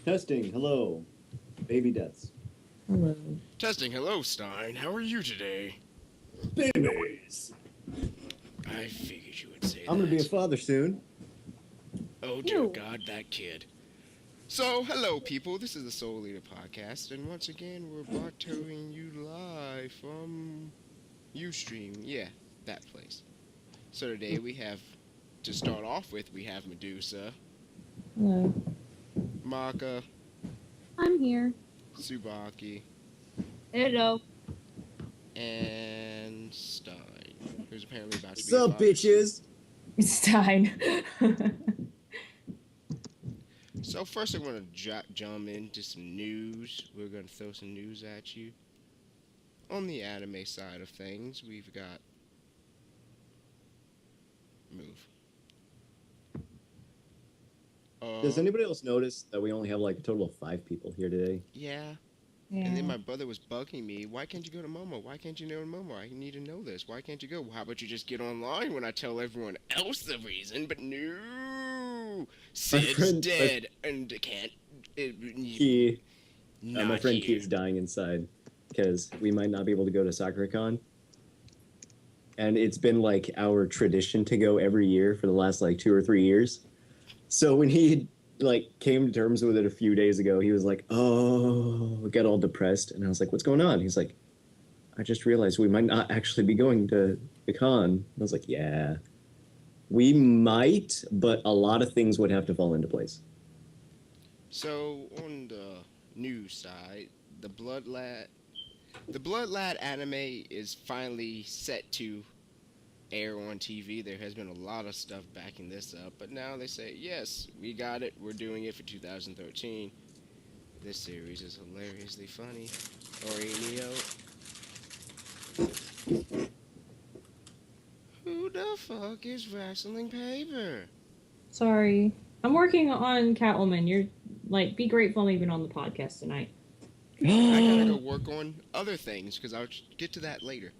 Testing. Hello. Baby deaths. Hello. Testing. Hello, Stein. How are you today? Babies. I figured you would say I'm gonna be a that. father soon. Oh dear God, that kid. So, hello, people. This is the Soul Leader podcast, and once again, we're broadcasting you live from Ustream. Yeah, that place. So today we have, to start off with, we have Medusa, Hello. Maka, I'm here. Tsubaki, Hello. and Stein, who's apparently about to be a Sup, father soon. bitches? It's Stein. So first, I'm gonna jump into some news. We're gonna throw some news at you. On the anime side of things, we've got move. Does anybody else notice that we only have like a total of 5 people here today? Yeah. Yeah. And then my brother was bugging me. Why can't you go to Momo? Why can't you go to Momo? I need to know this. Why can't you go? How about you just get online when I tell everyone else the reason? But no, Sid's dead and can't. Key. Not My friend here. Key is dying inside because we might not be able to go to SakuraCon. And it's been like our tradition to go every year for the last like 2 or 3 years. So when he like came to terms with it a few days ago, he was like, "Oh," got all depressed, and I was like, "What's going on?" He's like, "I just realized we might not actually be going to the con." I was like, "Yeah, we might, but a lot of things would have to fall into place." So on the news side, the Blood Lad anime is finally set to air on TV. There has been a lot of stuff backing this up, but now they say, yes, we got it. We're doing it for 2013. This series is hilariously funny. Who the fuck is wrestling paper? Sorry. I'm working on Catwoman. You're like, be grateful I'm even on the podcast tonight. I gotta go work on other things because I'll get to that later.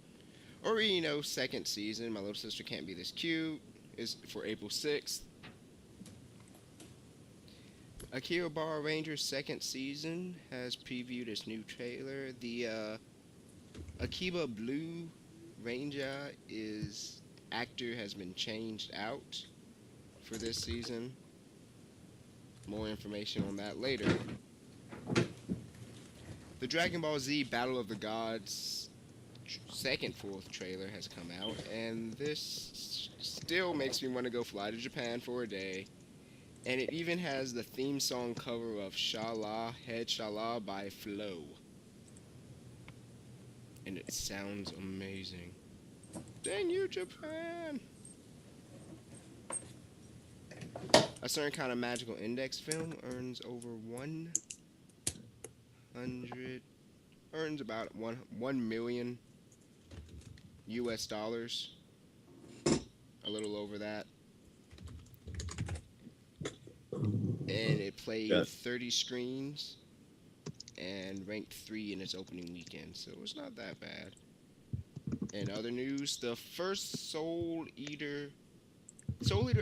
Second season, My Little Sister Can't Be This Cute, is for April 6th. Akihabara Ranger's second season has previewed its new trailer. The Akiba Blue Ranger actor has been changed out for this season. More information on that later. The Dragon Ball Z Battle of the Gods second fourth trailer has come out, and this still makes me want to go fly to Japan for a day. And it even has the theme song cover of Shala Head Shala by Flo. And it sounds amazing. Dang you, Japan! A certain kind of magical index film earns about 1 million US dollars. A little over that. And it played 30 screens and ranked 3 in its opening weekend, so it's not that bad. In other news, the first Soul Eater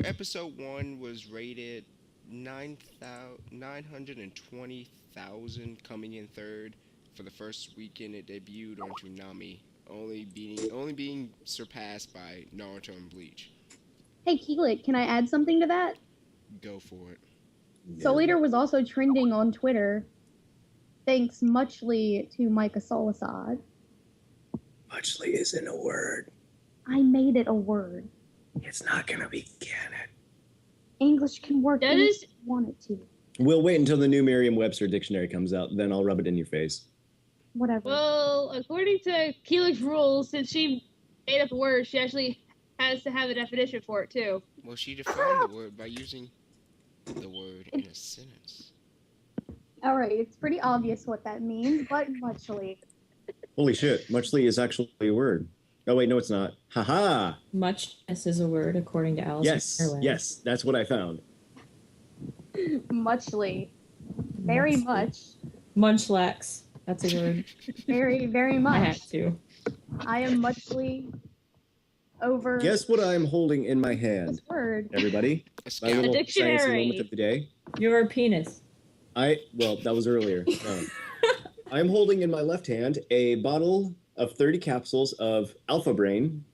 episode 1 was rated 920,000, coming in third for the first weekend it debuted on Toonami, only being surpassed by Naruto and Bleach. Hey, Keelik, can I add something to that? Go for it. Soul Eater was also trending on Twitter, thanks muchly to Micah Solasad. Muchly isn't a word. I made it a word. It's not gonna be canon. English can work if you want it to. We'll wait until the new Merriam-Webster dictionary comes out, then I'll rub it in your face. Whatever. Well, according to Keelik's rules, since she made up a word, she actually has to have a definition for it, too. Well, she defined the word by using the word in a sentence. Alright, it's pretty obvious what that means, but muchly. Holy shit, muchly is actually a word. Oh wait, no it's not. Haha! Muchness is a word, according to Alice. Yes, that's what I found. Muchly. Very much. Munchlax. That's a word. Very, very much. I had to. I am muchly over. Guess what I'm holding in my hand, this word. everybody? My little science moment of the day. Your penis. Well, that was earlier. I'm holding in my left hand a bottle of 30 capsules of Alpha Brain.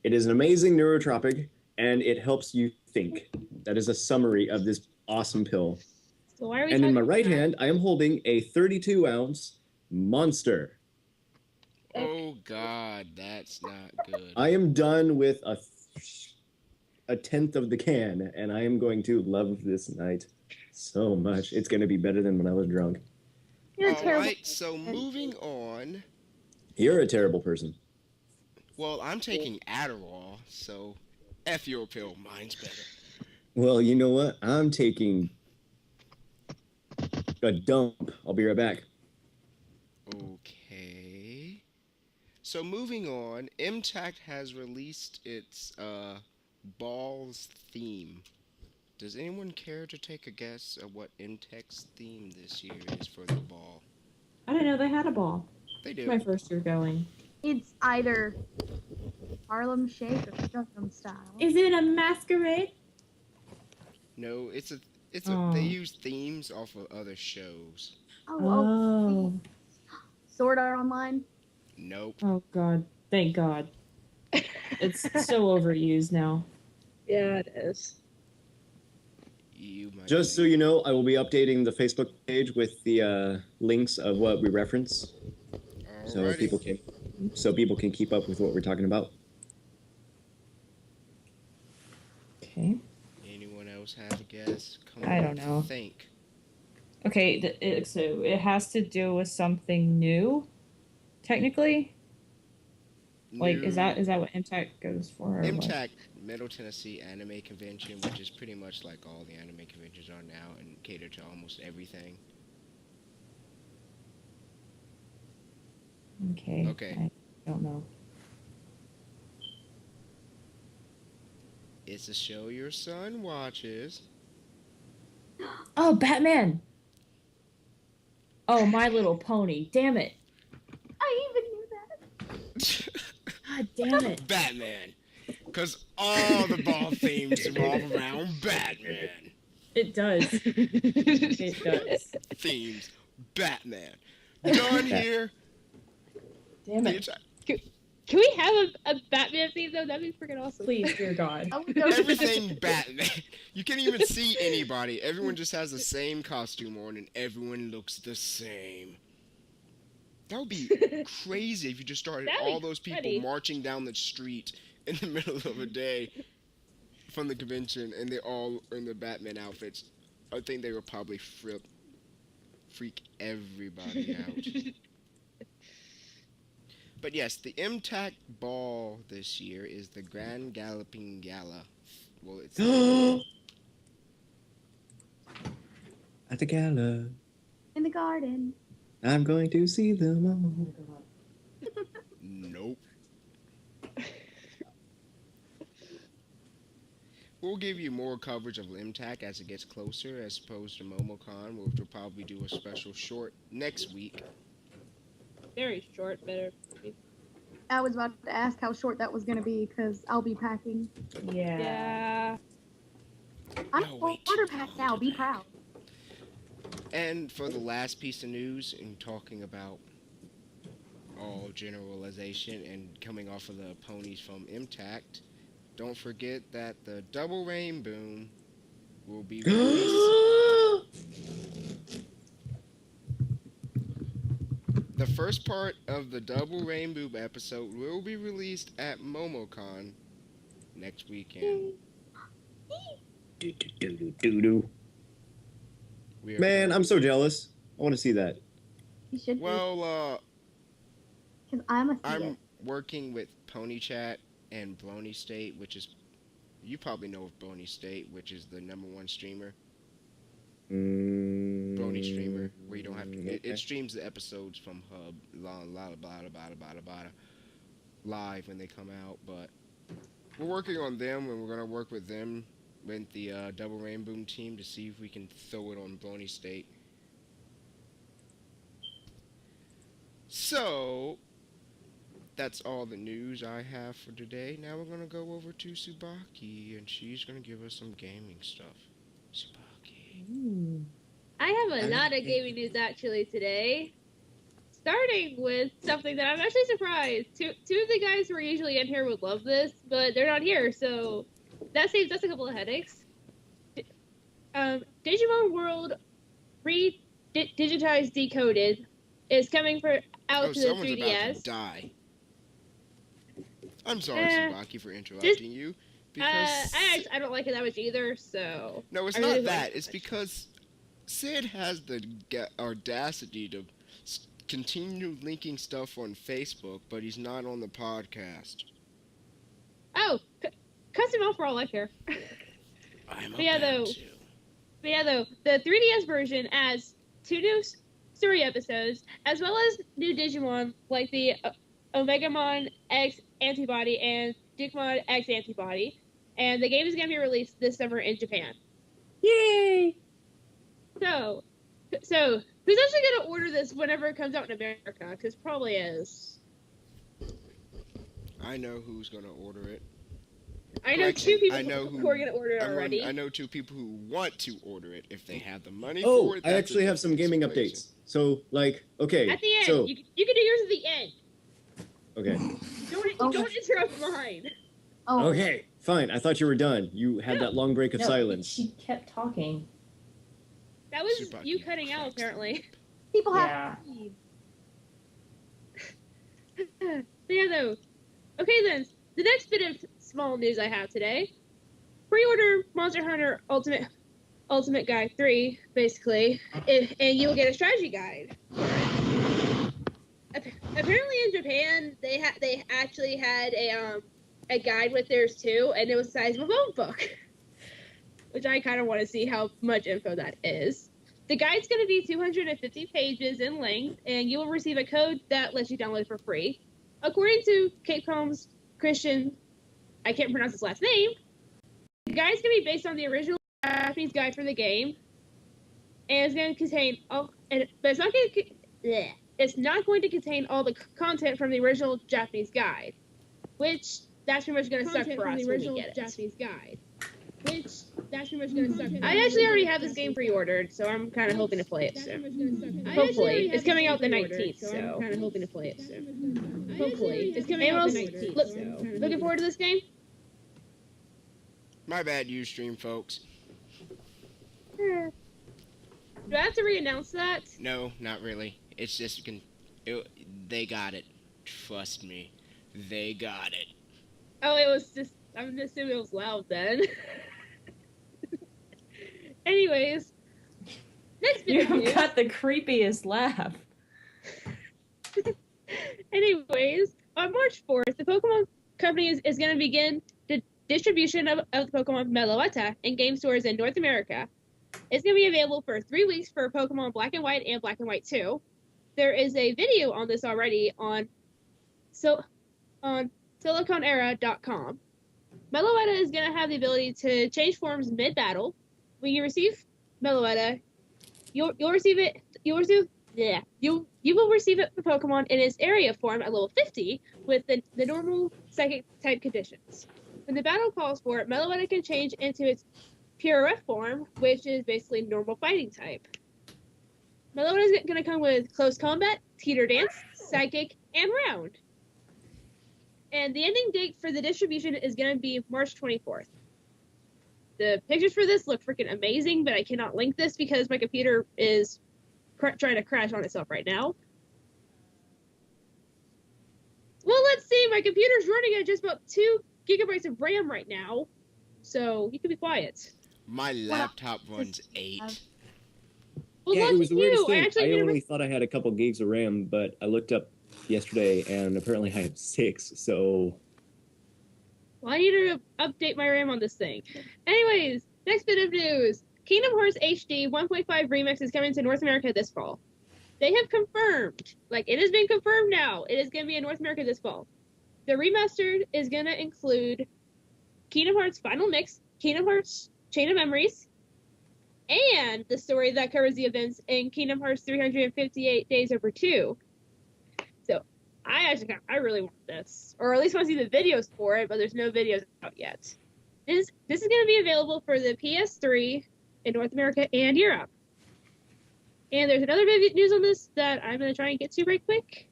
It is an amazing neurotropic, and it helps you think. That is a summary of this awesome pill. So why are we And in my talking right about hand, I am holding a 32-ounce Monster. Oh God, that's not good. I am done with a tenth of the can, and I am going to love this night so much. It's going to be better than when I was drunk. You're All terrible. right, so moving on. You're a terrible person. Well, I'm taking Adderall, so F your pill, mine's better. Well, you know what? I'm taking a dump. I'll be right back. Okay. So moving on, MTAC has released its balls theme. Does anyone care to take a guess at what MTAC's theme this year is for the ball? I didn't know they had a ball. They It's do. my first year going. It's either Harlem Shake or Gangnam Style. Is it a masquerade? No, it's a Oh. they use themes off of other shows. Oh. Sword Art Online. Nope. Oh God. Thank God. It's so overused now. Yeah, it is. You might Just so think. you know, I will be updating the Facebook page with the links of what we reference, so Alrighty. people can keep up with what we're talking about. Okay. Anyone else have a guess? Come I on, don't know. Think. Okay. So it has to do with something new, technically. Like, is that what MTech goes for? Or what? MTAC, Middle Tennessee Anime Convention, which is pretty much like all the anime conventions are now and cater to almost everything. Okay. Okay. I don't know. It's a show your son watches. Oh, Batman. Oh, My Little Pony. Damn it. I even knew that. God damn it. Batman. Because all the ball themes revolve around Batman. It does. It does. Themes. Batman. Done here. Damn The it. entire- Can we have a Batman theme though? That'd be freaking awesome. Please, dear God. I would go Everything Batman. You can't even see anybody. Everyone just has the same costume on and everyone looks the same. That would be crazy if you just started That'd be all those people funny. marching down the street in the middle of a day from the convention and they all are in the Batman outfits. I think they would probably freak everybody out. But yes, the MTAC ball this year is the Grand Galloping Gala. Well, it's At the gala, in the garden. I'm going to see them all. nope. We'll give you more coverage of MTAC as it gets closer, as opposed to MomoCon, which will probably do a special short next week. Very short, better. I was about to ask how short that was going to be because I'll be packing. Yeah. Yeah. I'm No, wait. quarter packed now. Be proud. And for the last piece of news, in talking about all generalization and coming off of the ponies from MTAC, don't forget that the Double Rain Boom will be released. The first part of the Double Rain Boom episode will be released at MomoCon next weekend. Do-do-do-do-do. We are Man, I'm so jealous. I want to see that. You should well. because I'm a I'm theater. working with Pony Chat and Brony State, which is you probably know of Brony State, which is the #1 streamer. Brony streamer, where you don't have to. It streams the episodes from Hub, live when they come out. But we're working on them, and we're gonna work with them with the Double Rainbow team to see if we can throw it on Brony State. So that's all the news I have for today. Now we're gonna go over to Tsubaki, and she's gonna give us some gaming stuff. Tsubaki. Ooh. I have a lot of gaming news actually today. Starting with something that I'm actually surprised. Two of the guys who are usually in here would love this, but they're not here, so that saves us a couple of headaches. Digimon World Digitized Decoded is coming out to the 3DS. Someone's about to die. I'm sorry, Tsubaki, for interrupting you. Because I don't like it that much either, so... No, it's not that. It's because Sid has the audacity to continue linking stuff on Facebook, but he's not on the podcast. Oh, cuss him off for all I care. I'm But yeah, though, the 3DS version adds 2 new story episodes, as well as new Digimon, like the Omegamon X Antibody and Digimon X Antibody. And the game is going to be released this summer in Japan. Yay! So who's actually going to order this whenever it comes out in America? Because probably is. I know who's going to order it. I know 2 people who are going to order it already. I know 2 people who want to order it if they have the money Oh, for it. I actually have some gaming updates. So, like, okay. At the end. So, you can do yours at the end. okay. Don't interrupt mine. Oh. Okay, fine. I thought you were done. You had that long break of silence. She kept talking. That was Tsubaki you cutting out, apparently. People have Yeah. But yeah, though. Okay, then. The next bit of small news I have today. Pre-order Monster Hunter Ultimate Guide 3, basically, and you will get a strategy guide. Apparently in Japan, they actually had a guide with theirs too, and it was the size of a phone book. Which I kind of want to see how much info that is. The guide's going to be 250 pages in length, and you will receive a code that lets you download it for free. According to Capcom's Christian, I can't pronounce his last name, the guide's going to be based on the original Japanese guide for the game, and it's going to contain but it's not going to. It's not going to contain all the content from the original Japanese guide, which that's pretty much going to suck for us when we get it. Japanese guide. I actually already have this game pre-ordered, so I'm kind of hoping to play it soon. Hopefully. It's coming out the 19th, so I'm kind of hoping to play it soon. Hopefully. It's coming out the 19th, so looking forward to this game? My bad, Ustream, folks. Do I have to re-announce that? No, not really. It's just they got it. Trust me. They got it. Oh, it was just... I'm assuming it was loud then. Anyways, next bit of news. You got the creepiest laugh. Anyways, on March 4th, the Pokemon Company is going to begin the distribution of the Pokemon Meloetta in game stores in North America. It's going to be available for 3 weeks for Pokemon Black and White and Black and White 2. There is a video on this already on siliconera.com. Meloetta is going to have the ability to change forms mid-battle. When you receive Meloetta, you will receive it for Pokemon in its area form at level 50 with the normal psychic type conditions. When the battle calls for it, Meloetta can change into its pure F form, which is basically normal fighting type. Meloetta is going to come with Close Combat, Teeter Dance, Psychic, and Round. And the ending date for the distribution is going to be March 24th. The pictures for this look freaking amazing, but I cannot link this because my computer is trying to crash on itself right now. Well, let's see. My computer's running at just about 2 gigabytes of RAM right now, so you can be quiet. My laptop runs 8. Well, Yeah, it was the weirdest thing. I only only thought I had a couple gigs of RAM, but I looked up yesterday, and apparently I have 6, so... Well, I need to update my RAM on this thing. Anyways, next bit of news. Kingdom Hearts HD 1.5 Remix is coming to North America this fall. They have confirmed, it has been confirmed now, it is going to be in North America this fall. The remastered is going to include Kingdom Hearts Final Mix, Kingdom Hearts Chain of Memories, and the story that covers the events in Kingdom Hearts 358 Days Over 2. So, I really want this. Or at least want to see the videos for it, but there's no videos out yet. This is going to be available for the PS3 in North America and Europe. And there's another bit of news on this that I'm going to try and get to right quick.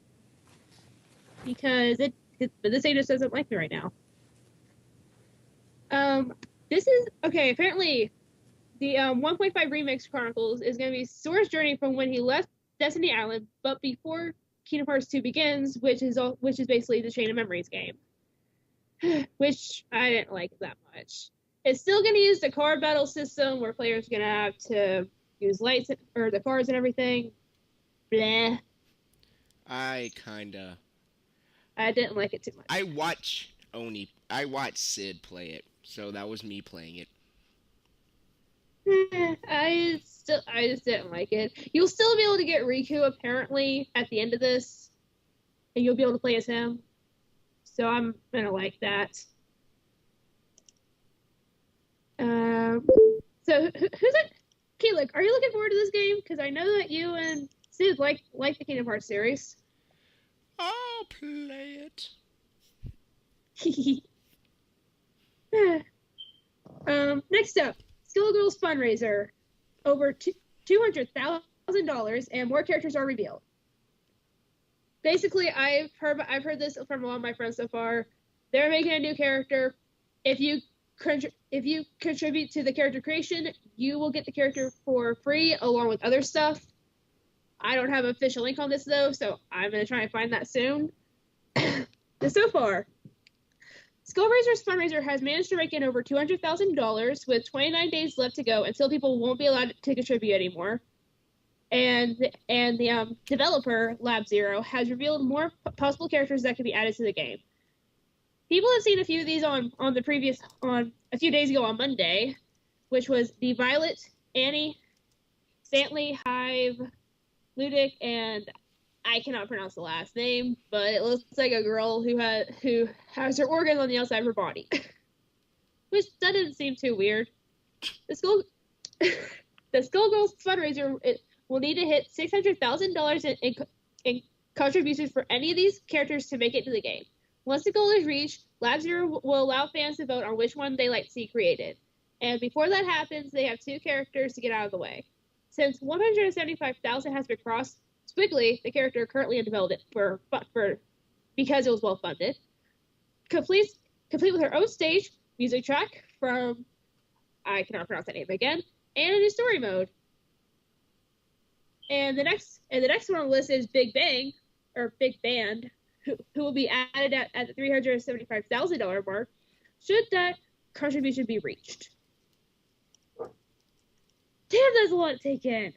Because this agent doesn't like me right now. This is, okay, apparently the 1.5 Remix Chronicles is going to be Sora's journey from when he left Destiny Island, but before Kingdom Hearts 2 begins, which is basically the Chain of Memories game. Which I didn't like that much. It's still going to use the card battle system where players are going to have to use lights or the cards and everything. Bleh. I didn't like it too much. I watched Sid play it, so that was me playing it. I just didn't like it. You'll still be able to get Riku apparently at the end of this, and you'll be able to play as him. So I'm gonna like that. So who's it? Keelik, are you looking forward to this game? Because I know that you and Sid like the Kingdom Hearts series. I'll play it. Next up, Skullgirls fundraiser. Over $200,000 and more characters are revealed. Basically, I've heard this from a lot of my friends so far. They're making a new character. If you contribute to the character creation, you will get the character for free along with other stuff. I don't have an official link on this though, so I'm gonna try and find that soon. So far, Skullraiser's fundraiser has managed to rake in over $200,000 with 29 days left to go until people won't be allowed to contribute anymore. And the developer, Lab Zero, has revealed more possible characters that could be added to the game. People have seen a few of these on a few days ago on Monday, which was the Violet, Annie, Stanley, Hive, Ludic, and I cannot pronounce the last name, but it looks like a girl who has her organs on the outside of her body. Which doesn't seem too weird. The Skullgirls fundraiser will need to hit $600,000 in contributions for any of these characters to make it to the game. Once the goal is reached, Lab Zero will allow fans to vote on which one they like to see created. And before that happens, they have 2 characters to get out of the way. Since $175,000 has been crossed, Squiggly, the character currently in development because it was well funded, complete with her own stage, music track from I cannot pronounce that name again, and a new story mode. And the next one on the list is Big Bang, or Big Band, who will be added at the $375,000 mark, should that contribution be reached. Damn, that's a lot to take in.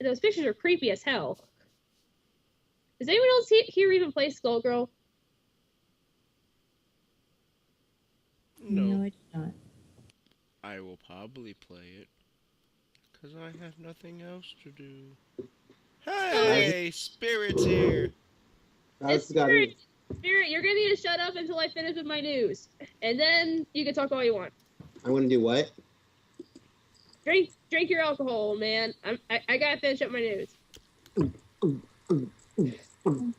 Those pictures are creepy as hell. Does anyone else here even play Skullgirl? No, I do not. I will probably play it because I have nothing else to do. Hey, Spirit's here. Spirit, you're gonna need to shut up until I finish with my news, and then you can talk all you want. I'm gonna do what? Drink your alcohol, man. I gotta finish up my news.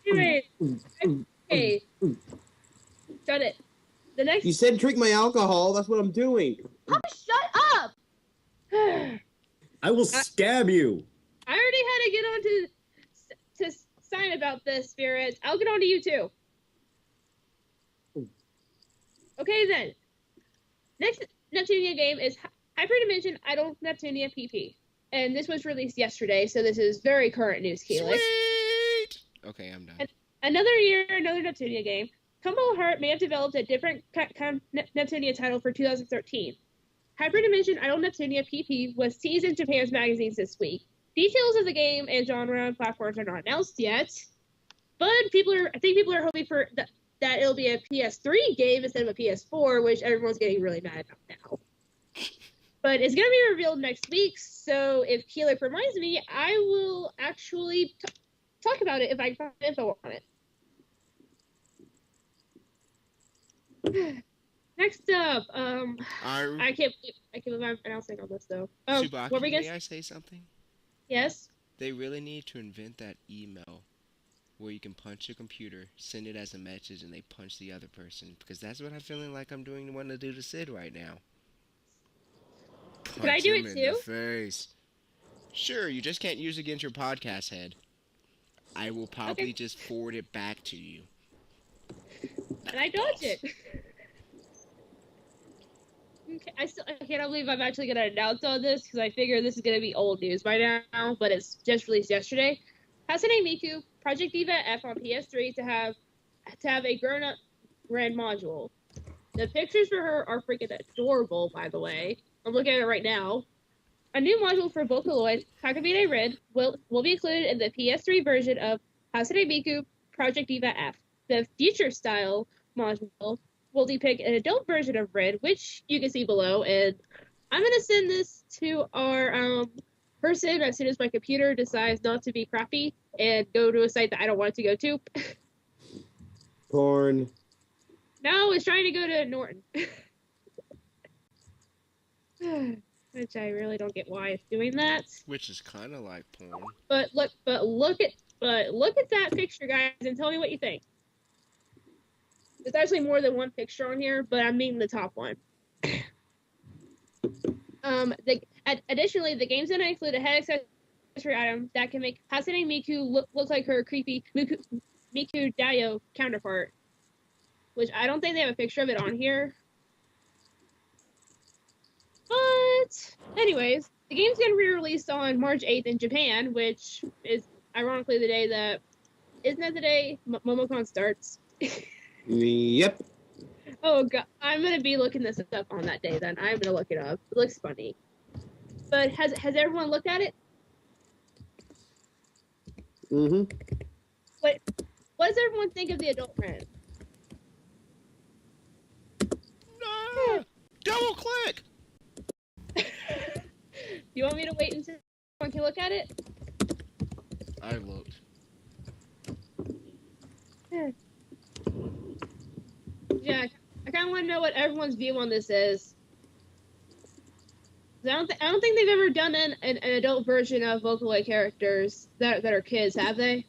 Anyway, hey, shut it. The next. You said drink my alcohol. That's what I'm doing. Oh, shut up! I will stab you. I already had to get on to sign about this, Spirit. I'll get on to you too. Okay then. Next Neptunia game is Hyperdimension Idol Neptunia PP. And this was released yesterday, so this is very current news, Keelik. Sweet! Okay, I'm done. Another year, another Neptunia game. Tumble Heart may have developed a different Neptunia title for 2013. Hyperdimension Idol Neptunia PP was teased in Japan's magazines this week. Details of the game and genre and platforms are not announced yet, but I think people are hoping for that it'll be a PS3 game instead of a PS4, which everyone's getting really mad about now. But it's going to be revealed next week, so if Keelik reminds me, I will actually talk about it if I can find info on it. Next up, I can't believe I'm announcing all this though. Tsubaki, what were we may I say something? Yes? They really need to invent that email where you can punch your computer, send it as a message, and they punch the other person. Because that's what I'm feeling like I'm wanting to do to Sid right now. Can I do it Punch him too? in the face. Sure, you just can't use it against your podcast head. I will probably Okay. just forward it back to you. And I dodge it. Okay, I cannot believe I'm actually gonna announce all this because I figure this is gonna be old news by now, but it's just released yesterday. Hasane Miku, Project Diva F on PS3 to have a grown-up Ren module. The pictures for her are freaking adorable, by the way. I'm looking at it right now. A new module for Vocaloid, Kakabine Red, will be included in the PS3 version of Hasane Miku Project Diva F. The future style module will depict an adult version of Red, which you can see below. And I'm gonna send this to our person as soon as my computer decides not to be crappy and go to a site that I don't want it to go to. Porn. No, it's trying to go to Norton. Which I really don't get why it's doing that. Which is kind of like porn. But look at that picture, guys, and tell me what you think. There's actually more than one picture on here, but I mean the top one. Additionally, the game's gonna include a head accessory item that can make Hasane Miku look like her creepy Miku Dayo counterpart. Which I don't think they have a picture of it on here. But anyways, the game's gonna be released on March 8th in Japan, which is ironically the day that isn't that the day MomoCon starts? Yep. Oh god, I'm gonna be looking this up on that day. Then I'm gonna look it up. It looks funny. But has everyone looked at it? Mm-hmm. What does everyone think of the adult Ren? No! Double click! You want me to wait until everyone can look at it? I looked. Yeah, I kind of want to know what everyone's view on this is. I don't think they've ever done an adult version of Vocaloid characters that are kids, have they?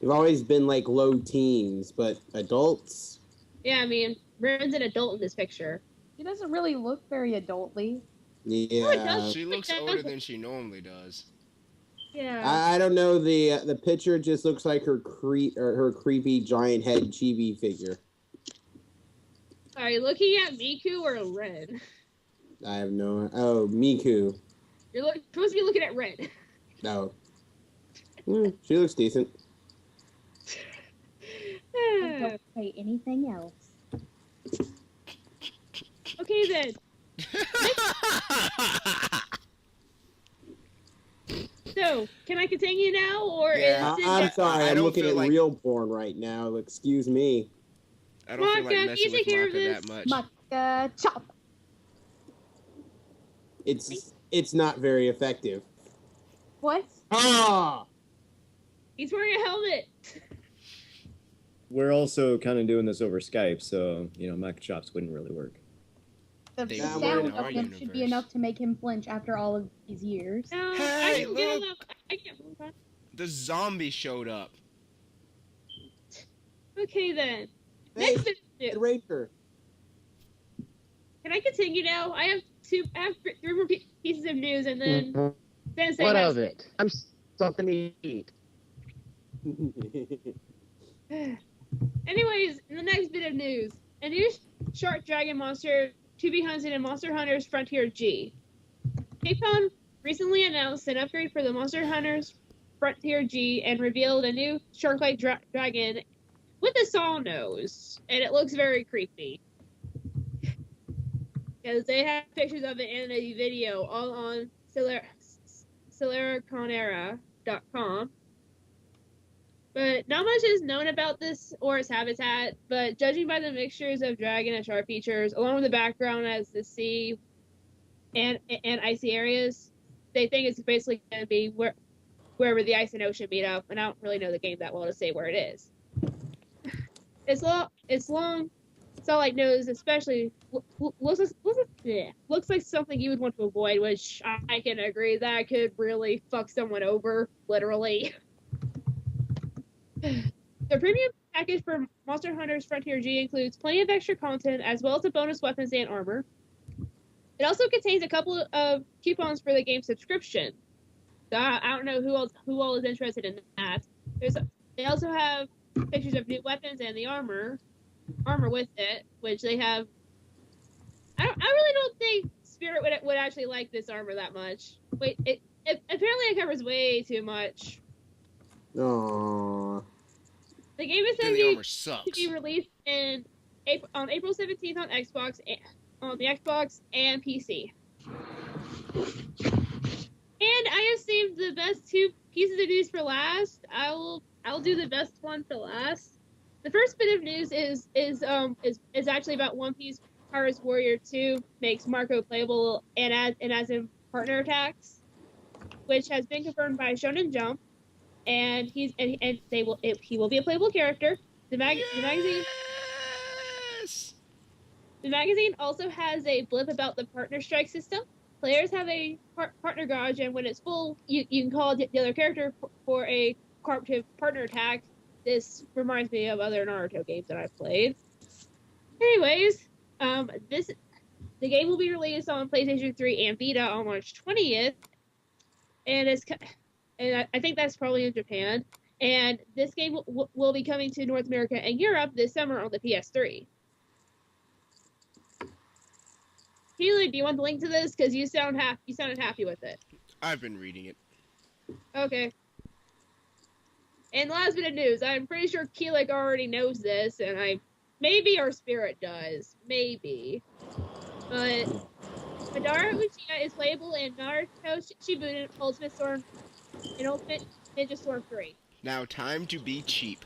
They've always been like low teens, but adults. Yeah, I mean, Ren's an adult in this picture. He doesn't really look very adultly. Yeah. She looks older than she normally does. Yeah. I don't know. The picture just looks like her creepy giant head chibi figure. Are you looking at Miku or Ren? I have no. Oh, Miku. You're supposed to be looking at Ren. No. She looks decent. Don't say anything else. Okay then. So, can I continue now, or Yeah. is it? I'm sorry. I I'm don't looking feel at like- real porn right now. Excuse me. I don't feel like Maka, messing you with take care of Maka that this. much. Maka chop. It's not very effective. What? Ah! He's wearing a helmet. We're also kind of doing this over Skype, so Mac Chops wouldn't really work. The They were sound in of our him should be universe. enough to make him flinch after all of these years. No, I Hey, can get him look. up. I can't move on. The zombie showed up. Okay then. Hey, Next bit of the news. Ranger. Can I continue now? I have three more pieces of news, and then say What that. of it? I'm something to eat. Anyways, in the next bit of news, a new shark dragon monster to be hunted in Monster Hunter's Frontier G. Capcom recently announced an upgrade for the Monster Hunter's Frontier G and revealed a new shark-like dragon with a saw nose, and it looks very creepy. Because they have pictures of it in a video all on celeraconera.com. But not much is known about this or its habitat, but judging by the mixtures of dragon and shark features, along with the background as the sea and icy areas, they think it's basically going to be wherever the ice and ocean meet up, and I don't really know the game that well to say where it is. It's long, saw-like nose, especially looks like something you would want to avoid, which I can agree that could really fuck someone over, literally. The premium package for Monster Hunter's Frontier G includes plenty of extra content as well as the bonus weapons and armor. It also contains a couple of coupons for the game subscription. So I don't know who all is interested in that. They also have pictures of new weapons and the armor with it, which they have. I really don't think Spirit would actually like this armor that much. Wait, it apparently it covers way too much. Aww. The game is Then said the armor to sucks. be released on April 17th on Xbox, on the Xbox and PC. And I have saved the best two pieces of news for last. I'll do the best one for last. The first bit of news is actually about One Piece Pirates Warrior 2 makes Marco playable and as in partner attacks, which has been confirmed by Shonen Jump, and he will be a playable character. The magazine Yes! The magazine also has a blip about the partner strike system. Players have a partner gauge, and when it's full, you can call the other character for a cooperative partner attack. This reminds me of other Naruto games that I've played. Anyways, the game will be released on PlayStation 3 and Vita on March 20th, and I think that's probably in Japan. And this game will be coming to North America and Europe this summer on the PS3. Keely, do you want the link to this? Because you sounded happy with it. I've been reading it. Okay. And last bit of news, I'm pretty sure Keelik already knows this, and maybe our Spirit does, maybe. But Madara Uchiha is playable in Naruto Shippuden Ultimate Storm and Ultimate Ninja Storm 3. Now, time to be cheap.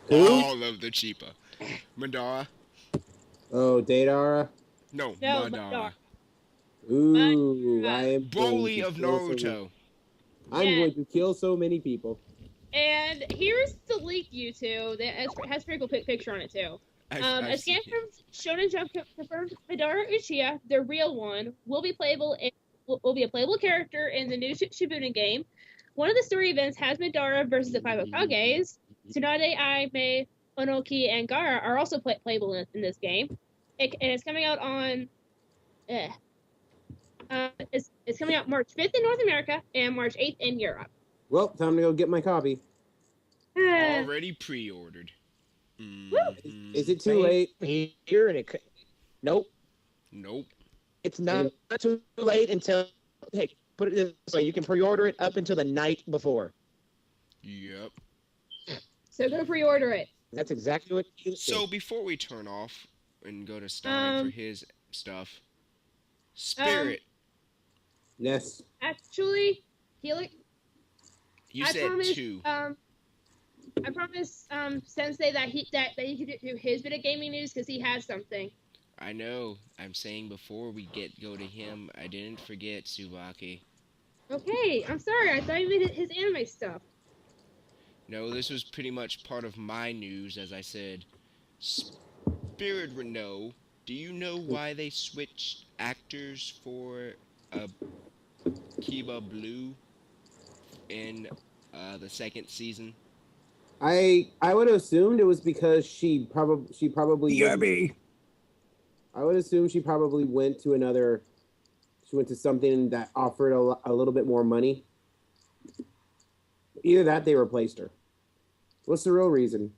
Who? All of the cheaper. Madara. Oh, Datara. No, No, Madara. Ooh, I am Broly going to of kill Naruto. I'm Yeah. going to kill so many people. And here's the link, you two, that has a pretty cool picture on it, too. A scan from Shonen Jump confirmed Madara Uchiha, the real one, will be a playable character in the new Shippuden game. One of the story events has Madara versus the Five Hokages. Tsunade, Aime, Onoki, and Gaara are also playable in this game. And it's coming out on. It's coming out March 5th in North America and March 8th in Europe. Well, time to go get my copy. Already pre-ordered. Is it too late? Here and nope. Nope. It's not too late until put it this way, you can pre-order it up until the night before. Yep. So go pre-order it. That's exactly what you So before we turn off and go to Stein for his stuff, Spirit. Yes. Actually, Helix. You I said promised, 2. I promised Sensei that he could do his bit of gaming news because he has something. I know. I'm saying before we go to him, I didn't forget Tsubaki. Okay, I'm sorry. I thought he made his anime stuff. No, this was pretty much part of my news, as I said. Spirit Renault, do you know why they switched actors for Kiba Blue in the second season? I would have assumed it was because she probably BRB. I would assume she probably went to something that offered a little bit more money. Either that, they replaced her. What's the real reason?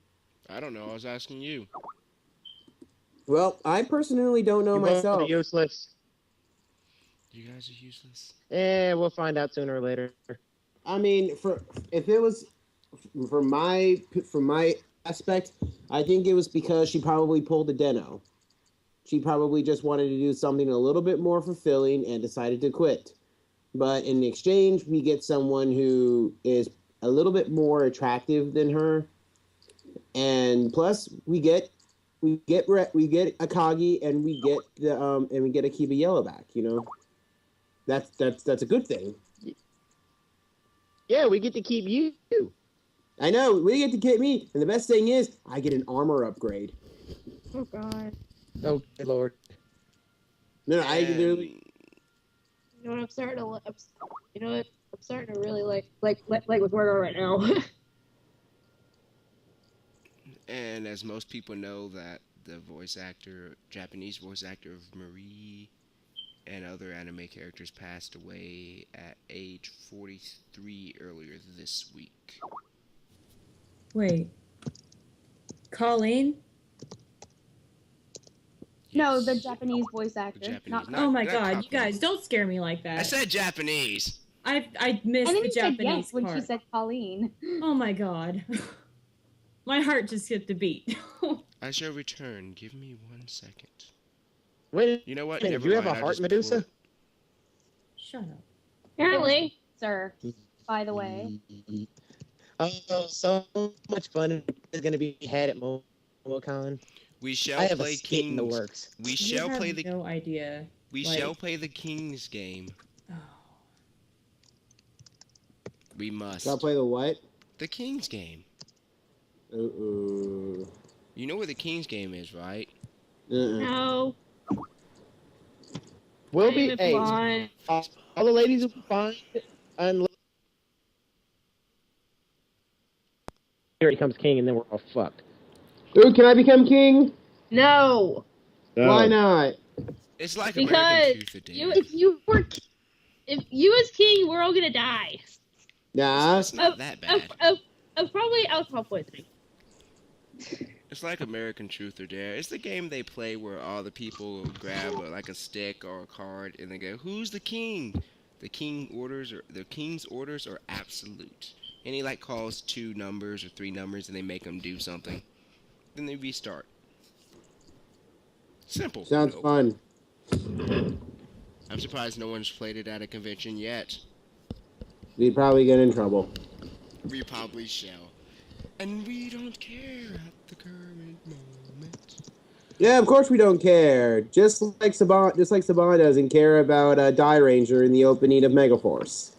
I don't know. I was asking you. Well, I personally don't know myself. Useless. You guys are useless. We'll find out sooner or later. I mean, if it was from my aspect, I think it was because she probably pulled a Deno. She probably just wanted to do something a little bit more fulfilling and decided to quit. But in exchange, we get someone who is a little bit more attractive than her, and plus we get Akagi and we get Akiba Yellowback. You know, that's a good thing. Yeah, we get to keep you. I know, we get to get me, and the best thing is I get an armor upgrade. Oh God. Oh, good Lord. No, I literally. You know what? I'm starting to really like with where we're right now. And as most people know, that the Japanese voice actor of Marie and other anime characters passed away at age 43 earlier this week. Wait. Colleen? No, the Yes. Japanese voice The actor. Japanese. Not Not- Oh my not god, you Kaku. guys, don't scare me like I that. said Japanese. I missed and then the you said Japanese yes when part. she said Colleen. Oh my god. My heart just skipped a beat. I shall return. Give me 1 second. Wait, You know what? do Never you have mind, a I heart, just Medusa? pulled- Shut up. Apparently. Sir, by the way. Oh, so much fun is going to be had at MomoCon. We I shall have a play skit in the Kings. works. We You shall have play the. no idea. We like- shall play the Kings game. Oh. We must. Shall I play the what? The Kings game. Uh-uh. You know where the Kings game is, right? No. We'll Not be even hey, fun. all the ladies will be fine unless here he comes king and then we're all fucked. Ooh, can I become king? No. Why not? It's like Because American Truth or Dare. if you as king, we're all gonna die. Nah. It's not that bad. Of probably alcohol poisoning. It's like American Truth or Dare. It's the game they play where all the people grab like a stick or a card and they go, "Who's the king?" The king's orders are absolute. And he like calls 2 numbers or 3 numbers and they make them do something. Then they restart. Simple. Sounds Nope. fun. I'm surprised no one's played it at a convention yet. We'd probably get in trouble. We probably shall. And we don't care at the current moment. Yeah, of course we don't care. Just like Saban doesn't care about Die Ranger in the opening of Megaforce.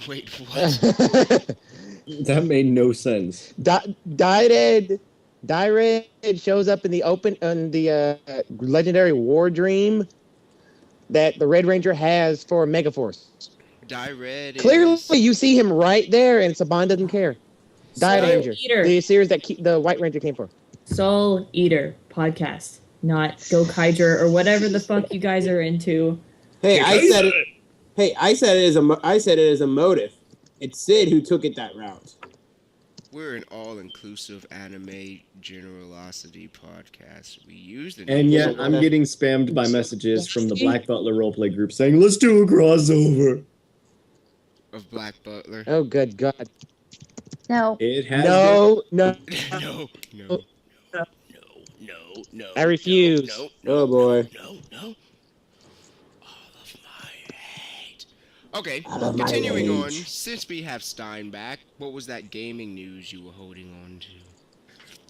Wait, what? That made no sense. Dyred shows up in the legendary War Dream that the Red Ranger has for Megaforce. Die Red Clearly, is... you see him right there, and Saban doesn't care. Die Soul Ranger, Eater. the series that the White Ranger came for. Soul Eater podcast, not Go Kaiser or whatever the fuck you guys are into. Hey, I said it. Hey, I said it as a motive. It's Sid who took it that route. We're an all-inclusive anime generosity podcast. We use the And names yet, I'm getting spammed by messages from the Black Butler roleplay group saying, "Let's do a crossover." of Black Butler. Oh, good God! No. It has No. No, no, no, no. I refuse. No, Oh boy. no. All of my hate. Okay, All of my continuing on. rage. Since we have Stein back, what was that gaming news you were holding on to?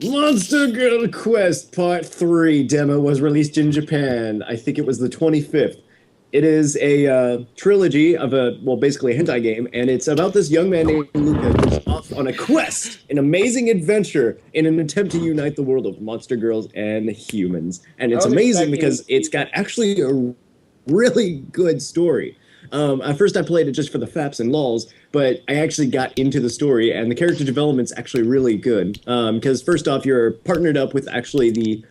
Monster Girl Quest Part 3 demo was released in Japan. I think it was the 25th. It is a trilogy of basically a hentai game, and it's about this young man named Luca who's off on a quest, an amazing adventure in an attempt to unite the world of monster girls and humans. And it's I was amazing expecting- because it's got actually a really good story. At first I played it just for the faps and lols, but I actually got into the story, and the character development's actually really good. Because first off, you're partnered up with actually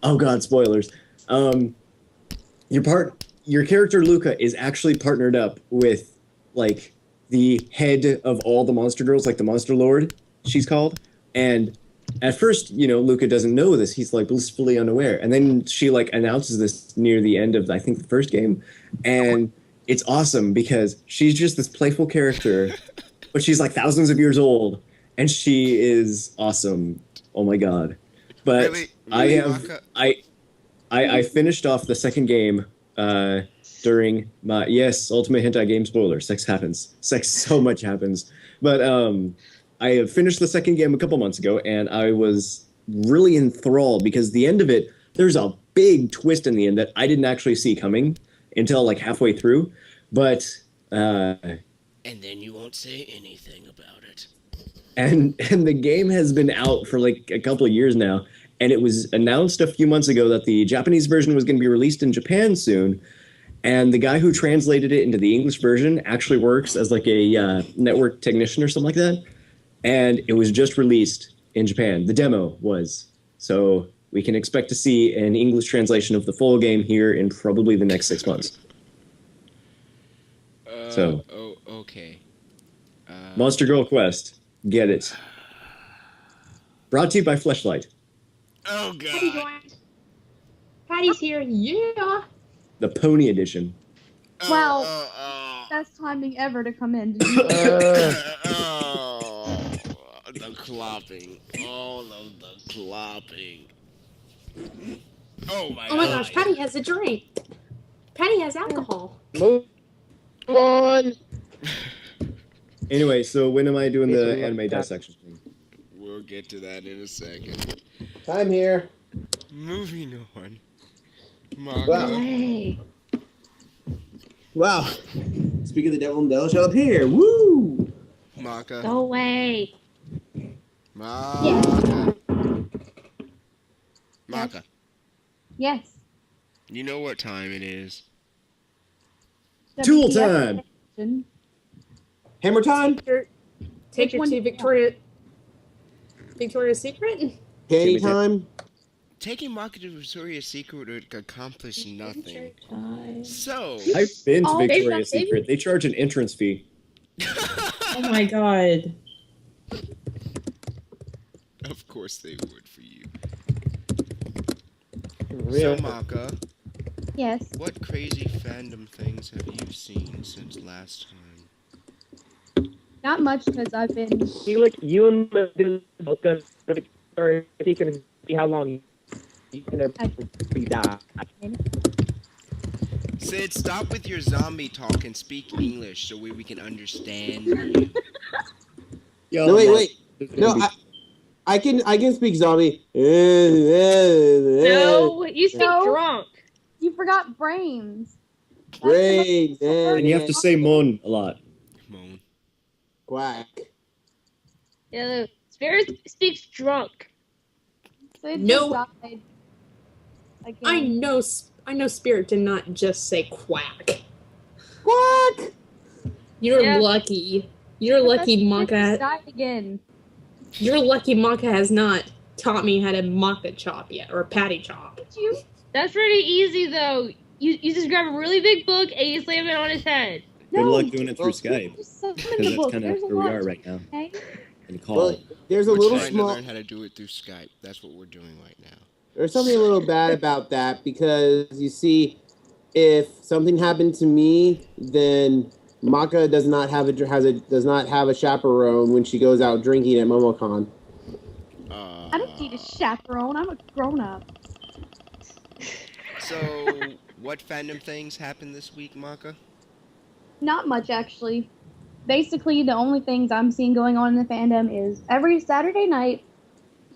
oh god, spoilers. Your character Luca is actually partnered up with like the head of all the monster girls, like the Monster Lord, she's called. And at first, Luca doesn't know this. He's like blissfully unaware. And then she like announces this near the end of I think the first game, and it's awesome because she's just this playful character, but she's like thousands of years old, and she is awesome. Oh my god! But Really, I finished off the second game during my ultimate hentai game spoiler. Sex happens. So much happens. But I have finished the second game a couple months ago, and I was really enthralled because the end of it, there's a big twist in the end that I didn't actually see coming until like halfway through. But And then you won't say anything about it. and the game has been out for like a couple of years now, and it was announced a few months ago that the Japanese version was going to be released in Japan soon. And the guy who translated it into the English version actually works as like a network technician or something like that. And it was just released in Japan. The demo was. So we can expect to see an English translation of the full game here in probably the next 6 months. So. Oh, okay. Monster Girl Quest. Get it. Brought to you by Fleshlight. Oh Patty god. joined. Patty's here. Yeah. The Pony Edition. Wow. Oh, Best timing ever to come in. the clopping. All of the clopping. Oh my Oh my gosh, Patty has a drink. Patty has alcohol. Move on. Anyway, so when am I doing the anime dissection thing? We'll get to that in a second. Time here. Moving on. Maka. Wow. Hey. Wow. Speak of the devil and devil shall appear. Woo! Maka. Go away. Maka. Maka. Yes. You know what time it is. Tool WTF. time! Hammer time. Take your one- tea, Victoria's Secret. Panty time. Taking Maka to Victoria's Secret would accomplish nothing. Time. So, I've been to Oh, Victoria's baby. Secret. They charge an entrance fee. Oh my god. of course they would for you. Real. So, Maka, Yes. what crazy fandom things have you seen since last time? Not much because I've been. You and the both gonna Victoria's Secret and see how long you can die. Sid, stop with your zombie talk and speak English so we can understand you. Yo, No, wait. No, I can speak zombie. No, you speak No. drunk. You forgot brains. Brain. And you have to say mon a lot. Moan. Quack. Yeah, Spirit speaks drunk. So it No. just died. Again. I know Spirit did not just say quack. Quack. You're Yeah. lucky. You're lucky Professor Spirit just Maka. died again. You're lucky Maka has not taught me how to Maka chop yet, or patty chop. Did you? That's pretty easy though. You just grab a really big book and you slam it on his head. Good No. luck doing it through Skype. There's so Because many that's books. kind of There's a where we lot. are right now. Okay. In the call. Well, there's a We're little trying small. to learn how to do it through Skype. That's what we're doing right now. There's something a little bad about that because you see, if something happened to me, then Maka does not have a chaperone when she goes out drinking at MomoCon. I don't need a chaperone. I'm a grown up. So, what fandom things happened this week, Maka? Not much, actually. Basically, the only things I'm seeing going on in the fandom is every Saturday night,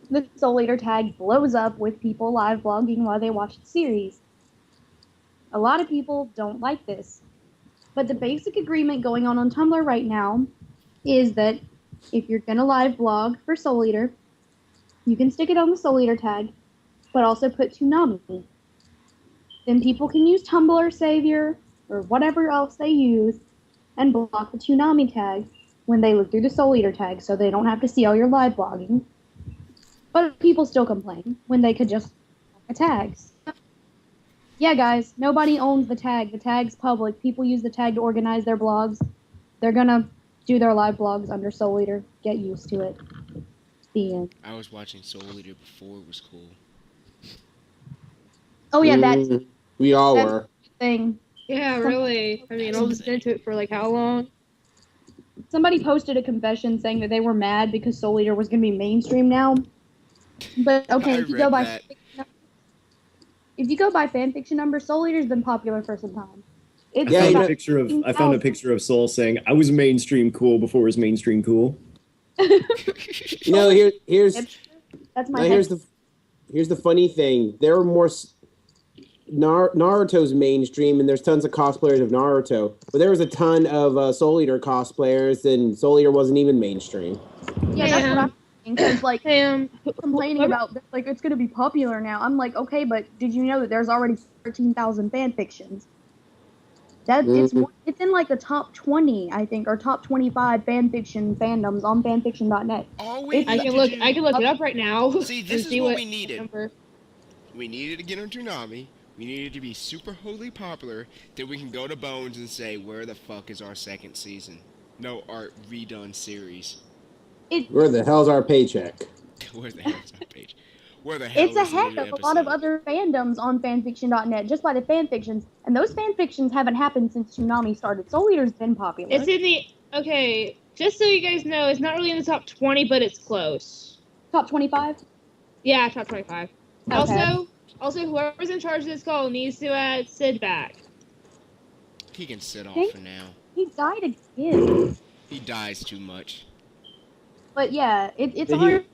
the Soul Eater tag blows up with people live blogging while they watch the series. A lot of people don't like this. But the basic agreement going on Tumblr right now is that if you're going to live blog for Soul Eater, you can stick it on the Soul Eater tag, but also put Toonami. Then people can use Tumblr Savior or whatever else they use and block the Toonami tag when they look through the Soul Eater tag so they don't have to see all your live blogging. But people still complain when they could just block the tags. Yeah, guys, nobody owns the tag. The tag's public. People use the tag to organize their blogs. They're gonna do their live blogs under Soul Eater. Get used to it. The end. I was watching Soul Eater before it was cool. Oh yeah, that We all That- were. thing. Yeah, really. I mean, I was into it for like how long? Somebody posted a confession saying that they were mad because Soul Eater was going to be mainstream now. But okay, I if you go read by that. if you go by fanfiction numbers, Soul Eater's been popular for some time. It's I Yeah, found you a know- picture of Soul saying I was mainstream cool before it was mainstream cool. You know, here's That's my now here's the funny thing. There are more Naruto's mainstream, and there's tons of cosplayers of Naruto. But there was a ton of Soul Eater cosplayers, and Soul Eater wasn't even mainstream. yeah, that's what I'm saying. Because like Sam, complaining about like it's going to be popular now. I'm like, okay, but did you know that there's already 13,000 fan fictions? That it's in like the top 20, I think, or top 25 fanfiction fandoms on fanfiction.net. All we I need can to look. do. I can look it up right now. See, this and is what we the needed. number- We needed to get on Toonami. We needed to be super wholly popular. Then we can go to Bones and say, where the fuck is our second season? No, our redone series. Where the hell's our paycheck? Where the hell is our page? Where the hell It's is the ahead new of a lot of episode? other fandoms on fanfiction.net just by the fanfictions, and those fanfictions haven't happened since Toonami started. Soul Eater's been popular. It's in the okay. Just so you guys know, it's not really in the top 20, but it's close. top 25. Yeah, top 25. Okay. Also, whoever's in charge of this call needs to add Sid back. He can sit off Thank- for now. He died again. He dies too much. But yeah, it's He hard,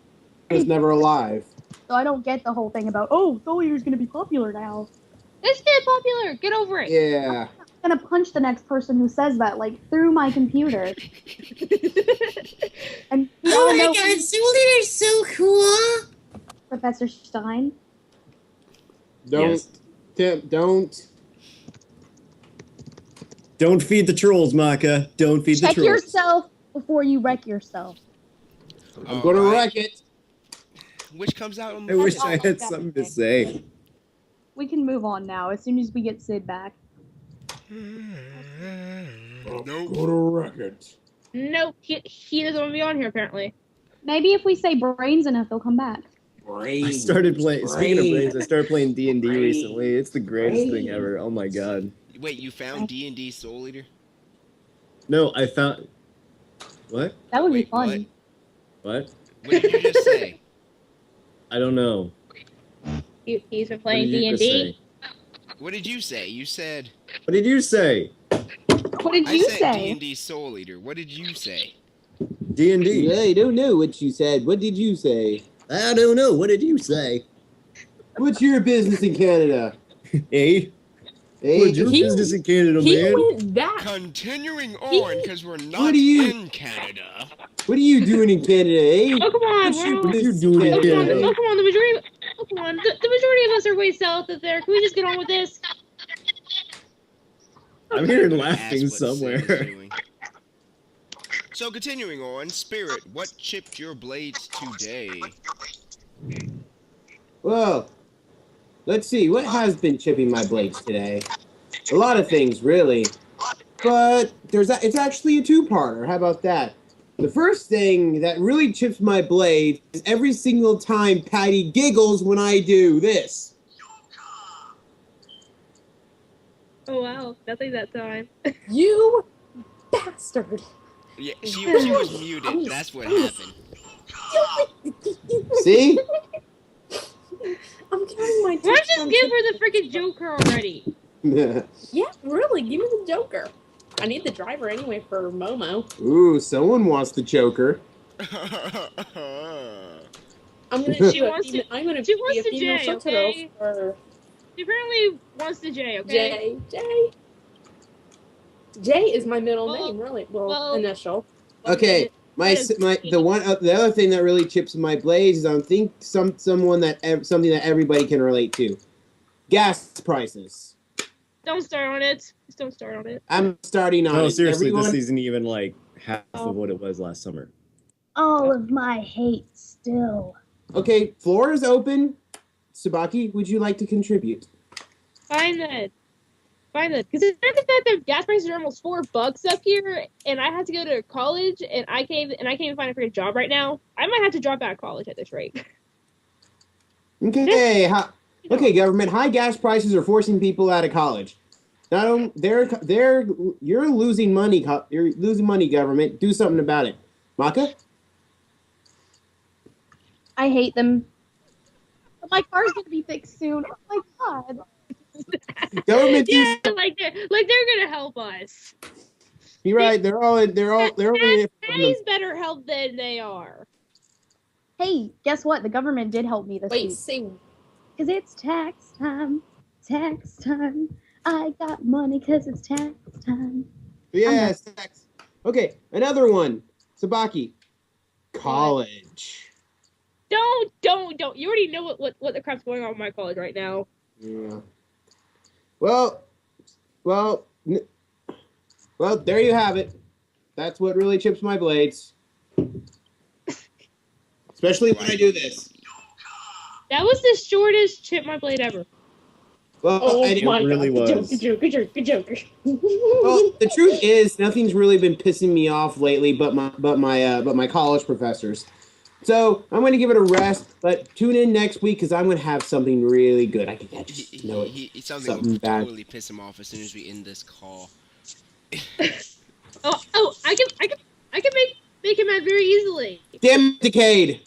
was never alive. so I don't get the whole thing about, oh, Soul Eater's gonna be popular now. It's still popular. Get over it. Yeah. I'm gonna punch the next person who says that, like, through my computer. And you Oh wanna my know, god, Soul Eater's so cool! Professor Stein? Don't. Yes. Tim, don't. Don't feed the trolls, Maka. Don't feed the Check trolls. yourself before you wreck yourself. I'm gonna wreck it. Which comes out on I wish all I I've had got something to to say. We can move on now as soon as we get Sid back. I'm Nope. gonna wreck it. Nope. He doesn't want to be on here apparently. Maybe if we say brains enough, they'll come back. I started playing. Speaking of brains, I started playing D&D Brains. recently. It's the greatest thing Brains. ever. Oh my god. Wait, you found D&D Soul Eater? No, I found. What? That would be Wait, fun. What? What did you just say? I don't know. He's been What playing did you just D&D. say? What did you say? You said... What did you say? What did I you said say? D&D Soul Eater. What did you say? D&D. Yeah, I don't know what you said. What did you say? I don't know. What did you say? What's your business in Canada? Eh? Hey, What's your business in Canada, He man? went back. Continuing on, because we're not What do you- in Canada. what are you doing in Canada, eh? Oh come on, What's we're your all- What are you business doing in oh, come on, Canada? oh, come on, the majority. Oh come on, the majority of us are way south of there. Can we just get on with this? I'm hearing Ask laughing what Sid is somewhere. doing. So continuing on, Spirit, what chipped your blades today? Well, let's see. What has been chipping my blades today? A lot of things, really. But it's actually a two-parter. How about that? The first thing that really chips my blade is every single time Patty giggles when I do this. Oh wow, nothing that time. You bastard. Yeah, she was muted. That's what happened. See? I'm counting my Why don't you tips just on give her the freaking Joker already? Yeah, really, give me the Joker. I need the driver anyway for Momo. Ooh, someone wants the Joker. I'm gonna She do a wants female, I'm gonna she be wants a the female J, Shotaro okay? for She apparently wants the J, okay? J is my middle Well- name, really. Well, well- initial. Okay, the other thing that really chips my blades is I think something that everybody can relate to. Gas prices. Don't start on it. Just don't start on it. I'm starting on No, it. seriously, Everyone, this isn't even like half of what it was last summer. All of my hate still. Okay, floor is open. Tsubaki, would you like to contribute? Fine then. Considering the fact that gas prices are almost $4 up here, and I had to go to college, and I can't even find a freaking job right now. I might have to drop out of college at this rate. Okay, okay, government. High gas prices are forcing people out of college. Not only you're losing money. You're losing money, government. Do something about it. Maka? I hate them. But my car's gonna be fixed soon. Oh my god. Government, Yeah, like they're gonna help us. you're right. They're all in it for them. Daddy's better help than they are. Hey, guess what? The government did help me this Wait, week. say Cause it's tax time. Tax time. I got money cause it's tax time. Yes. Okay, another one. Tsubaki. College. Don't. You already know what the crap's going on with my college right now. Yeah. Well, Well, there you have it. That's what really chips my blades. Especially when I do this. That was the shortest chip my blade ever. Well, Oh I my really god. was. Good joke. Well, the truth is, nothing's really been pissing me off lately, but my college professors. So I'm going to give it a rest, but tune in next week because I'm going to have something really good. I just know it. Something will Something bad. totally piss him off as soon as we end this call. Oh, I can make him mad very easily. Damn Decade.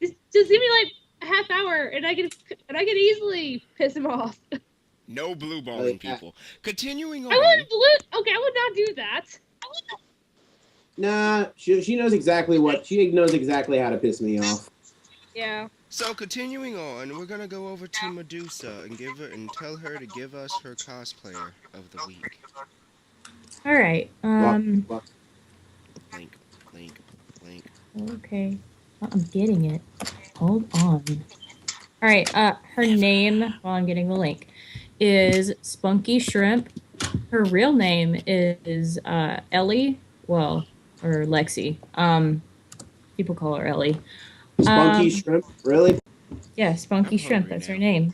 Just give me like a half hour, and I can easily piss him off. No blue balling people. Continuing on. I wouldn't blue. Okay, I would not do that. Nah, she knows exactly how to piss me off. Yeah. So continuing on, we're gonna go over to Medusa and tell her to give us her cosplayer of the week. All right. Link. Okay. I'm getting it. Hold on. All right. Her name, while I'm getting the link, is Spunky Shrimp. Her real name is Ellie. Well, or Lexi. People call her Ellie. Spunky Shrimp, really? Yeah, Spunky Shrimp. That's her name.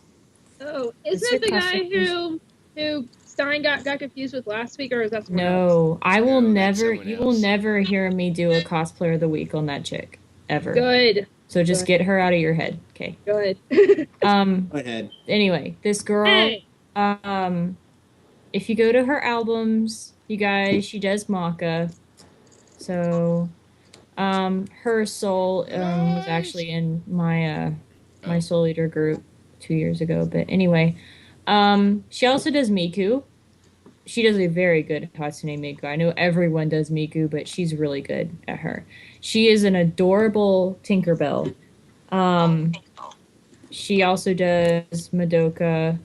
Oh, It's isn't it her the guy costume. who Stein got confused with last week, or is that someone else? No, I will No, that's never. someone You will else. never hear me do a cosplayer of the week on that chick ever. Good. So just Good. get her out of your head, okay? Good. Go ahead. Anyway, this girl. Hey. If you go to her albums, you guys, she does Maka. So, her soul was actually in my my Soul Eater group 2 years ago. But anyway, she also does Miku. She does a very good Hatsune Miku. I know everyone does Miku, but she's really good at her. She is an adorable Tinkerbell. She also does Madoka.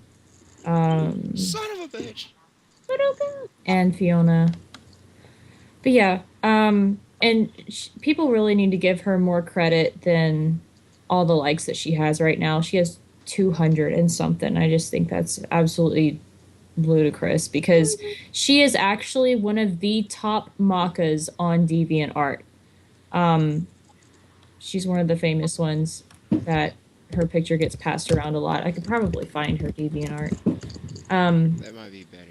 Son of a bitch. And Fiona. But yeah, and people really need to give her more credit than all the likes that she has right now. She has 200 and something. I just think that's absolutely ludicrous because she is actually one of the top makas on DeviantArt. She's one of the famous ones that her picture gets passed around a lot. I could probably find her DeviantArt. That might be better.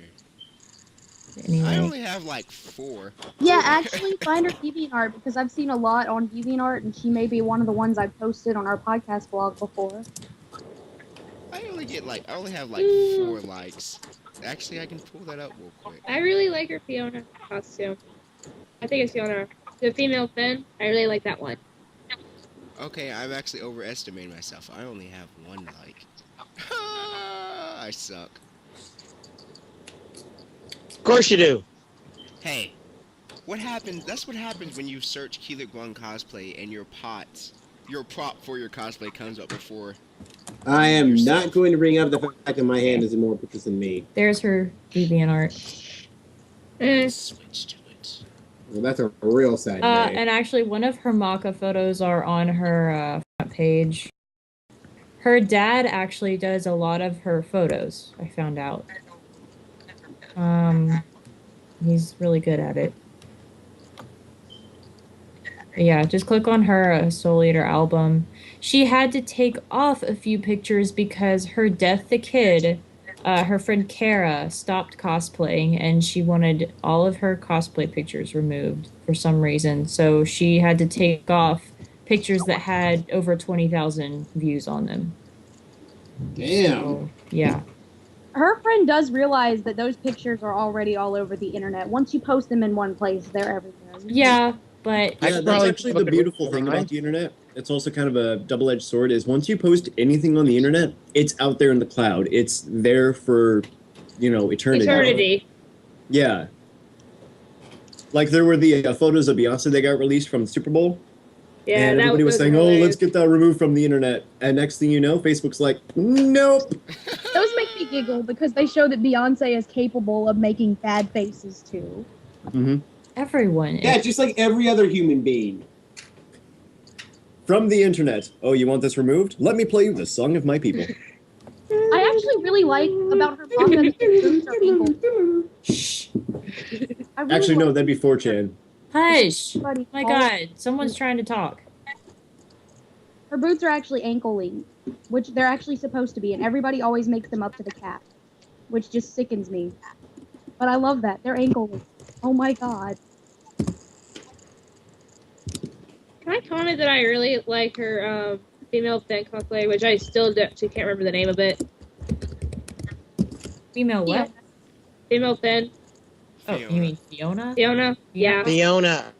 Anyway. I only have like 4. Yeah, actually, find her DeviantArt because I've seen a lot on DeviantArt, and she may be one of the ones I've posted on our podcast blog before. I only have like 4 likes. Actually, I can pull that up real quick. I really like her Fiona costume. I think it's Fiona. The female Finn. I really like that one. Okay, I've actually overestimated myself. I only have 1 like. I suck. Of course you do. Hey, what happens? That's what happens when you search Keeler Guan cosplay and your prop for your cosplay comes up before. I am yourself. not going to bring up the fact that my hand is in more pictures than me. There's her DeviantArt. Switch to it. Well, that's a real sad day. And actually, one of her Maka photos are on her front page. Her dad actually does a lot of her photos, I found out. He's really good at it. But yeah, just click on her Soul Eater album. She had to take off a few pictures because her Death the Kid, her friend Kara, stopped cosplaying and she wanted all of her cosplay pictures removed for some reason. So she had to take off pictures that had over 20,000 views on them. Damn. So, yeah. Her friend does realize that those pictures are already all over the internet. Once you post them in one place, they're everywhere. Yeah, but Yeah, that's probably actually the look at beautiful it thing online. about the internet. It's also kind of a double-edged sword, is once you post anything on the internet, it's out there in the cloud. It's there for, eternity. Yeah. Like there were the photos of Beyonce that got released from the Super Bowl. Yeah, and everybody was saying, let's get that removed from the internet. And next thing you know, Facebook's like, nope. Those make me giggle because they show that Beyonce is capable of making bad faces too. Mm-hmm. everyone. Yeah, just like every other human being. From the internet. Oh, you want this removed? Let me play you the song of my people. I actually really like about her manga that the boobs are people. Shh. I really Actually, no, want that'd be 4chan. Hush! everybody My all- God, someone's trying to talk. Her boots are actually ankle length, which they're actually supposed to be, and everybody always makes them up to the cat, which just sickens me. But I love that. They're ankle length. Oh my god. Can I comment that I really like her female fan cosplay, which I still can't remember the name of it. Female what? Female fan. Oh, you mean Fiona? Fiona? Yeah. Fiona.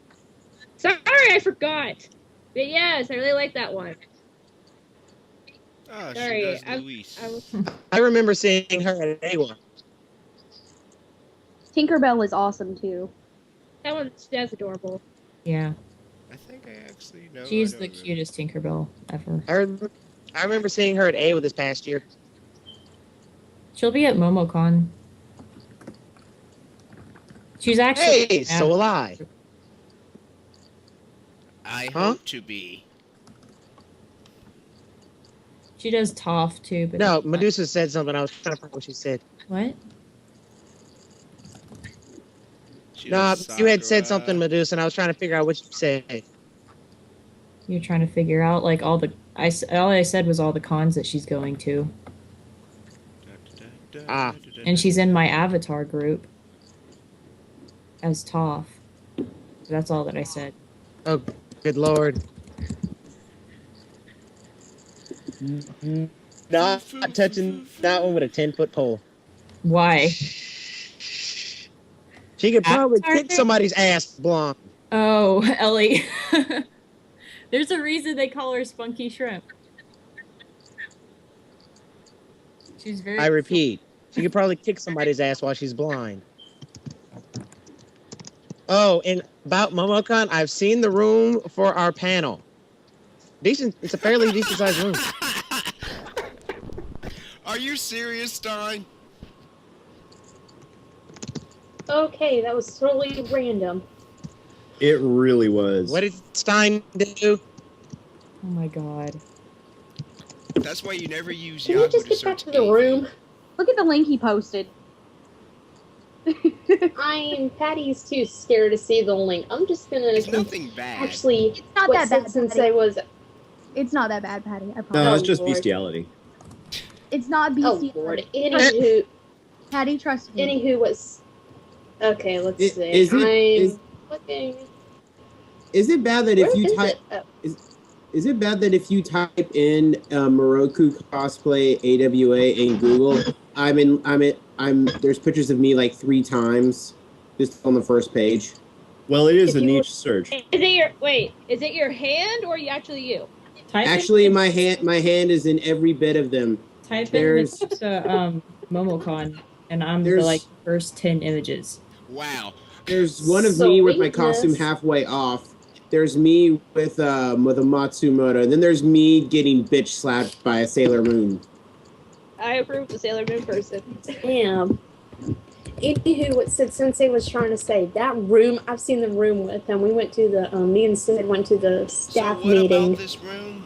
Sorry, I forgot. But yes, I really like that one. Oh, Sorry, she does I Luis. was I remember seeing her at A1. Tinkerbell is awesome too. that's adorable. Yeah, I think I actually know. she's I the don't remember. cutest Tinkerbell ever. I remember seeing her at A1 this past year. She'll be at MomoCon. She's actually. Hey, so will I. I Huh? hope to be. She does Toph too, but No, Medusa said something. I was trying to find what she said. what? She No, does you had said Sakura. something, Medusa, and I was trying to figure out what you said. You're trying to figure out like all I said was all the cons that she's going to, Ah. and she's in my avatar group as Toph. That's all that I said. Oh, good lord. Not touching that one with a 10-foot pole. Why? She could probably Avatar kick thing? somebody's ass blonde. Oh, Ellie. There's a reason they call her Spunky Shrimp. She's very. I repeat, she could probably kick somebody's ass while she's blind. Oh, and about MomoCon, I've seen the room for our panel. Decent. It's a fairly decent sized room. Are you serious, Stein? Okay, that was totally random. It really was. What did Stein do? Oh my god. That's why you never use Can Yahoo we just to get back search to the room? Look at the link he posted. Patty's too scared to see the link. I'm just gonna It's nothing bad. actually. It's not what that bad, Since Patty. I was. It's not that bad, Patty. I No, promise. it's just Lord. bestiality. It's not Oh BC. lord. Anywho, Patty, trust me. anywho, what's. Okay, let's see. Is it looking. is it bad that if Where you is type it? Oh. is it bad that if you type in Miroku cosplay AWA in Google, there's pictures of me like 3 times just on the first page. Well, it is If a you niche search. Is it your hand or actually you? Type Actually, in, my hand is in every bit of them. type there's- in the MomoCon, and I'm the There's- like first 10 images. Wow. There's one of me with my costume Sweetness. halfway off. There's me with a Matsumoto, and then there's me getting bitch slapped by a Sailor Moon. I approve the Sailor Moon person. Damn. Anywho, what Sid Sensei was trying to say, that room, I've seen the room with him. We went to the, me and Sid went to the staff So what meeting. about this room?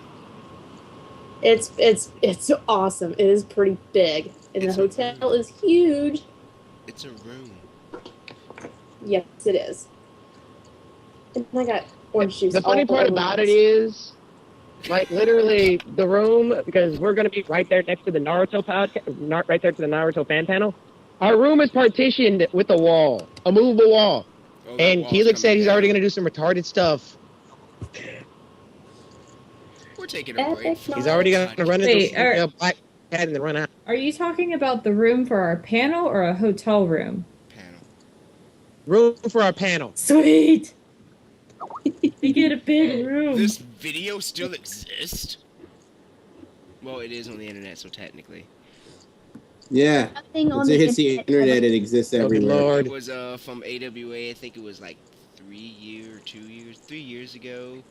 It's awesome. It is pretty big. And It's the a hotel room. is huge. It's a room. Yes, it is. And I got orange juice. The funny all part over about it. it is, like, literally the room, because we're going to be right there next to the Naruto podcast, right there to the Naruto fan panel. Our room is partitioned with a wall, a movable wall. Oh, that And wall's Helix said coming he's down. already going to do some retarded stuff. We're taking a break. Epic He's already going to run into Wait, alright. a black cat and then run out. Are you talking about the room for our panel or a hotel room? Panel. Room for our panel. Sweet! We get a big room. This video still exists? Well, it is on the internet, so technically. Yeah, Nothing on once the it hits the internet, it exists Oh, good everywhere. lord. It was from AWA. I think it was like 3 years ago.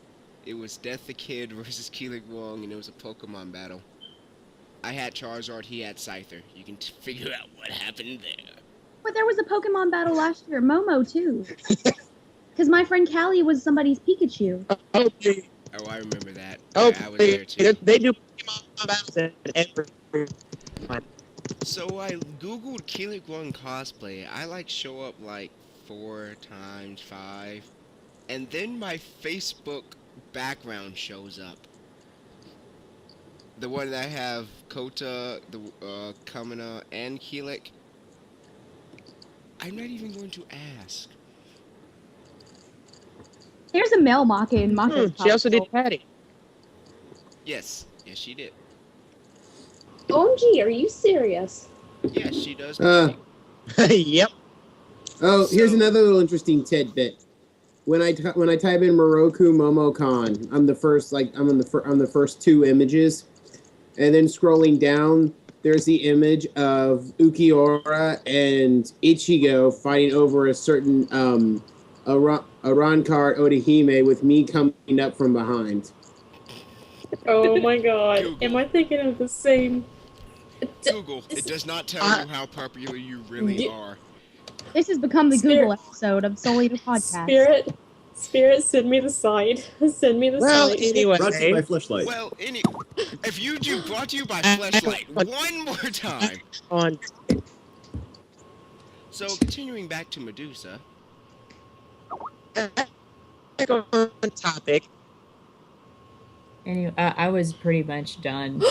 It was Death the Kid versus Keelik Wong, and it was a Pokemon battle. I had Charizard, he had Scyther. You can figure out what happened there. But there was a Pokemon battle last year, Momo too. Because my friend Callie was somebody's Pikachu. Oh, Oh, I remember that. oh, I was there too. they do Pokemon battles at every. So I googled Keelik Wong cosplay. I like show up like 4 times 5, and then my Facebook background shows up. The one that I have Kota, Kamina, and Keelik. I'm not even going to ask. There's a male Maka in Maka's She also did household. Patty. Yes, she did. OMG, are you serious? Yes, she does. Yep. Oh, here's So- another little interesting tidbit. When I type in Miroku Momocon, I'm on the first 2 images, and then scrolling down, there's the image of Ukiura and Ichigo fighting over a certain Arankar Odahime with me coming up from behind. Oh my god. Google. Am I thinking of the same? Google. It does not tell you how popular you really are. This has become the Spirit- Google episode of Soul Eater Podcast. Spirit, send me the side. Send me the Well, side. anyway. Brought to you by Fleshlight. Well, if you do brought to you by Fleshlight one more time. On So continuing back to Medusa. on topic. Anyway, I was pretty much done.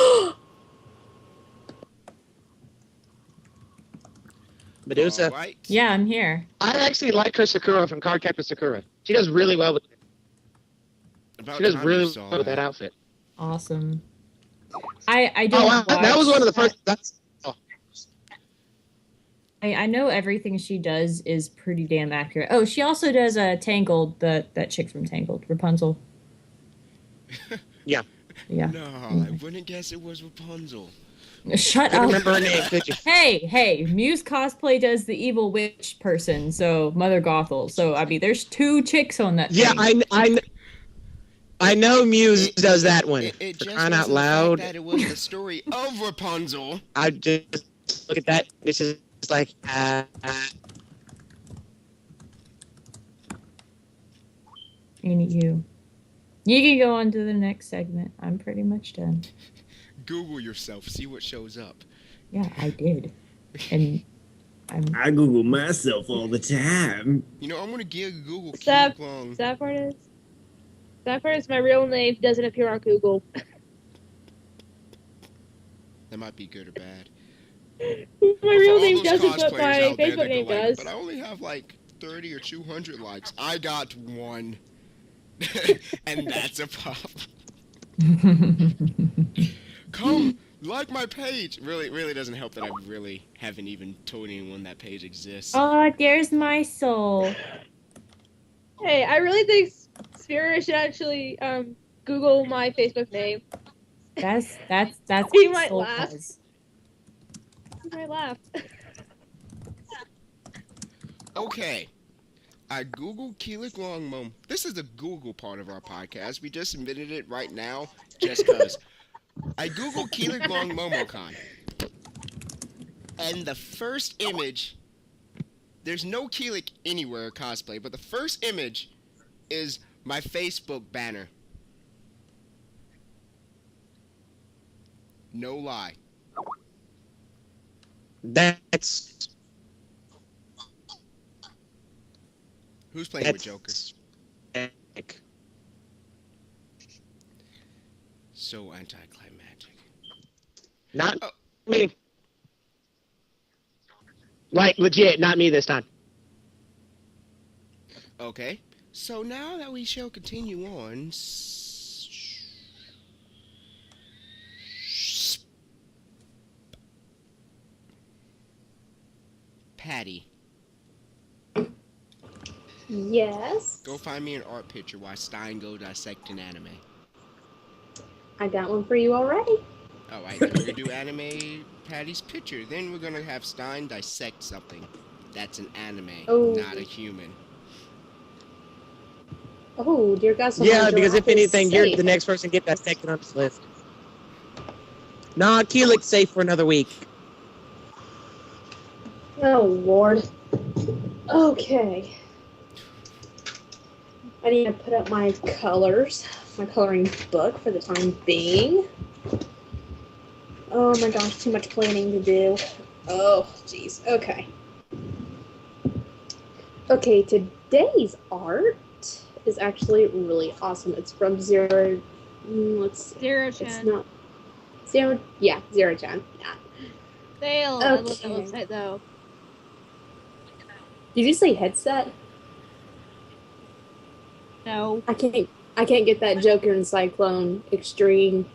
Medusa. All right. Yeah, I'm here. I actually like her Sakura from Cardcaptor Sakura. She does really well with it. About She does time really you saw well with that outfit. Awesome. I don't watch that was one of the first. I know everything she does is pretty damn accurate. Oh, she also does Tangled, that chick from Tangled, Rapunzel. Yeah. Yeah. No, I wouldn't guess it was Rapunzel. Shut I up. remember her name, could you? Hey, Muse cosplay does the evil witch person, so Mother Gothel. So I mean, there's 2 chicks on that. Yeah, thing. I know Muse does that one. It For just crying out wasn't the fact loud. that it was the story of Rapunzel. I just look at that. It's just like, You can go on to the next segment. I'm pretty much done. Google yourself, see what shows up. Yeah, I did. And I Google myself all the time. You know, I'm gonna give Google Sad Keep Long. part is my real name doesn't appear on Google. That might be good or bad. My But for real all name those doesn't, but cosplayers my out there Facebook that name go like, does. but I only have like 30 or 200 likes. I got 1. And that's a problem. Come, like my page. Really doesn't help that I really haven't even told anyone that page exists. oh, there's my soul. Hey, I really think Spirit should actually Google my Facebook name. That's He what might soul laugh. does. He might laugh. Okay. I Googled Keelik Longmom. This is the Google part of our podcast. We just submitted it right now just because. I Googled Keelik Longmomocon. And the first image, there's no Keelik anywhere cosplay, but the first image is my Facebook banner. No lie. that's Who's playing with Joker? epic. So anticlimactic. Not Oh. me. Like, legit, not me this time. Okay. So now that we shall continue on. Patty, Yes. go find me an art picture while Stein go dissect an anime. I got one for you already. Alright, then we're gonna do anime Patty's picture. Then we're gonna have Stein dissect something. That's an anime, Oh. not a human. Oh, dear God. so Yeah, my because if giraffe is anything, you're safe. the next person to get that second on this list. Nah, Keelik's safe for another week. Oh, Lord. Okay. I need to put up my colors, my coloring book for the time being. Oh my gosh, too much planning to do. Oh, jeez. Okay. Okay, today's art is actually really awesome. It's from Zero. Let's see. Zero It's Chan. not Zero. Yeah, Zero Chan. Yeah. Fail. I love that Okay. website though. Did you say headset? No. I can't get that Joker and Cyclone Extreme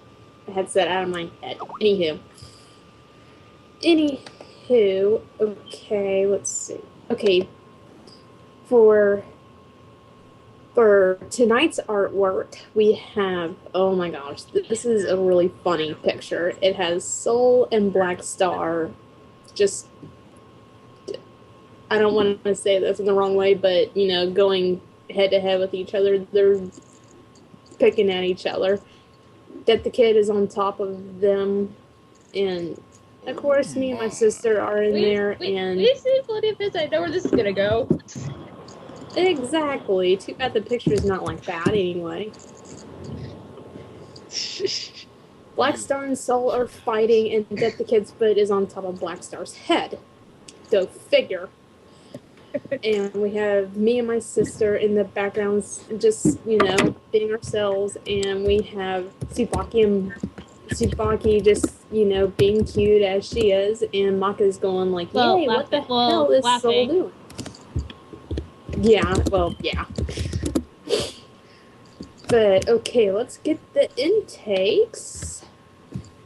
headset out of my head. Anywho, okay, let's see. Okay, for tonight's artwork, we have, oh my gosh, this is a really funny picture. It has Soul and Black Star, just, I don't want to say this in the wrong way, but, you know, going head to head with each other. They're picking at each other. That the Kid is on top of them, and of course, me and my sister are in there, and we see plenty of this. I know where this is gonna go. exactly. Too bad the picture is not like that anyway. Black Star and Soul are fighting, and Death the Kid's foot is on top of Black Star's head. Go figure. And we have me and my sister in the backgrounds, just, you know, being ourselves, and we have Tsubaki just, you know, being cute as she is, and Maka's going like, Well, yay, what the laughing- well, hell is Soul laughing. doing? Yeah, well, yeah. But, okay, let's get the intakes.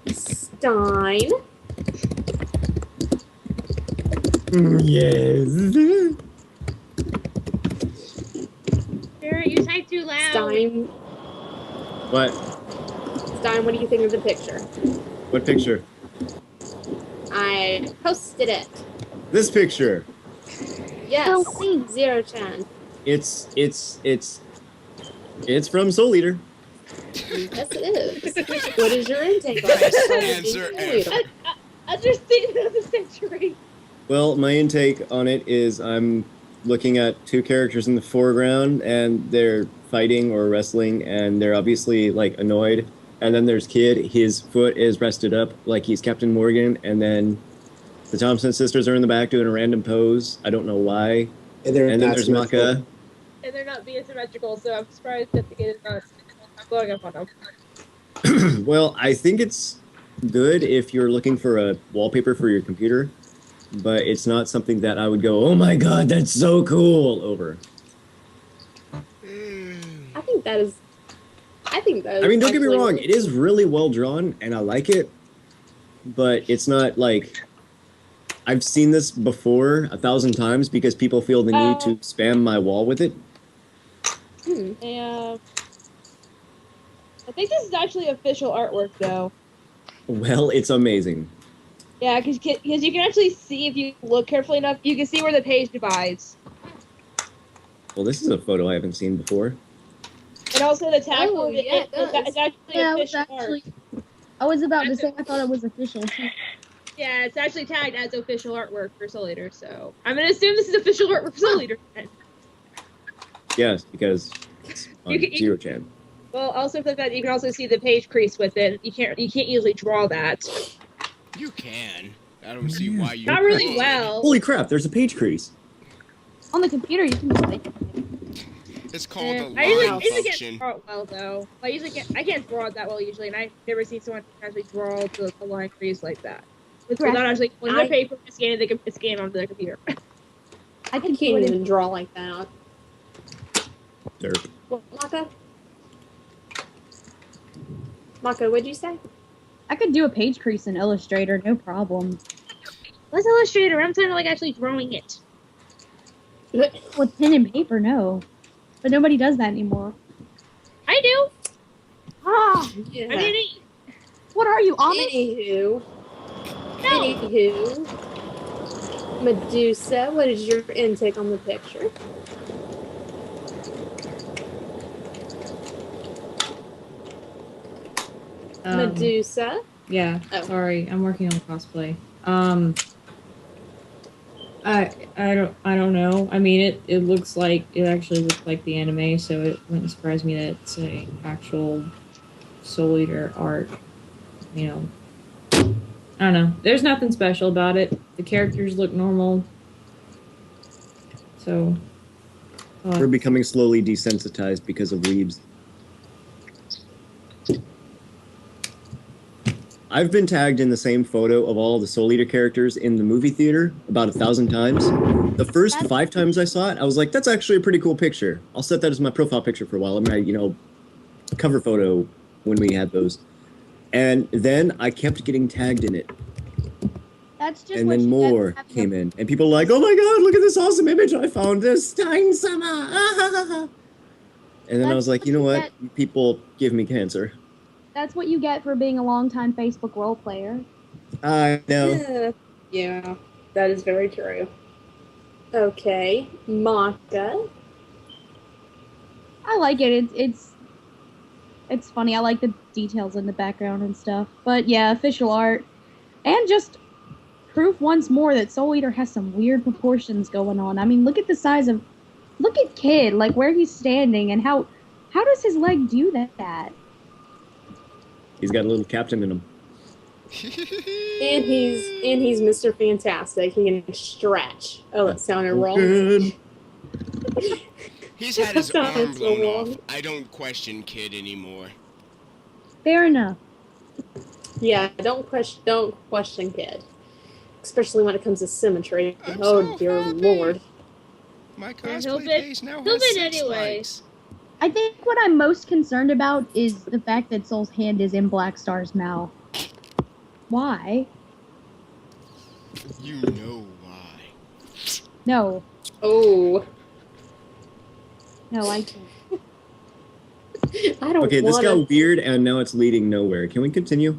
Stein. Yes. Barrett, you type too loud. Stein, What? what do you think of the picture? What picture? I posted it. This picture. Yes, Oh, Zero Chan. It's from Soul Eater. Yes, it is. What is your intake on it? Answer Understatement of the century. Well, my intake on it is I'm looking at two characters in the foreground, and they're fighting or wrestling, and they're obviously like annoyed. And then there's Kid. His foot is rested up like he's Captain Morgan, and then the Thompson sisters are in the back doing a random pose. I don't know why. And, they're And then not there's symmetrical. Maka. And they're not being symmetrical, so I'm surprised that the kid is not. I'm blowing up on them. Well, I think it's good if you're looking for a wallpaper for your computer, but it's not something that I would go, oh my god, that's so cool, over. I think that is. I mean, don't get me actually wrong, really it is really well drawn, and I like it, but it's not like... I've seen this before 1,000 times because people feel the need to spam my wall with it. Hmm. And I think this is actually official artwork, though. Well, it's amazing. Yeah, because you can actually see, if you look carefully enough, you can see where the page divides. Well, this is a photo I haven't seen before. And also the tag Oh, board, yeah, it does. it's actually Yeah, it was official actually. art. I was about to say I thought it was official too. Yeah, it's actually tagged as official artwork for Soul Eater, so I'm gonna assume this is official artwork for Soul Eater. Yes, because it's on You can- Zero Chan. Well, also for that, you can also see the page crease with it. You can't easily draw that. You can. I don't see why you Not really would. well. Holy crap, there's a page crease. On the computer, you can just like. It's called the I usually line can't function. draw it well though. I can't draw it that well usually, and I've never seen someone actually draw the line crease like that. Without actually putting the paper and scanning the scan onto the computer. I can I do can't it. even draw like that. Derp. What, Maka? Maka, what'd you say? I could do a page crease in Illustrator, no problem. Let's Illustrator. I'm talking like actually drawing it. With pen and paper, no. But nobody does that anymore. I do. Ah, Yeah. I mean, what are you, Amish? Anywho. no. Anywho. Medusa, what is your intake on the picture? Medusa. Yeah, Oh. sorry, I'm working on cosplay. I don't know. I mean, it looks like it actually looks like the anime, so it wouldn't surprise me that it's a actual Soul Eater art. You know, I don't know. There's nothing special about it. The characters look normal, so We're becoming slowly desensitized because of weebs. I've been tagged in the same photo of all the Soul Eater characters in the movie theater about 1,000 times. The first 5 times I saw it, I was like, that's actually a pretty cool picture. I'll set that as my profile picture for a while. I mean, cover photo when we had those. And then I kept getting tagged in it. That's just And what then you get more for having came in. And people were like, oh my god, look at this awesome image I found. This Stein Sama. And then I was like, you know what? You people give me cancer. That's what you get for being a longtime Facebook role player. I know. Yeah, that is very true. Okay, Maka. I like it. It's funny. I like the details in the background and stuff. But yeah, official art. And just proof once more that Soul Eater has some weird proportions going on. I mean, look at the size of... Look at Kid, like where he's standing and how does his leg do that? He's got a little captain in him. And he's Mr. Fantastic. He can stretch. Oh, that sounded wrong. Good. He's had his That arm sounded so blown off. wrong. I don't question Kid anymore. Fair enough. Yeah, don't question Kid. Especially when it comes to symmetry. I'm Oh so dear happy. Lord. My Yeah, cosplay page now he'll has fit 6 anyway. likes. I think what I'm most concerned about is the fact that Soul's hand is in Black Star's mouth. Why? You know why. No. Oh. No, I can't. I don't Okay, this want got weird and now it's leading nowhere. Can we continue?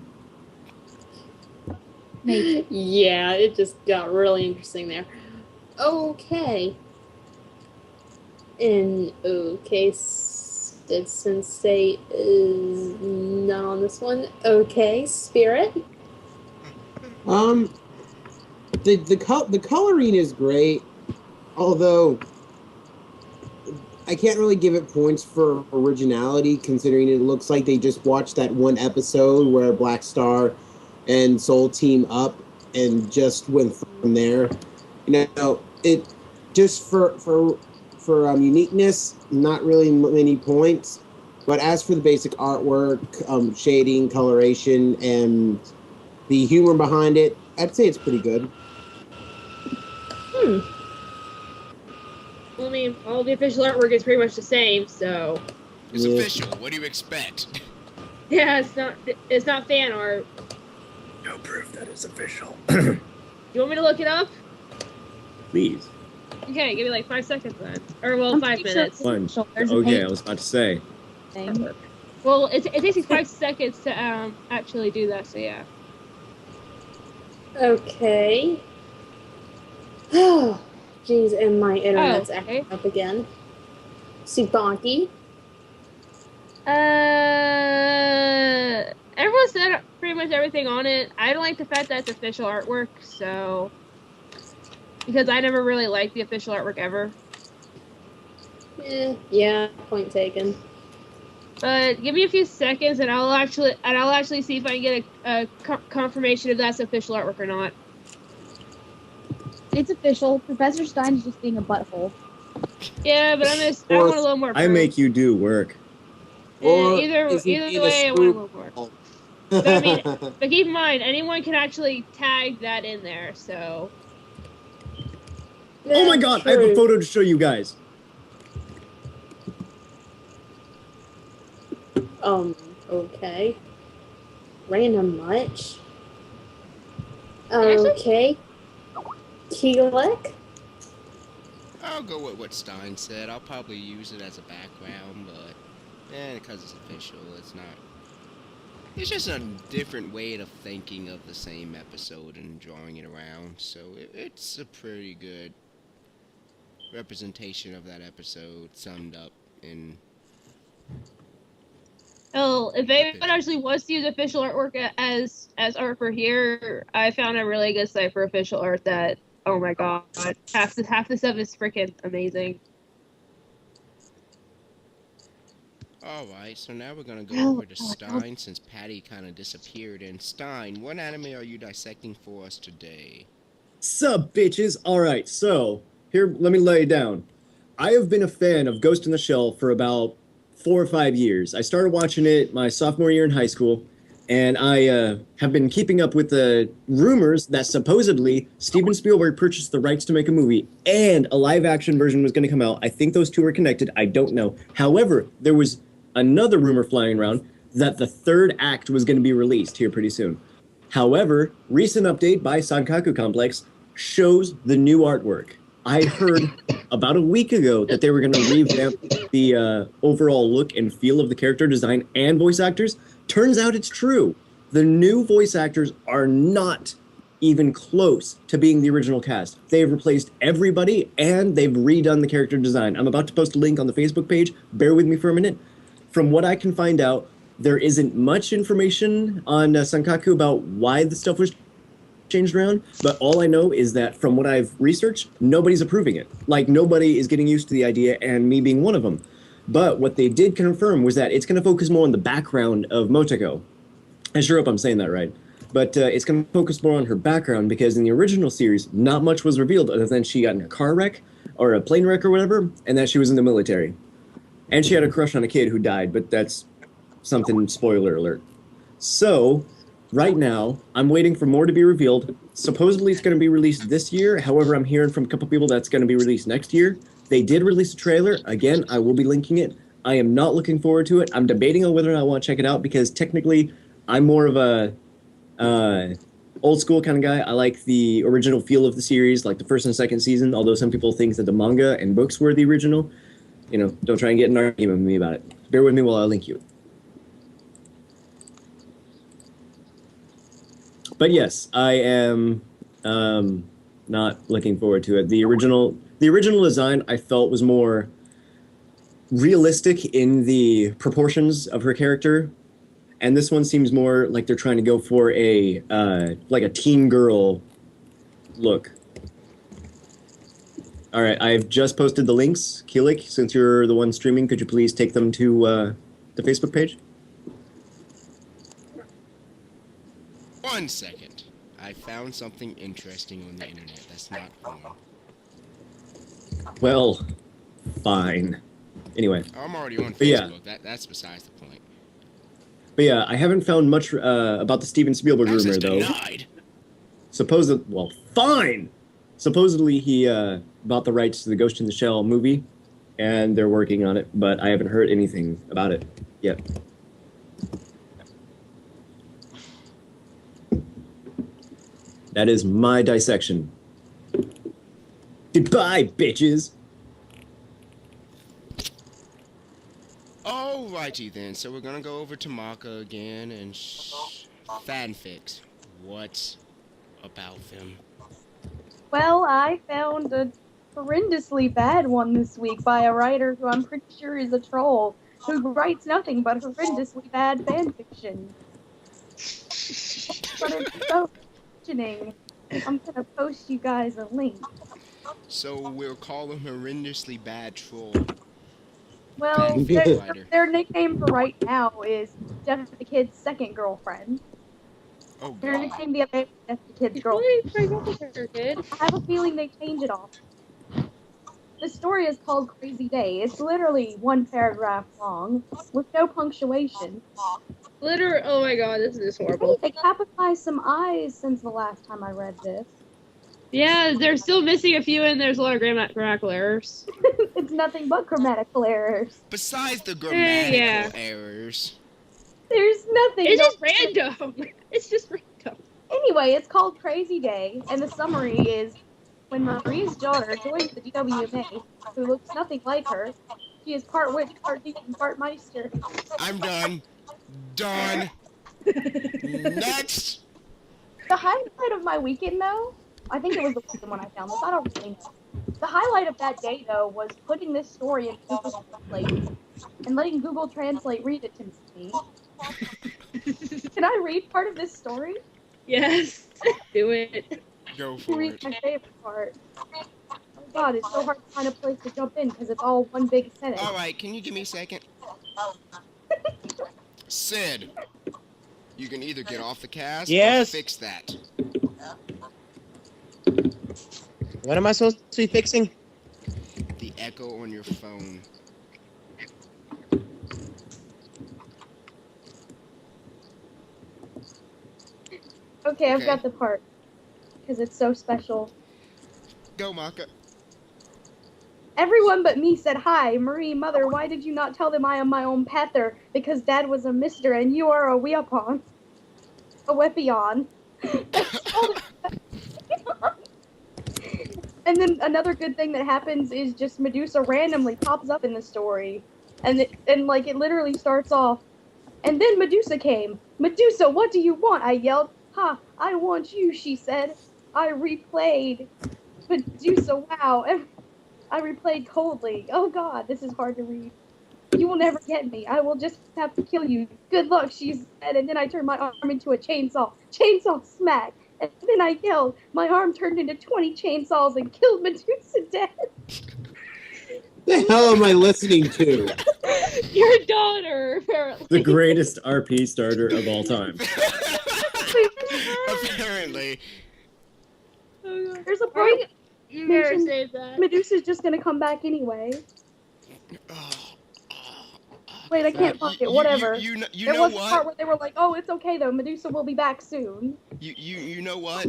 Maybe. Yeah, it just got really interesting there. Okay. In Sensei is not on this one. Okay, Spirit. The coloring is great, although I can't really give it points for originality, considering it looks like they just watched that one episode where Black Star and Soul team up and just went from there. You know, it just for uniqueness, not really many points. But as for the basic artwork, shading, coloration, and the humor behind it, I'd say it's pretty good. Well, I mean, all the official artwork is pretty much the same, so It's Yeah. official. What do you expect? yeah, it's not fan art. No proof that it's official. You want me to look it up? Please. Okay, give me like 5 seconds then, or well, I'm 5 pretty sure minutes. Fun. There's a Okay, page I was about to say. thing. Well, it takes me 5 seconds to actually do that. So yeah. Okay. Oh, jeez, and my internet's okay. acting up again. Tsubaki. Everyone said pretty much everything on it. I don't like the fact that it's official artwork, so because I never really liked the official artwork ever. Yeah, point taken. But give me a few seconds, and I'll actually see if I can get a confirmation if that's official artwork or not. It's official. Professor Stein's just being a butthole. Yeah, but I want a little more. I proof. make you do work. Or either is he either being a way, I want a little more. screwball? But I mean, but keep in mind, anyone can actually tag that in there. So Oh my god, I have a photo to show you guys. Okay. Random much? Actually- Okay. Keelik? I'll go with what Stein said. I'll probably use it as a background, but because it's official, it's not. It's just a different way of thinking of the same episode and drawing it around. So it's a pretty good representation of that episode, summed up in. Oh, if anyone actually wants to use official artwork as art for here, I found a really good site for official art that, oh my god, half the stuff is freaking amazing. Alright, so now we're gonna go over to Stein since Patty kind of disappeared. And Stein, what anime are you dissecting for us today? Sup, bitches? Alright, so, here, let me lay it down. I have been a fan of Ghost in the Shell for about 4 or 5 years. I started watching it my sophomore year in high school, and I have been keeping up with the rumors that supposedly Steven Spielberg purchased the rights to make a movie and a live-action version was going to come out. I think those two are connected. I don't know. However, there was another rumor flying around that the third act was going to be released here pretty soon. However, recent update by Sankaku Complex shows the new artwork. I heard about a week ago that they were going to revamp the overall look and feel of the character design and voice actors. Turns out it's true. The new voice actors are not even close to being the original cast. They've replaced everybody and they've redone the character design. I'm about to post a link on the Facebook page. Bear with me for a minute. From what I can find out, there isn't much information on Sankaku about why the stuff was changed around, but all I know is that from what I've researched, nobody's approving it. Like, nobody is getting used to the idea, and me being one of them. But what they did confirm was that it's going to focus more on the background of Motoko. I sure hope I'm saying that right. But it's going to focus more on her background, because in the original series, not much was revealed other than she got in a car wreck, or a plane wreck or whatever, and that she was in the military. And she had a crush on a kid who died, but that's something, spoiler alert. So, right now, I'm waiting for more to be revealed. Supposedly it's going to be released this year. However, I'm hearing from a couple people that's going to be released next year. They did release a trailer. Again, I will be linking it. I am not looking forward to it. I'm debating on whether or not I want to check it out, because technically I'm more of a old school kind of guy. I like the original feel of the series, like the first and second season, although some people think that the manga and books were the original. You know, don't try and get an argument with me about it. Bear with me while I link you. But yes, I am not looking forward to it. The original design I felt was more realistic in the proportions of her character, and this one seems more like they're trying to go for a like a teen girl look. All right, I've just posted the links. Kilik, since you're the one streaming, could you please take them to the Facebook page? 1 second. I found something interesting on the internet. That's not porn. Well, fine. Anyway. I'm already on But yeah. Facebook. That's besides the point. But yeah, I haven't found much about the Steven Spielberg rumor, though. Denied. Well, fine! Supposedly he bought the rights to the Ghost in the Shell movie, and they're working on it, but I haven't heard anything about it yet. That is my dissection. Goodbye, bitches! Alrighty then, so we're gonna go over to Maka again and fanfics. What's about them? Well, I found a horrendously bad one this week by a writer who I'm pretty sure is a troll, who writes nothing but horrendously bad fanfiction. But it's so fascinating. I'm gonna post you guys a link. So we'll call him horrendously bad troll. Well, Fanfic their nickname for right now is Jeff the Kid's second girlfriend. Oh Their god. nickname the other day was Jeff the Kid's Really girlfriend. break up with her, kid? I have a feeling they change it all. The story is called Crazy Day. It's literally one paragraph long, with no punctuation. Literally, oh my god, this is Hey, horrible. they capitalized some I's since the last time I read this. Yeah, they're still missing a few, and there's a lot of grammatical errors. It's nothing but grammatical errors. Besides the grammatical yeah. errors. There's nothing. It's else. just random. It's just random. Anyway, it's called Crazy Day, and the summary is when Marie's daughter joins the DWMA, who looks nothing like her. She is part witch, part demon, part meister. I'm done. Done. Next. The highlight of my weekend, though, I think it was the weekend when I found this. I don't really know. The highlight of that day, though, was putting this story in Google Translate and letting Google Translate read it to me. Can I read part of this story? Yes, do it. Go for Read it. my favorite part. Oh god, it's so hard to find a place to jump in because it's all one big sentence. Alright, can you give me a second? Sid, you can either get off the cast Yes. or fix that. What am I supposed to be fixing? the echo on your phone. Okay, I've Okay. got the part. Because it's so special. Go, Maka. Everyone but me said, "Hi, Marie, mother, why did you not tell them I am my own pather? Because dad was a mister and you are a weapon. A wepion." And then another good thing that happens is just Medusa randomly pops up in the story. And like it literally starts off, "And then Medusa came. Medusa, what do you want?" I yelled. "Ha, I want you," she said. I replayed. Medusa, wow. And I replayed coldly. "Oh god, this is hard to read. You will never get me. I will just have to kill you. Good luck," she said, and then I turned my arm into a chainsaw. Chainsaw smack. And then I yelled. My arm turned into 20 chainsaws and killed Medusa dead. The hell am I listening to? Your daughter, apparently. The greatest RP starter of all time. Apparently. There's a part Right? You better Mention- save that. Medusa's just gonna come back anyway. Wait, I can't find it. Whatever. You There know was a part what? where they were like, "Oh, it's okay though. Medusa will be back soon." You know what?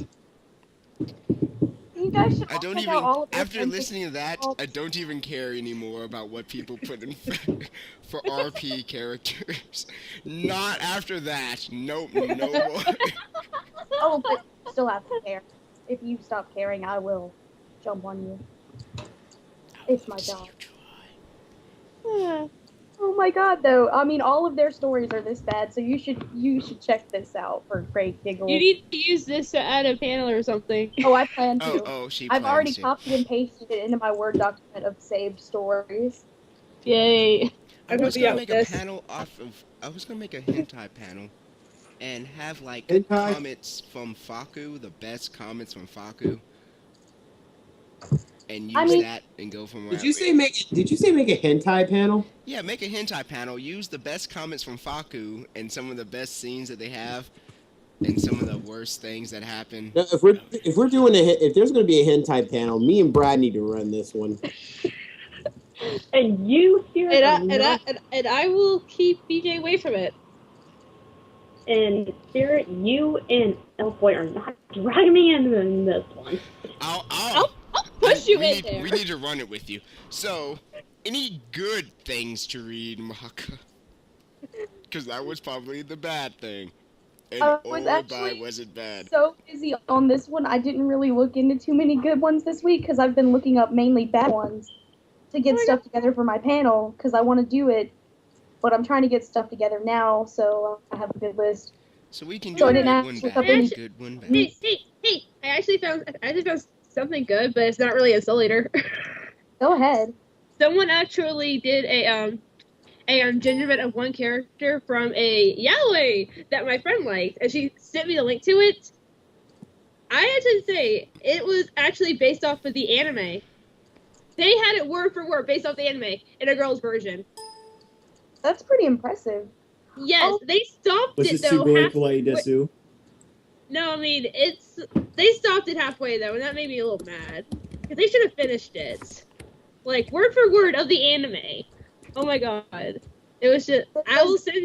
You guys should I all don't check even. out all of their After fanfics. listening to that, I don't even care anymore about what people put in for RP characters. Not after that. Nope. No more. Oh, but you still have to care. If you stop caring, I will jump on you. It's my job. Oh my god, though. I mean, all of their stories are this bad, so you should check this out for great giggles. You need to use this to add a panel or something. Oh, I plan to. She. I've already plans to. copied and pasted it into my Word document of saved stories. Yay. I I'm was gonna gonna be make out a this. panel off of. I was gonna make a hentai panel, and have like Hentai? comments from Faku, the best comments from Faku, and use I mean- that and go from where. Did you say make a hentai panel? Yeah, make a hentai panel. Use the best comments from Faku and some of the best scenes that they have, and some of the worst things that happen. No, if we're doing if there's going to be a hentai panel, me and Brad need to run this one. And you here And I will keep BJ away from it. and Spirit, you and Elfboy are not dragging me in this one. I'll push you in there. We need to run it with you. So, any good things to read, Maka? Because that was probably the bad thing. And I was boy, actually was it bad. So busy on this one, I didn't really look into too many good ones this week because I've been looking up mainly bad ones to get stuff together for my panel because I want to do it, but I'm trying to get stuff together now, so I have a good list. So we can do So I a didn't good one actually bad, have any- good one bad. Hey! I actually found something good, but it's not really a Soul Eater. Go ahead. Someone actually did a gingerbread of one character from a yaoi that my friend liked, and she sent me the link to it. I had to say it was actually based off of the anime. They had it word for word based off the anime in a girl's version. That's pretty impressive. Yes, Oh. they stopped Was it it though. Sugoi halfway. Kawaii Desu? No, I mean they stopped it halfway though, and that made me a little mad because they should have finished it, like word for word of the anime. Oh my god, it was just. I will send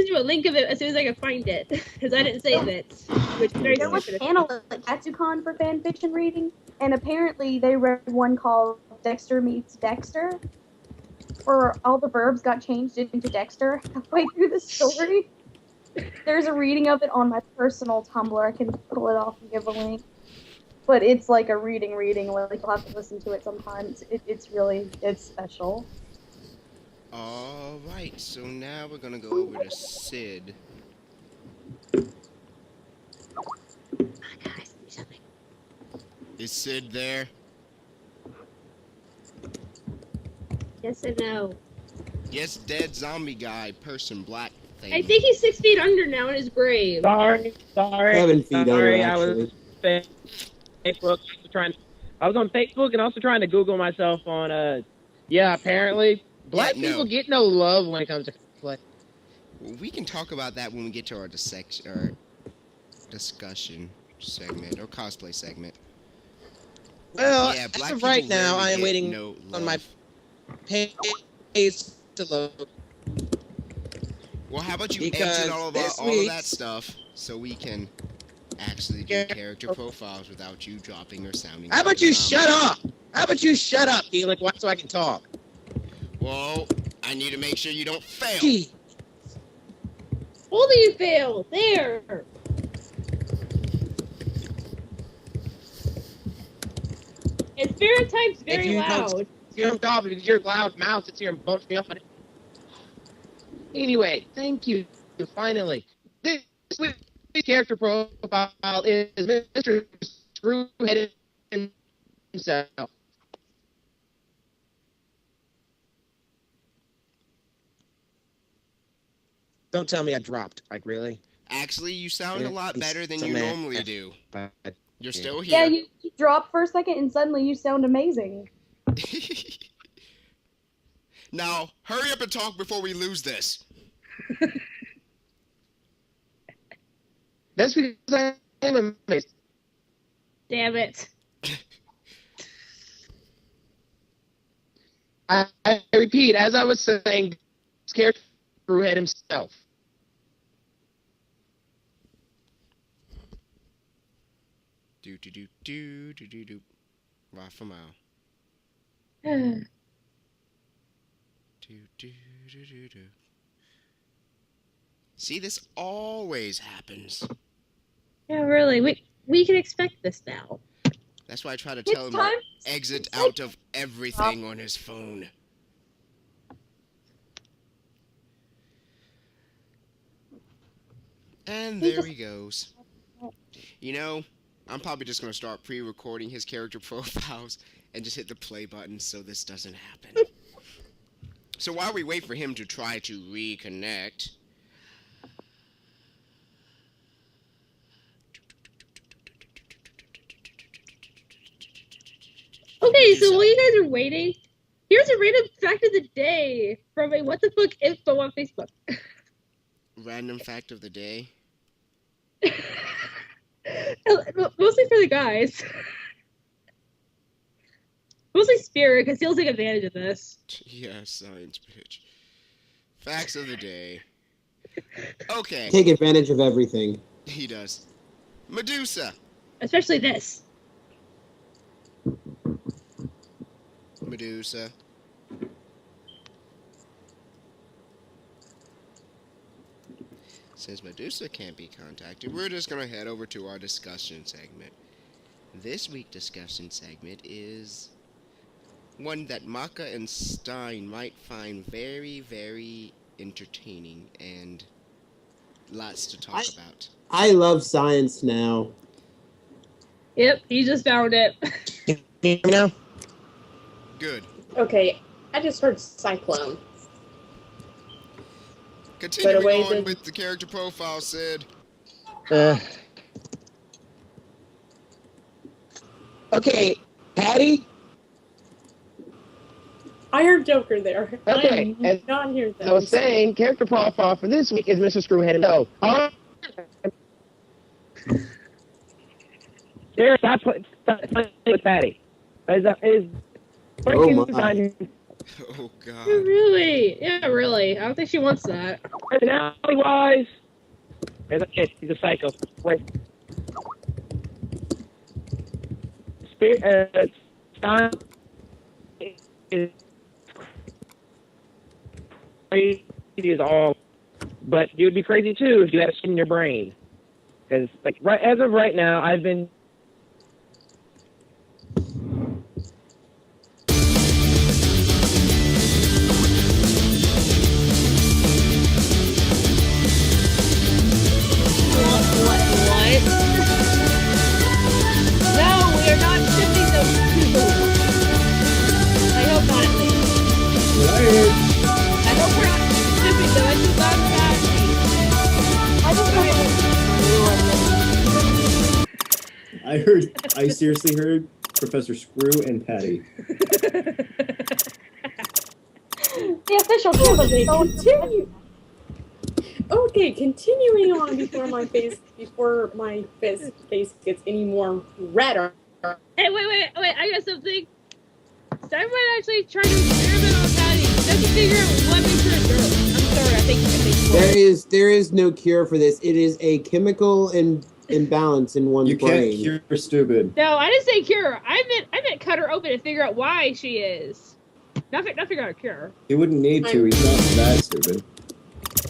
you a link of it as soon as I can find it because I didn't save it, which is very There was stupid. a panel at Katsucon for fan fiction reading, and apparently they read one called Dexter Meets Dexter, where all the verbs got changed into Dexter halfway through the story. There's a reading of it on my personal Tumblr. I can pull it off and give a link. But it's like a reading, like you'll have to listen to it sometimes. It's special. Alright, so now we're gonna go over to Sid. Is Sid there? Yes and no. Yes, dead zombie guy, person, black thing. I think he's 6 feet under now in his grave. Sorry. 7 feet under, I actually. was Facebook. I was on Facebook and also trying to Google myself on. Yeah, apparently black Yeah, no. people get no love when it comes to play. Well, we can talk about that when we get to our discussion segment or cosplay segment. Well, yeah, as black of people right now, rarely I am get waiting no on my love. pays to load. Well, how about you Because exit all of this that week's- stuff so we can actually do Yeah. character profiles without you dropping or sounding. How like about a you zombie. shut up? How about you shut up, Felix, so I can talk? Well, I need to make sure you don't fail. Gee. Both of you fail. There. And Spirit types very you loud. don't- You don't talk because your loud mouth sits here and bumps me up. Anyway, thank you. Finally, this week's character profile is Mr. Screwhead himself. Don't tell me I dropped. Like, really? Actually, you sound a lot better than So you mad. normally do. But You're still Yeah, here. you drop for a second and suddenly you sound amazing. Now, hurry up and talk before we lose this. that's because I am amazing. Damn it. I repeat, as I was saying, this character Screwhead himself. Do do do do do do do. Raphael. Yeah, Do do do do do. See, this always happens. really. We can expect this now. That's why I try to It's tell him to time. exit out of everything on his phone. And there he goes. You know, I'm probably just going to start pre-recording his character profiles and just hit the play button so this doesn't happen. So while we wait for him to try to reconnect... Okay, so while you guys are waiting, here's a random fact of the day from a what the fuck info on Facebook. Random fact of the day. Mostly for the guys. Mostly Spirit, because he'll take advantage of this. Yeah, science bitch. Facts of the day. Okay, Take advantage of everything. he does. Medusa. Especially this. Medusa. Since Medusa can't be contacted, we're just gonna head over to our discussion segment. This week's discussion segment is one that Maka and Stein might find very, very entertaining and lots to talk about. I love science now. Yep, he just found it. You know? Good. Okay, I just heard cyclone. Continuing away on then. with the character profile, Sid. Okay, Patty. I heard Joker there. Okay, I and did not hear that. I was saying, character profile for this week is Mr. Screwhead himself. There, stop playing with Patty. Is Oh, my. Oh God. Really? Yeah, really. I don't think she wants that. Personality-wise, he's a psycho. Wait. Stein is crazy as all, but you would be crazy too if you had a shit in your brain. Because, like, as of right now, I've been. What? No, we are not shipping those two. I hope not, at least. I hope we're not shipping them. I just got that. I seriously heard Professor Screw and Patty. The official campus Continue. Okay, continuing on before my face gets any more redder. Hey, wait, I got something. Stein might actually try to experiment on Let's figure out what makes her a girl. I'm sorry, I think There is no cure for this. It is a chemical imbalance in one's You can't brain. cure stupid. No, I didn't say cure. I meant cut her open and figure out why she is. Not figure out a cure. He wouldn't need to. He's not that stupid.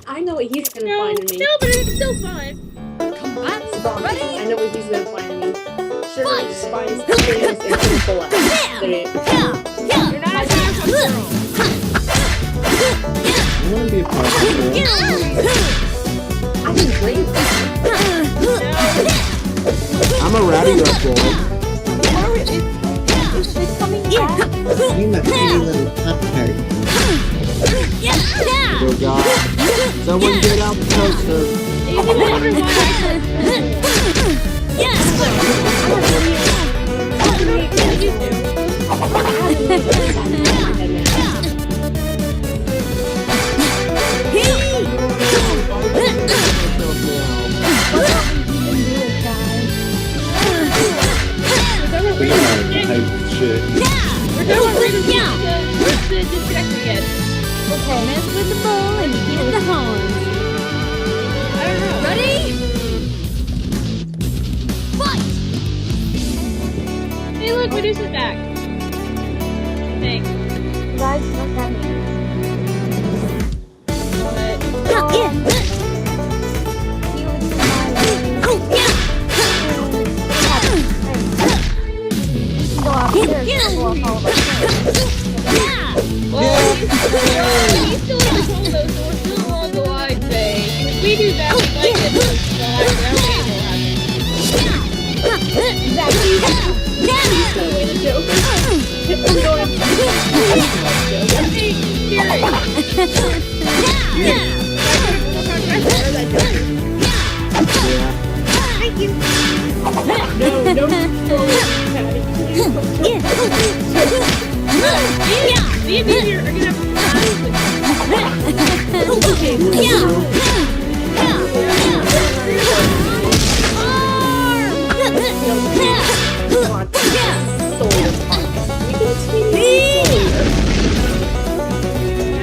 I know what he's gonna No, find in me. no, but it's still fun. Tsubaki, I know what he's gonna find in me. Sugar, spice, sweetness, and chemical act. You're not a powerful girl. I want to be a powerful girl. I can drink. I'm a rowdy rough boy. It's coming back. I'm a pretty little pup-tart. Oh God! Someone get out the toaster. Shit. We're going to disconnect again. Okay, mess with the bowl and get the horns. I don't know. Ready? Fight! Hey, look, Medusa's back. I think. Guys, what that means? He was in my way. Go upstairs and blow up all of our things. Well, he's still in the condo, so we're still along the line thing. If we do that, we might get the Me and Meteor are gonna have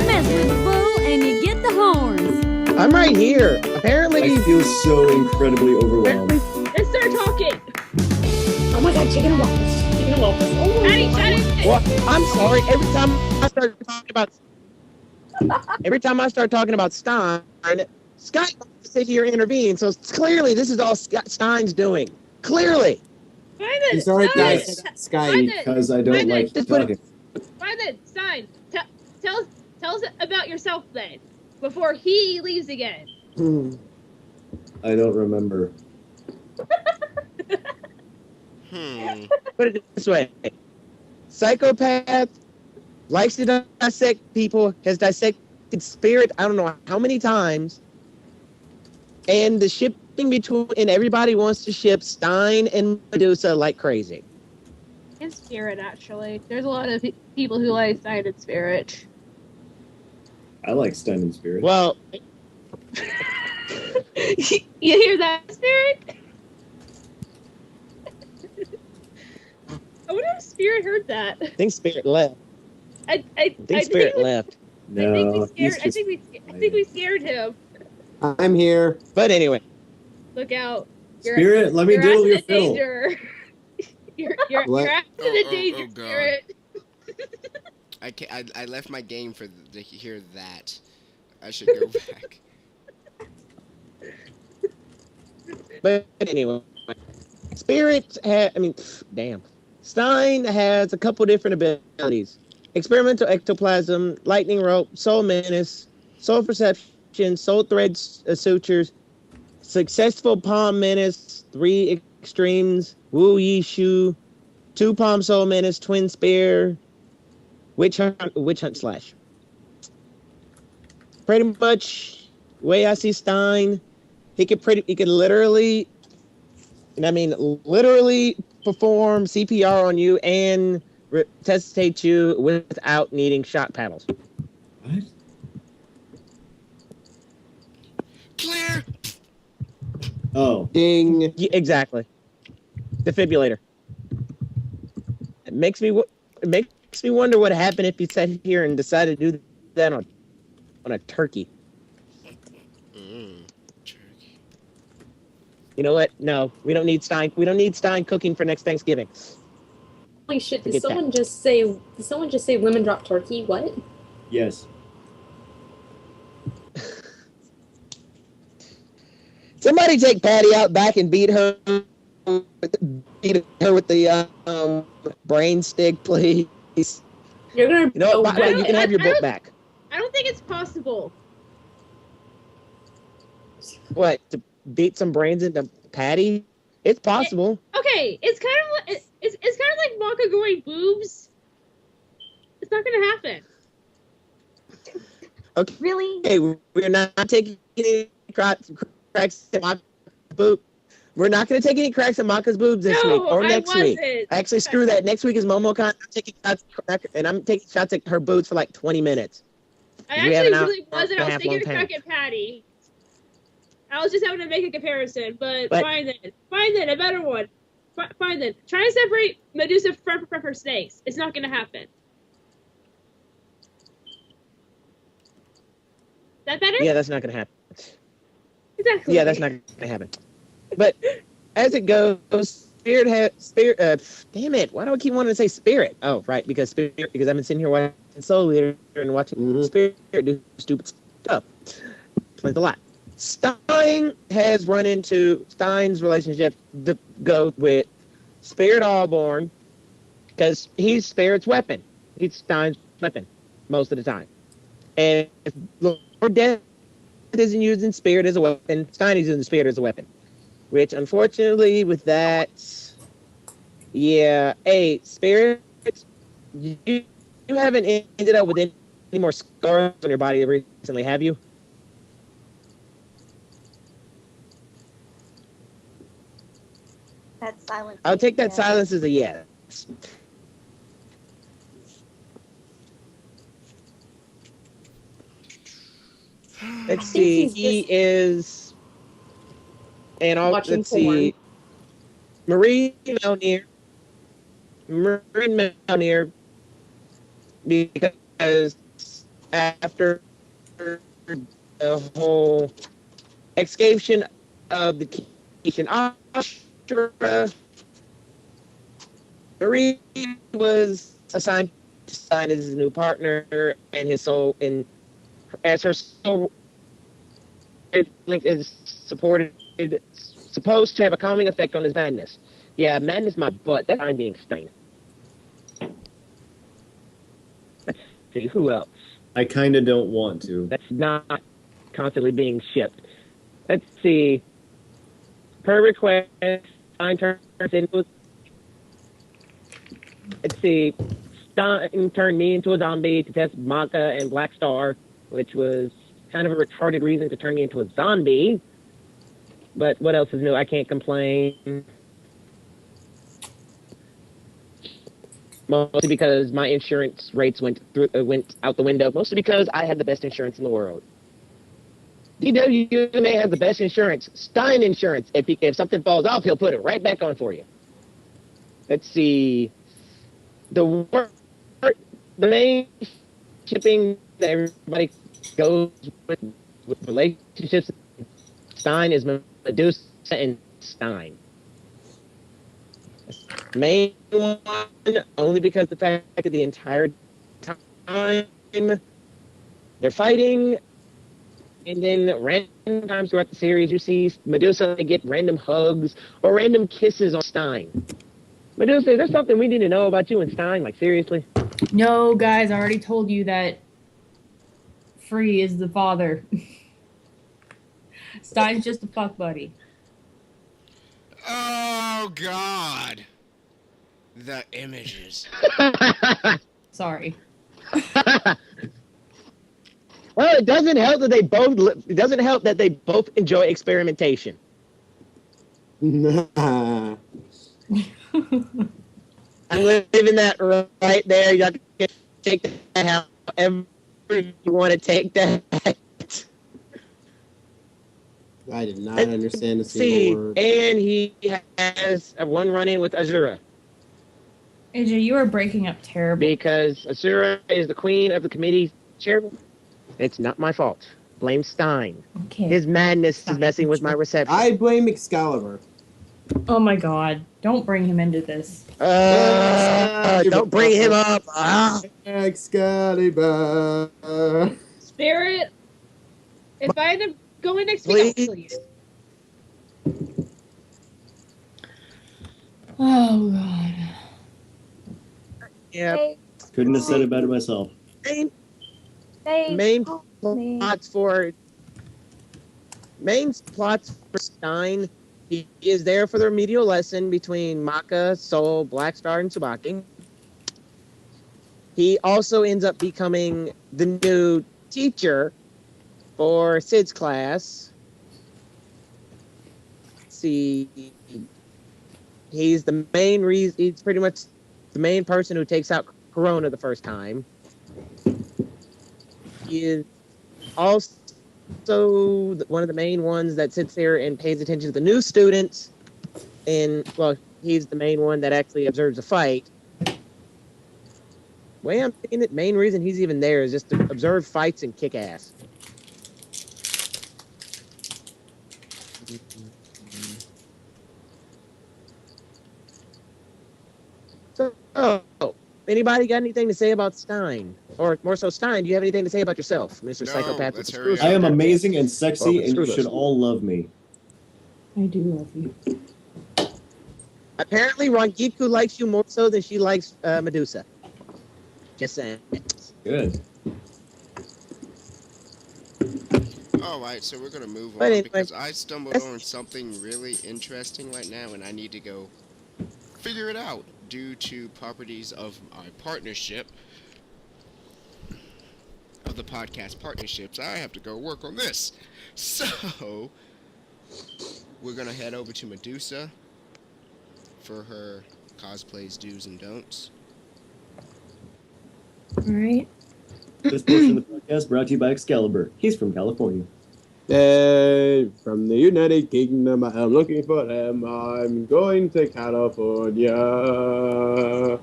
Mess with the bull and you get the horns. I'm right here. Apparently, I feel so incredibly overwhelmed. Let's start talking. Oh my god, chicken and waffles. Chicken and waffles. Oh, Maddie, shut it. well, I'm sorry. Every time I start talking about Stein, Scott wants to sit here and intervene. So clearly, this is all Stein's doing. Clearly. Fine then. He's already Stein. guys. Sky. Fine then. Because I don't Fine like then. talking. Fine then. Stein, tell us about yourself then, before he leaves again. I don't remember. Put it this way. Psychopath, likes to dissect people, has dissected Spirit I don't know how many times. And the shipping between, and everybody wants to ship Stein and Medusa like crazy. And Spirit, actually. There's a lot of people who like Stein and Spirit. I like Stein and Spirit. Well, You hear that, Spirit? I wonder if Spirit heard that. I think Spirit left. I think Spirit left. No, he's I just think we scared him. I'm here. But anyway, Look out. Spirit, let me You're diddle out your of the fiddle. danger. You're What? out of the Oh, danger, God. Spirit. I left my game to hear that. I should go back. But anyway, Spirit damn. Stein has a couple different abilities. Experimental ectoplasm, lightning rope, soul menace, soul perception, soul thread sutures, successful palm menace, 3 extremes, Wu Yi Shu, 2 palm soul menace, twin spear, witch hunt slash. Pretty much, way I see Stein, he could literally, literally perform CPR on you and resuscitate you without needing shock paddles. What? Clear. Oh, Ding. Yeah, exactly. Defibrillator. It makes me wonder what happened if you sat here and decided to do that on a turkey. Turkey. You know what? No, we don't need Stein. We don't need Stein cooking for next Thanksgiving. Holy shit! Did Forget that. someone just say? Did someone just say lemon drop turkey? What? Yes. Somebody take Patty out back and beat her with the brain stick, please. You're gonna. You know what? Oh, You can have your book back. I don't think it's possible. What? To beat some brains into Patty? It's possible. Okay, it's kind of it's kind of like Maka going boobs. It's not gonna happen. Okay. Really? Hey, we're not taking any cracks at Maka's boob. We're not going to take any cracks at Maka's boobs this week or next week. Actually, screw that. Next week is MomoCon. I'm taking shots, and I'm taking shots at her boobs for like 20 minutes. I actually really hour wasn't. and a I was half taking a long crack time. at Patty. I was just having to make a comparison, but But- fine then. Fine then, a better one. Fine then. Trying to separate Medusa from her snakes. It's not gonna happen. That better? Yeah, that's not going to happen. Exactly. Yeah, that's not going to happen. But as it goes, Spirit. Damn it! Why do I keep wanting to say Spirit? Oh, right, because Spirit. Because I've been sitting here watching Soul Eater and watching Spirit do stupid stuff. Explains a lot. Stein has run into Stein's relationship to go with Spirit Allborn because he's Spirit's weapon. He's Stein's weapon most of the time. And if Lord Death isn't using Spirit as a weapon, Stein is using Spirit as a weapon. Which, unfortunately, with that, yeah, hey, Spirit, you haven't ended up with any more scars on your body recently, have you? That silence. I'll take that silence as a yes. Let's see. he's He just is, and I'll watching let's see. porn. Marine Mountaineer, because after the whole excavation of the Cation Ashtra, Marine was assigned to Stein as his new partner, and his soul, and as her soul is supposed to have a calming effect on his madness. Yeah, madness my butt. That's I'm being Stein. Let's see, who else? I kind of don't want to. That's not constantly being shipped. Let's see. Per request, Stein turns into. Let's see. Stein turned me into a zombie to test Maka and Black Star, which was kind of a retarded reason to turn me into a zombie. But what else is new? I can't complain. Mostly because my insurance rates went out the window. Mostly because I had the best insurance in the world. DWMA has the best insurance. Stein Insurance. If something falls off, he'll put it right back on for you. Let's see. The main shipping that everybody goes with relationships, Stein is Medusa and Stein. Main one, only because the fact that the entire time they're fighting, and then random times throughout the series you see Medusa get random hugs or random kisses on Stein. Medusa, is there something we need to know about you and Stein? Like, seriously? No, guys, I already told you that Free is the father. Stein's just a fuck buddy. Oh God, the images. Sorry. Well, it doesn't help that they both enjoy experimentation. Nah. I'm leaving that right there. You have to take that however you want to take that. I did not understand a See, single word. and he has a one run-in with Azura AJ, you are breaking up terribly. because Azura is the queen of the committee chair. It's not my fault. Blame Stein. Okay. His madness Stein, is messing with my reception. I blame Excalibur. Oh my god. Don't bring him into this. Don't bring him up. Excalibur. Spirit, if I end up going next week, I'll kill you. Oh god. Yeah. Couldn't have said it better myself. Main plots for Stein. He is there for the remedial lesson between Maka, Soul, Blackstar, and Tsubaki. He also ends up becoming the new teacher for Sid's class. See, he's the main reason. He's pretty much the main person who takes out Corona the first time. He is also one of the main ones that sits there and pays attention to the new students. And, well, he's the main one that actually observes a fight. Way I'm thinking the main reason he's even there is just to observe fights and kick ass. So, anybody got anything to say about Stein? Or more so, Stein, do you have anything to say about yourself, Mr. No, Psychopath? let's with the hurry screw up. I am shotgun? amazing and sexy, Well, and you screw should those. all love me. I do love you. Apparently, Rangiku likes you more so than she likes Medusa. Just saying. Good. Alright, so we're gonna move But on anyway, because I stumbled on something really interesting right now and I need to go figure it out due to properties of our partnership. Of the podcast partnerships, I have to go work on this. So, we're gonna head over to Medusa for her cosplay's do's and don'ts. Alright. This portion of the podcast brought to you by Excalibur. He's from California. From the United Kingdom, I'm looking for them. I'm going to California.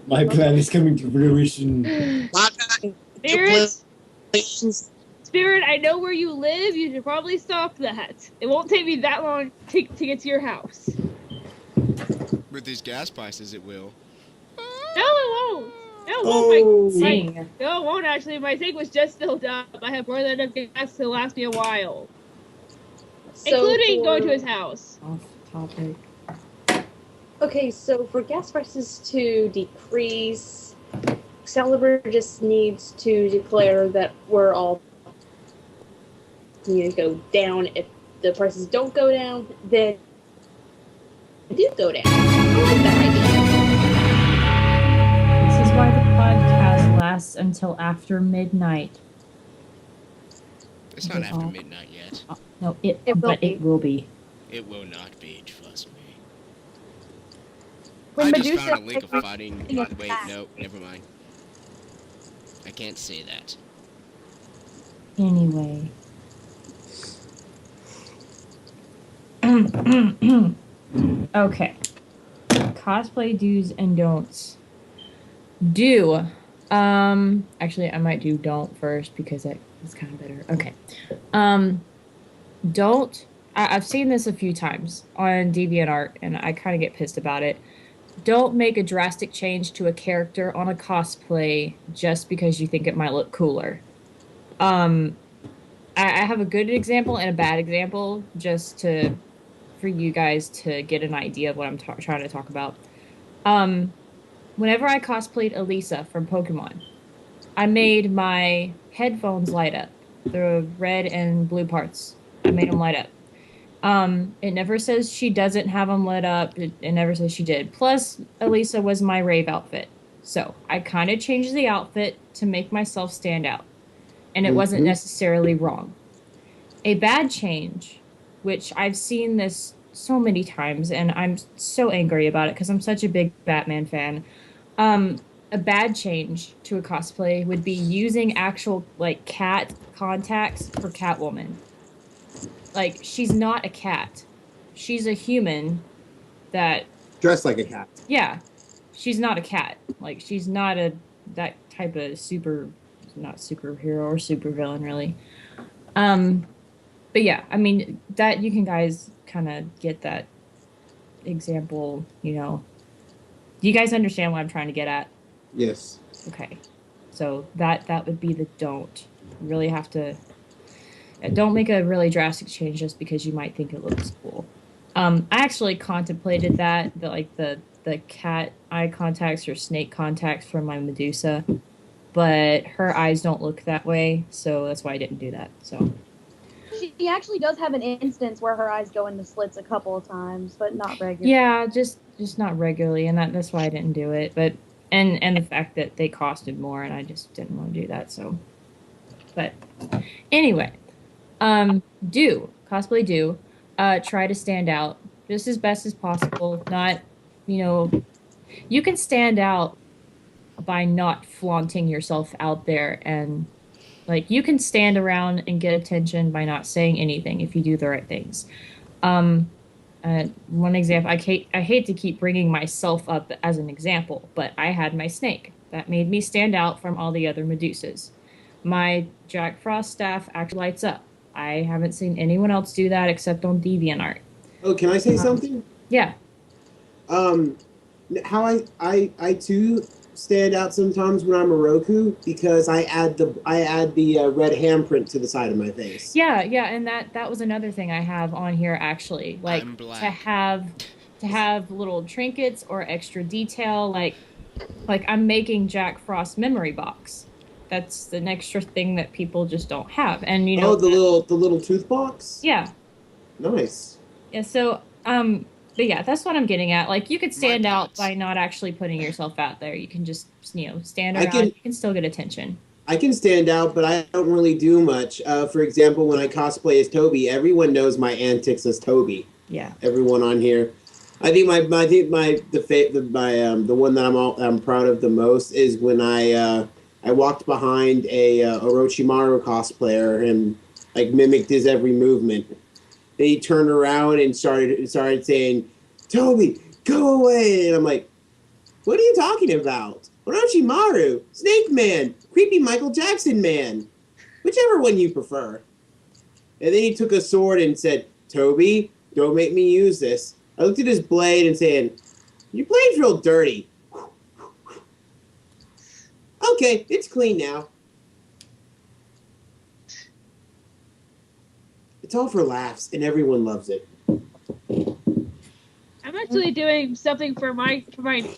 My plan is coming to fruition. Spirit, Spirit, I know where you live. You should probably stop that. It won't take me that long to get to your house. With these gas prices, it will. No, it won't. No, it Oh. won't. Dang. No, it won't actually. My tank was just filled up. I have more than enough gas to last me a while. Including going to his house. Off topic. Okay, so for gas prices to decrease, Excalibur just needs to declare that we're all need to go down. If the prices don't go down, then they do go down. I like that idea. This is why the podcast lasts until after midnight. It's not after midnight yet. No, It will but be. it will be. It will not be, trust me. When I just Medusa found a link of takes fighting. everything Wait, back. no, never mind. I can't say that. Anyway. Okay. Cosplay do's and don'ts. Do. Actually, I might do don't first because that's kind of better. Okay. Don't. I've seen this a few times on DeviantArt, and I kind of get pissed about it. Don't make a drastic change to a character on a cosplay just because you think it might look cooler. I have a good example and a bad example just for you guys to get an idea of what I'm trying to talk about. Whenever I cosplayed Elisa from Pokemon, I made my headphones light up. The red and blue parts. I made them light up. It never says she doesn't have them lit up. It never says she did. Plus, Elisa was my rave outfit. So, I kind of changed the outfit to make myself stand out. And it wasn't necessarily wrong. A bad change, which I've seen this so many times, and I'm so angry about it because I'm such a big Batman fan. A bad change to a cosplay would be using actual, like, cat contacts for Catwoman. Like, she's not a cat. She's a human that... Dressed like a cat. Yeah. She's not a cat. Like, she's not that type of super not superhero or supervillain really. But yeah, I mean that you can guys kind of get that example. You know, do you guys understand what I'm trying to get at? Yes. Okay, so that would be the don't. You really have to. Don't make a really drastic change just because you might think it looks cool. I actually contemplated that, the cat eye contacts or snake contacts from my Medusa, but her eyes don't look that way, so that's why I didn't do that. So She actually does have an instance where her eyes go into slits a couple of times, but not regularly. yeah, just not regularly, and that's why I didn't do it. But and the fact that they costed more, and I just didn't want to do that. So, but anyway, cosplay do. Try to stand out just as best as possible. Not, you can stand out by not flaunting yourself out there, and like you can stand around and get attention by not saying anything if you do the right things. One example, I hate to keep bringing myself up as an example, but I had my snake that made me stand out from all the other Medusas. My Jack Frost staff actually lights up. I haven't seen anyone else do that except on DeviantArt. Oh, can I say something? Yeah. How I too stand out sometimes when I'm Miroku because I add the red handprint to the side of my face. Yeah, and that was another thing I have on here actually, like I'm black. to have little trinkets or extra detail, like I'm making Jack Frost memory box. That's an extra thing that people just don't have, and the little tooth box. Yeah. Nice. Yeah. So but yeah, that's what I'm getting at. Like you could stand out by not actually putting yourself out there. You can just stand around. You can still get attention. I can stand out, but I don't really do much. For example, when I cosplay as Toby, everyone knows my antics as Toby. Yeah. Everyone on here. I think the one that I'm proud of the most is when I walked behind a Orochimaru cosplayer and like mimicked his every movement. Then he turned around and started saying, "Toby, go away!" And I'm like, "What are you talking about? Orochimaru, Snake Man, creepy Michael Jackson man, whichever one you prefer." And then he took a sword and said, "Toby, don't make me use this." I looked at his blade and saying, "Your blade's real dirty." Okay, it's clean now. It's all for laughs, and everyone loves it. I'm actually doing something for my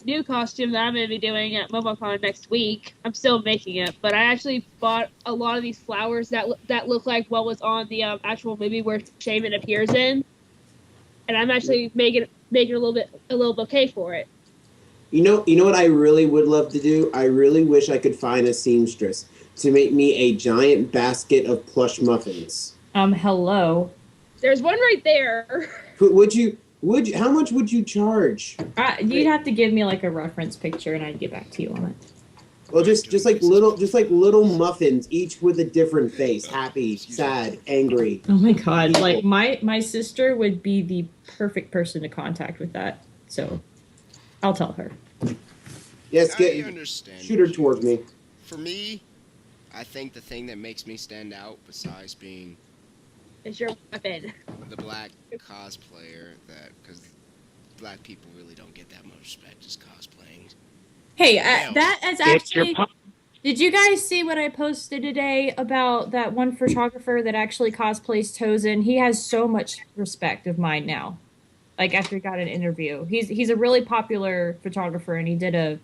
new costume that I'm going to be doing at MomoCon next week. I'm still making it, but I actually bought a lot of these flowers that look like what was on the actual movie where Shaman appears in, and I'm actually making a little bouquet for it. You know what I really would love to do? I really wish I could find a seamstress to make me a giant basket of plush muffins. Hello. There's one right there. Would you? How much would you charge? You'd have to give me like a reference picture, and I'd get back to you on it. Well, just like little muffins, each with a different face: happy, sad, angry. Oh my god! Like my sister would be the perfect person to contact with that. So, I'll tell her. Yes, I understand. Shoot her towards me. For me, I think the thing that makes me stand out, besides being It's your weapon. the black cosplayer, because black people really don't get that much respect as cosplaying. Hey, that is actually. Did you guys see what I posted today about that one photographer that actually cosplays Tozen? He has so much respect of mine now. Like after he got an interview, he's a really popular photographer, and he did a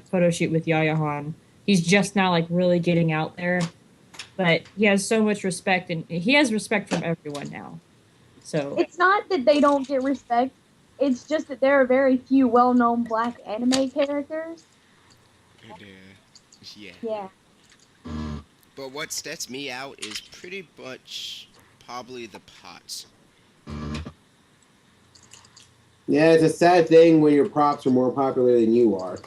photo shoot with Yaya Han. He's just now like really getting out there, but he has so much respect, and he has respect from everyone now. So it's not that they don't get respect; it's just that there are very few well-known black anime characters. Yeah. But what sets me out is pretty much probably the pots. Yeah, it's a sad thing when your props are more popular than you are.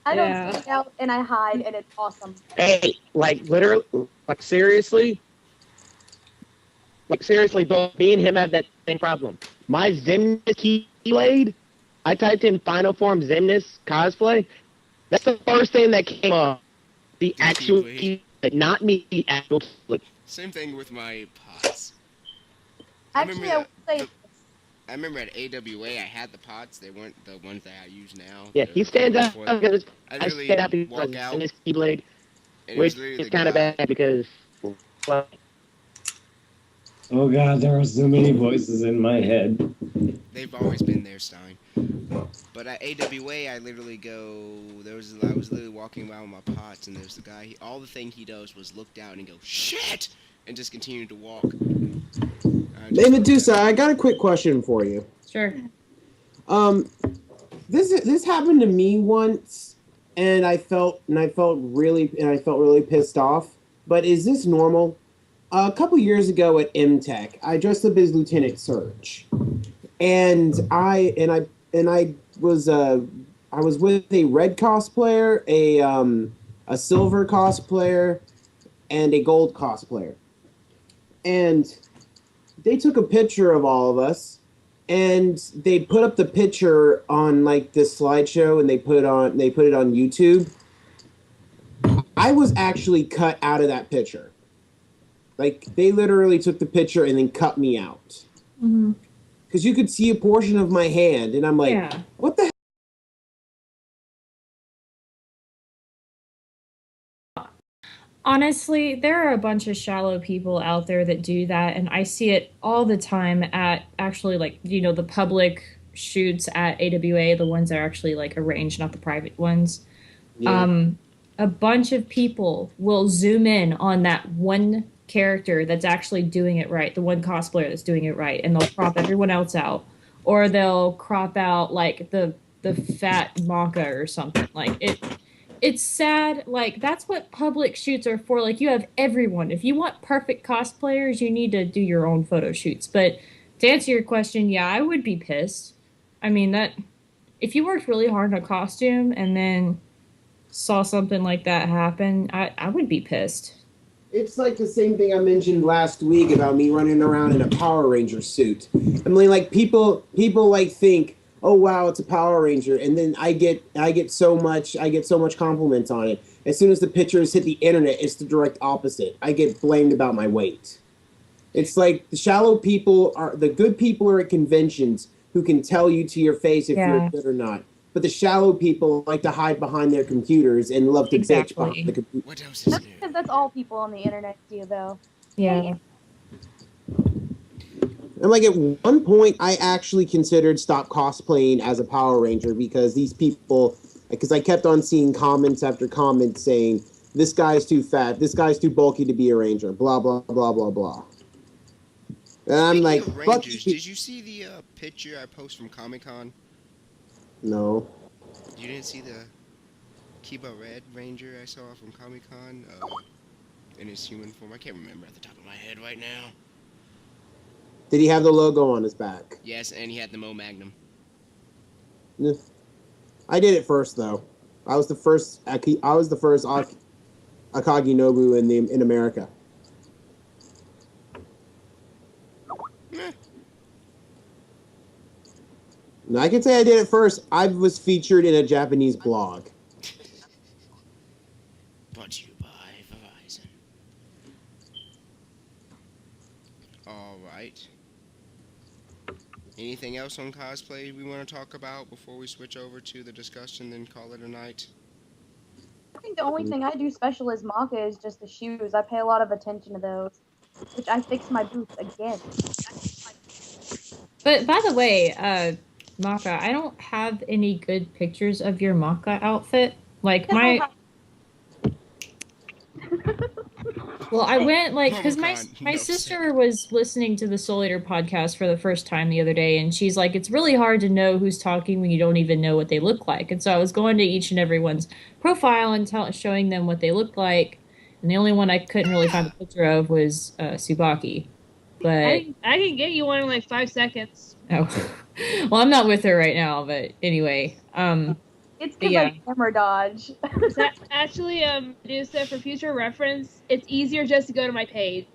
I don't stand out and I hide, and it's awesome. Hey, literally, seriously, both me and him have that same problem. My Xemnas keyblade, I typed in Final Form Xemnas cosplay. That's the first thing that came up. The actual keyblade. but not me, the actual public. Same thing with my pots. Actually, I would say I remember at AWA, I had the pots. They weren't the ones that I use now. Yeah, he stands up because I I literally stand up walk because out, in this Keyblade, and it was which literally is the kind of guy. bad because, well, Oh god, there are so many voices in my head. They've always been there, Stein. But at AWA, I literally I was literally walking around with my pots, and there's the guy. All the thing he does was look down and go, shit! And just continue to walk. Hey, Medusa, I got a quick question for you. Sure. This happened to me once, and I felt really pissed off. But is this normal? A couple years ago at MTech, I dressed up as Lieutenant Surge, and I was with a red cosplayer, a silver cosplayer, and a gold cosplayer, and they took a picture of all of us, and they put up the picture on like this slideshow, and they put it on YouTube. I was actually cut out of that picture. Like, they literally took the picture and then cut me out. Mm-hmm. Because you could see a portion of my hand, and I'm like, Yeah. what the heck? Honestly, there are a bunch of shallow people out there that do that, and I see it all the time at actually, like, you know, the public shoots at AWA, the ones that are actually like arranged, not the private ones. Yeah. A bunch of people will zoom in on that one character that's actually doing it right, the one cosplayer that's doing it right, and they'll crop everyone else out, or they'll crop out like the fat Maka or something. Like it's sad. Like, that's what public shoots are for. Like, you have everyone. If you want perfect cosplayers, you need to do your own photo shoots. But to answer your question, yeah, I would be pissed. I mean, that if you worked really hard on a costume and then saw something like that happen, I would be pissed. It's like the same thing I mentioned last week about me running around in a Power Ranger suit. I mean, like, people like think, oh wow, it's a Power Ranger, and then I get so much compliments on it. As soon as the pictures hit the internet, it's the direct opposite. I get blamed about my weight. It's like the shallow people are the good people are at conventions who can tell you to your face if you're good or not. But the shallow people like to hide behind their computers and love to bitch behind the computer. What else is that's new? because that's all people on the internet do, though. Yeah. And like at one point, I actually considered stop cosplaying as a Power Ranger because these people, because I kept on seeing comments after comments saying, this guy's too fat, this guy's too bulky to be a Ranger, blah, blah, blah, blah, blah. And I'm like, Speaking of Rangers, did you see the picture I posted from Comic-Con? No. You didn't see the Kiba Red Ranger I saw from Comic-Con in his human form? I can't remember at the top of my head right now. Did he have the logo on his back? Yes, and he had the Mo Magnum. I did it first, though. I was the first Akagi Nobu in America. Now, I can say I did it first. I was featured in a Japanese blog. Brought to you by Verizon. All right. Anything else on cosplay we want to talk about before we switch over to the discussion and call it a night? I think the only thing I do special as Maka is just the shoes. I pay a lot of attention to those, which I fixed my boots again. But by the way, Maka, I don't have any good pictures of your Maka outfit. Like well, I went like because my sister was listening to the Soul Eater podcast for the first time the other day, and she's like, it's really hard to know who's talking when you don't even know what they look like. And so I was going to each and everyone's profile and showing them what they looked like, and the only one I couldn't really find a picture of was Tsubaki. But I can get you one in like 5 seconds. Oh, well, I'm not with her right now, but anyway, It's because yeah. I camera dodge. Actually, Medusa, for future reference, it's easier just to go to my page.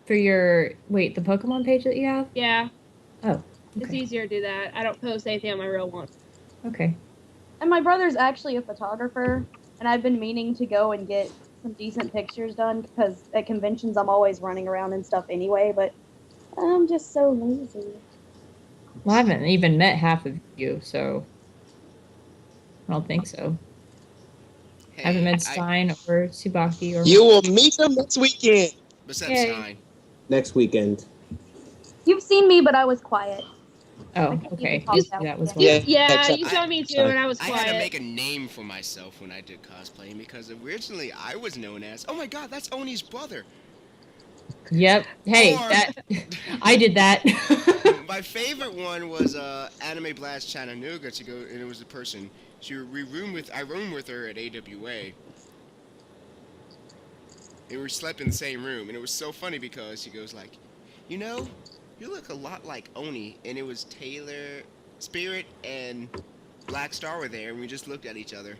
For your, the Pokemon page that you have? Yeah. Oh, okay. It's easier to do that. I don't post anything on my real one. Okay. And my brother's actually a photographer, and I've been meaning to go and get some decent pictures done because at conventions I'm always running around and stuff anyway, but I'm just so lazy. Well, I haven't even met half of you, so I don't think so. I haven't met Stein or Tsubaki or. You will meet them next weekend. Besides Yay. Stein. Next weekend. You've seen me, but I was quiet. Oh, okay. You- That was Yeah. one. Yeah, you I- saw me too, and I was I had to quiet. make a name for myself when I did cosplaying because originally I was known as, oh my god, that's Oni's brother. Yep. Hey, Or- that I did that. My favorite one was Anime Blast Chattanooga to go, and it was a person. I roomed with her at AWA. And we slept in the same room, and it was so funny because she goes like, you know, you look a lot like Oni, and it was Taylor, Spirit, and Black Star were there, and we just looked at each other.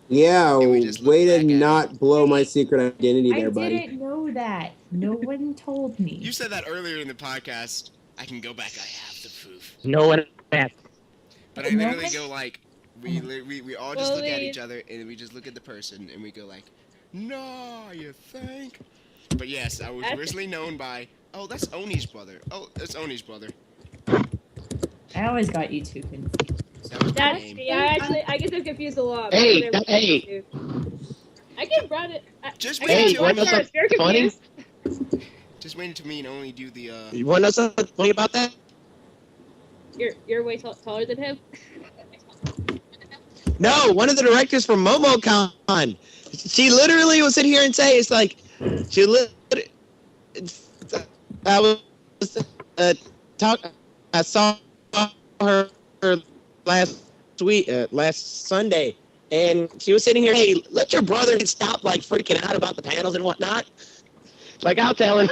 Yeah, And we just looked way to back at not blow my secret identity I there, buddy. didn't know that. No one told me. You said that earlier in the podcast. I can go back. I have the proof. No one asked. But I No literally one- go like, we all just look at Bullies. each other, and we just look at the person, and we go like, no, you think? But yes, I was originally known by, oh, that's Oni's brother. Oh, that's Oni's brother. I always got you two confused. That was my That's name. me. I get them confused a lot. Hey, because they're hey. confused. I get brought it. Just I wait Hey, get until wanna know Black Stars, they're funny? confused. just wait until me and Oni do the You want to know something funny about that? You're way taller than him. No, one of the directors from MomoCon. She literally will sit here and say, it's like, I was I saw her last Sunday, and she was sitting here, hey, let your brother stop like freaking out about the panels and whatnot. Like, I'll tell him.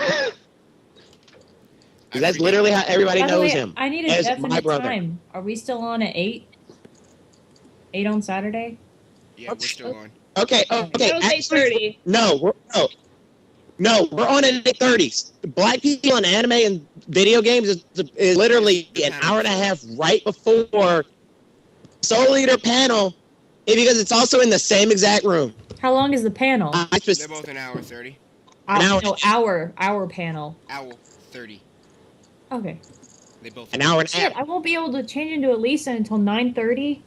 'Cause that's literally how everybody By the knows way, him. I need a as my definite brother. time. Are we still on at 8? 8 on Saturday? yeah, we're still on. Okay, That okay. was Actually, 8:30. No, we're on at 8:30. Black people in anime and video games is literally an hour and a half right before Soul Eater panel, because it's also in the same exact room. How long is the panel? They're both an hour 30. No, our panel. Hour 30. Okay. They both. An hour and a Shit, half. I won't be able to change into Elisa until 9:30.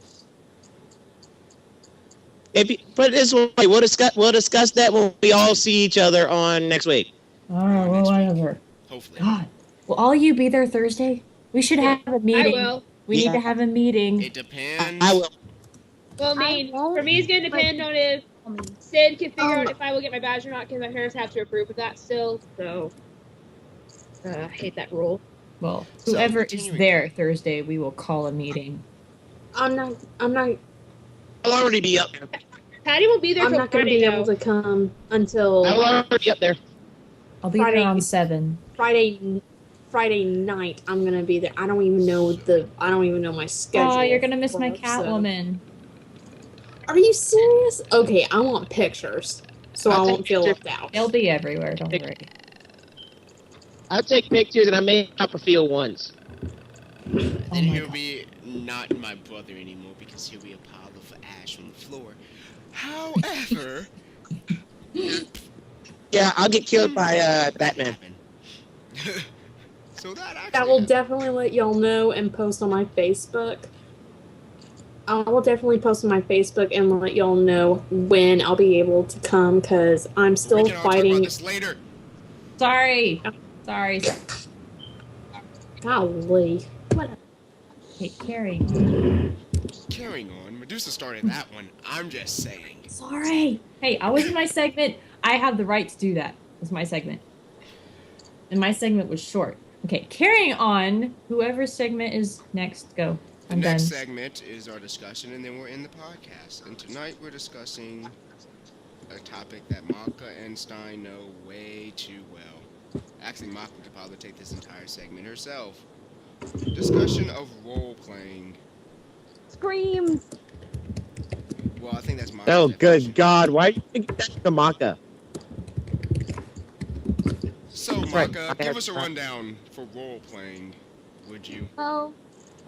But this way, we'll discuss that when we all see each other on next week. Oh, well, whatever. Hopefully. God, will all you be there Thursday? We should have a I meeting. will. We need to have a meeting. It depends. I will. Well, I mean, I won't, for me, it's gonna depend on if Sid can figure out if I will get my badge or not, because my parents have to approve of that still. So, I hate that rule. Well, So, whoever is continuing. there Thursday, we will call a meeting. I'm not. I'll already be up there. Patty will be there I'm till not going to Friday, be able though. to come until I'll already be up there. I'll be Friday. there on 7. Friday night. I'm going to be there. I don't even know my schedule. Oh, you're gonna miss my for- so- Catwoman. Are you serious? Okay, I want pictures, so I'll I take won't feel pictures. left out. They'll be everywhere. Don't worry. I'll take pictures and I may not feel once. Then Oh my he'll God. be not my brother anymore because he'll be a pile of ash on the floor. However, Yeah, I'll get killed by Batman. So that actually I will definitely let y'all know and post on my Facebook. I will definitely post on my Facebook and let y'all know when I'll be able to come, because I'm still we can all talk about fighting. this later. Sorry. Sorry. Golly. Hey, Carrie. Carrying on, Medusa started that one. I'm just saying. Sorry. Hey, I was in my segment. I have the right to do that. It was my segment. And my segment was short. Okay, carrying on. Whoever's segment is next, go. The I'm done. next segment is our discussion, and then we're in the podcast. And tonight we're discussing a topic that Maka and Stein know way too well. Actually, Maka could probably take this entire segment herself. Discussion of role-playing. Screams. Well, I think that's Maka's Oh, definition. good God. Why do you think that's the Maka? So, That's right. Maka, give us a rundown for role-playing, would you? Well,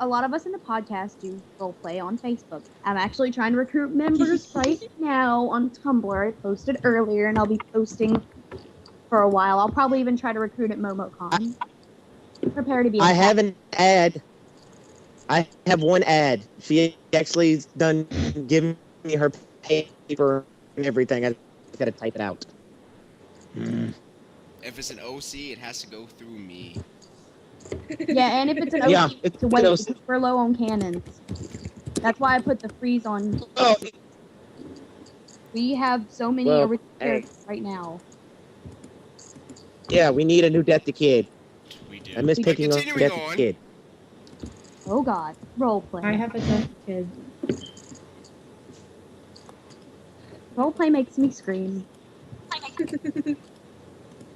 a lot of us in the podcast do role play on Facebook. I'm actually trying to recruit members right now on Tumblr. I posted earlier, and I'll be posting for a while. I'll probably even try to recruit at MomoCon. Prepare to be. I have an ad. I have one ad. She actually's done giving me her paper and everything. I gotta type it out. If it's an OC, it has to go through me. Yeah, and if it's an OC, Yeah, to wait because we're low on cannons. That's why I put the freeze on. Oh, We have so many Well, original hey. characters right now. yeah, we need a new Death the Kid. We do. I miss picking on Continuing Death on. the Kid. Oh God, roleplay. I have a deaf kid. Roleplay makes me scream.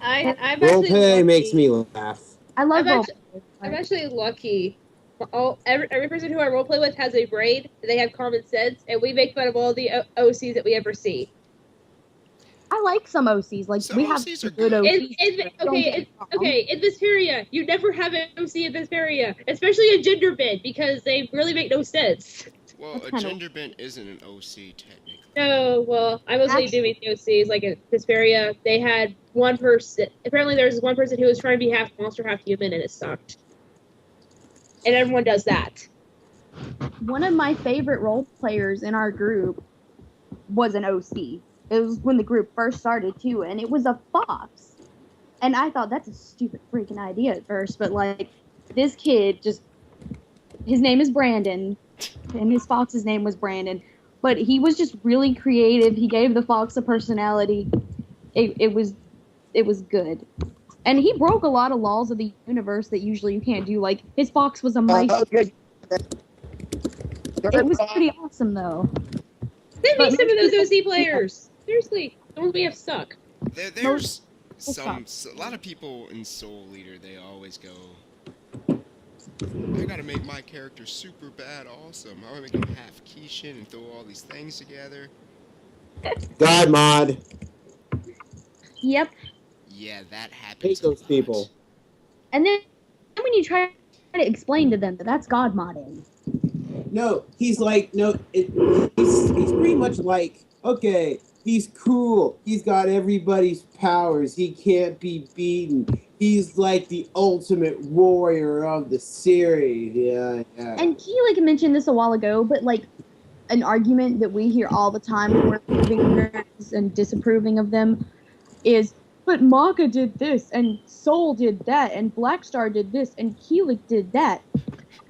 I'm actually Roleplay lucky. makes me laugh. I love I'm roleplay. I'm actually lucky. Every person who I roleplay with has a brain, they have common sense, and we make fun of all the OCs that we ever see. I like some OCs. Like Some we have OCs are good good. OCs. In Vesperia, you never have an OC in Vesperia, especially a gender bend, because they really make no sense. Well, That's a kinda- gender bent isn't an OC technically. No, well, I mostly do meet the OCs. Like in Vesperia, they had one person. Apparently, there was one person who was trying to be half monster, half human, and it sucked. And everyone does that. One of my favorite role players in our group was an OC. It was when the group first started too, and it was a fox. And I thought that's a stupid freaking idea at first, but like this kid just his name is Brandon, and his fox's name was Brandon. But he was just really creative. He gave the fox a personality. It was good. And he broke a lot of laws of the universe that usually you can't do. Like his fox was a mice. Okay. It was pretty awesome though. Send me some of those OC players. Seriously, the ones we have suck. There's Most- a lot of people in Soul Leader. They always go, I gotta make my character super bad awesome. I wanna make him half Kishin and throw all these things together. God mod. Yep. Yeah, that happens. Hate a those lot. people. And then when you try to explain to them that that's God modding. No, he's like, no, he's pretty much like, okay, he's cool. He's got everybody's powers. He can't be beaten. He's like the ultimate warrior of the series. Yeah. And Keelik mentioned this a while ago, but like an argument that we hear all the time when we're approving nerds and disapproving of them is, but Maka did this, and Soul did that, and Blackstar did this, and Keelik did that.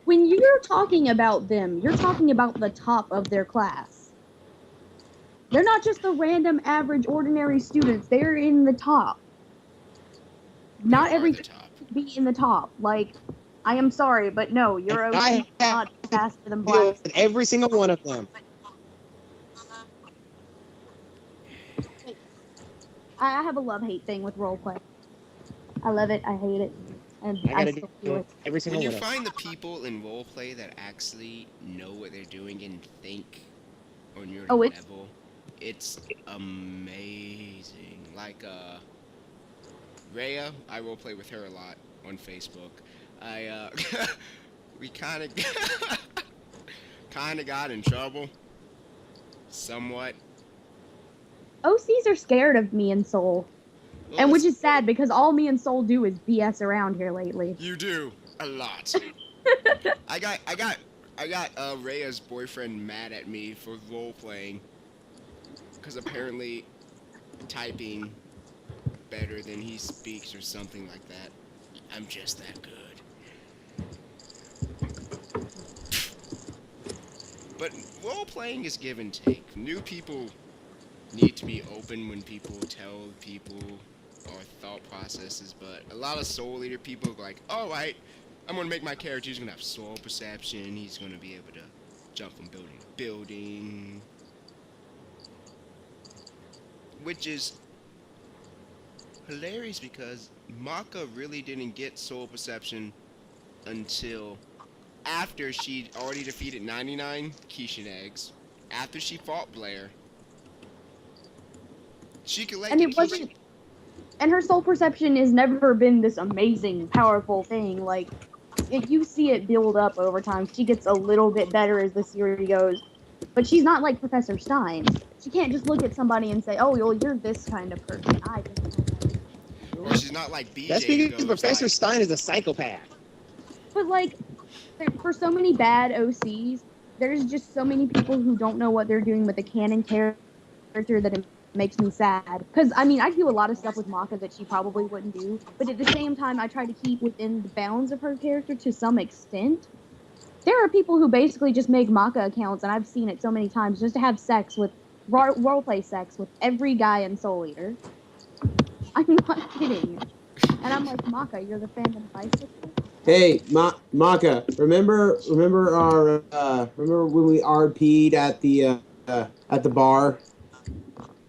When you're talking about them, you're talking about the top of their class. They're not just the random, average, ordinary students. They're in the top. Not They are everything the top. should be in the top. Like, I am sorry, but no, you're And I not faster than Deal Black. with every single one of them. I have a love-hate thing with roleplay. I love it. I hate it. And I I gotta still do do it. every single When you one of them. find the people in roleplay that actually know what they're doing and think on your Oh, it's- level, it's amazing. Like Rhea, I roleplay with her a lot on Facebook. We kind of got in trouble, somewhat. OCs are scared of me and Soul. Well, And which it's- is sad because all me and Soul do is BS around here lately. You do a lot. I got Rhea's boyfriend mad at me for role playing because apparently typing better than he speaks or something like that. I'm just that good. But role playing is give and take. New people need to be open when people tell people our thought processes, but a lot of Soul Leader people are like, alright, I'm gonna make my character, he's gonna have soul perception, he's gonna be able to jump from building to building. Which is hilarious because Maka really didn't get soul perception until after she'd already defeated 99 Kishin eggs, after she fought Blair. She collected And it wasn't. And her soul perception has never been this amazing, powerful thing. Like, you see it build up over time. She gets a little bit better as the series goes, but she's not like Professor Stein. She can't just look at somebody and say, "Oh, well, you're this kind of person." I think. Or she's not like BJ. That's who because goes Professor like, Stein is a psychopath. But like, for so many bad OCs, there's just so many people who don't know what they're doing with the canon character that it makes me sad. Because I mean, I do a lot of stuff with Maka that she probably wouldn't do, but at the same time, I try to keep within the bounds of her character to some extent. There are people who basically just make Maka accounts, and I've seen it so many times, just to have sex with roleplay sex with every guy in Soul Eater. I'm not kidding. And I'm like, Maka, you're the fandom bicycle? Hey, Maka, remember our remember when we RP'd at the bar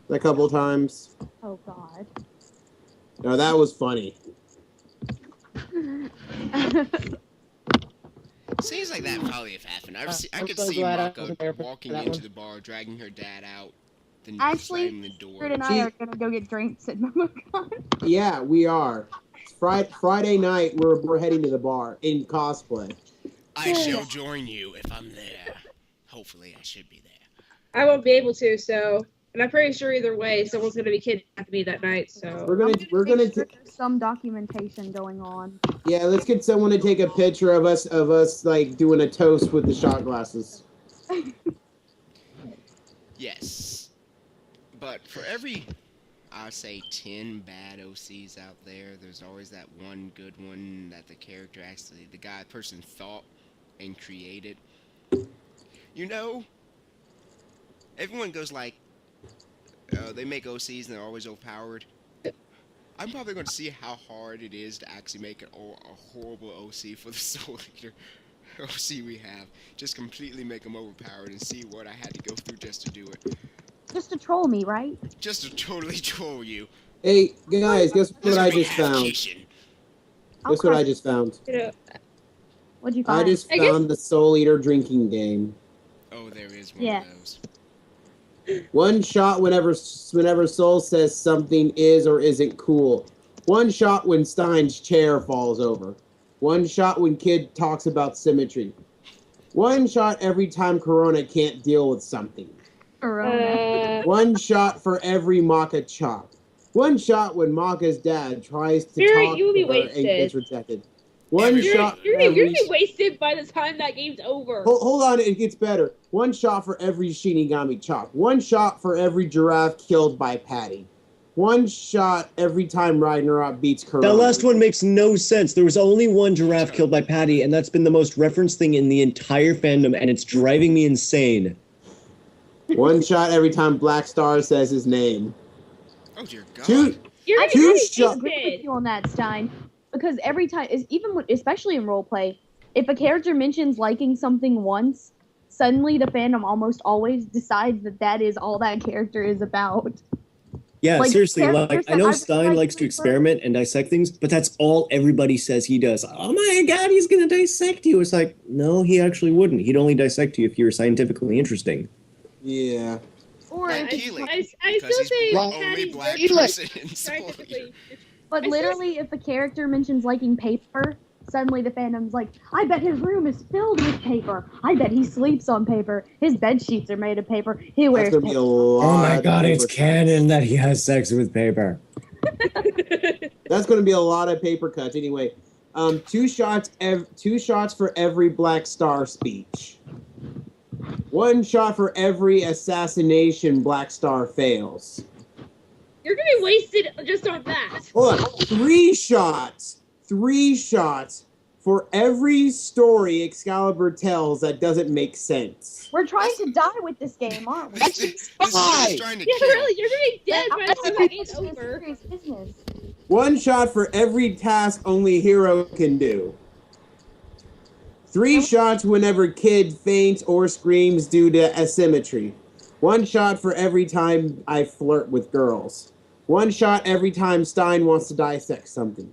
a couple of times? Oh God. No, that was funny. seems like that probably have happened. I I'm could so see glad I Maka wasn't there for walking that into one. the bar, dragging her dad out, then Actually, slamming the door. Stuart and I are gonna go get drinks at MomoCon. Yeah, we are. Friday night, we're heading to the bar in cosplay. I shall join you if I'm there. Hopefully, I should be there. I won't be able to, and I'm pretty sure either way, someone's gonna be kidnapping me that night. So We're gonna Make sure there's some documentation going on. yeah. Let's get someone to take a picture of us like doing a toast with the shot glasses. Yes, but for every, I'd say 10 bad OCs out there, there's always that one good one that the character actually, the person thought and created. You know, everyone goes like, they make OCs and they're always overpowered. I'm probably going to see how hard it is to actually make a horrible OC for the Soul Eater OC we have. Just completely make them overpowered and see what I had to go through just to do it. Just to troll me, right? Just to totally troll you. Hey guys, guess what I just found? Kitchen. Guess what I just found? What'd you I find? just found the Soul Eater drinking game. Oh, there is one Yeah. of those. One shot whenever Soul says something is or isn't cool. One shot when Stein's chair falls over. One shot when Kid talks about symmetry. One shot every time Corona can't deal with something. One shot for every Maka chop. One shot when Maka's dad tries to Barry, talk you will be to her and wasted. gets rejected. One You're shot for gonna every... be wasted by the time that game's over. Hold on, it gets better. One shot for every Shinigami chop. One shot for every giraffe killed by Patty. One shot every time Ragnarok beats Corona. That last one makes no sense. There was only one giraffe killed by Patty, and that's been the most referenced thing in the entire fandom, and it's driving me insane. One shot every time Black Star says his name. Oh dear God. You're I gonna be shot- agree with wasted. you on that, Stein. Because every time, especially in roleplay, if a character mentions liking something once, suddenly the fandom almost always decides that is all that character is about. Yeah, Like, seriously, characters I that know I've Stein liked likes to before. experiment and dissect things, but that's all everybody says he does. Oh my God, he's gonna dissect you. It's like, no, he actually wouldn't. He'd only dissect you if you were scientifically interesting. Yeah. Or Like if it's Keelan, I because still he's say the only Patty's black very person in Soul Eater. scientifically. But I still- literally, if a character mentions liking paper, suddenly the fandom's like, I bet his room is filled with paper. I bet he sleeps on paper. His bed sheets are made of paper. He That's wears gonna be a paper. lot. Oh my God, of it's paper canon cuts. that he has sex with paper. That's gonna be a lot of paper cuts. Anyway, two shots for every Black Star speech. One shot for every assassination Black Star fails. You're gonna be wasted just on that. Hold on. Three shots for every story Excalibur tells that doesn't make sense. We're trying to die with this game, aren't we? This is trying to Yeah, kill. really, you're gonna be dead by the time that game's It's over. serious business. One shot for every task only Hero can do. 3 shots whenever Kid faints or screams due to asymmetry. 1 shot for every time I flirt with girls. 1 shot every time Stein wants to dissect something.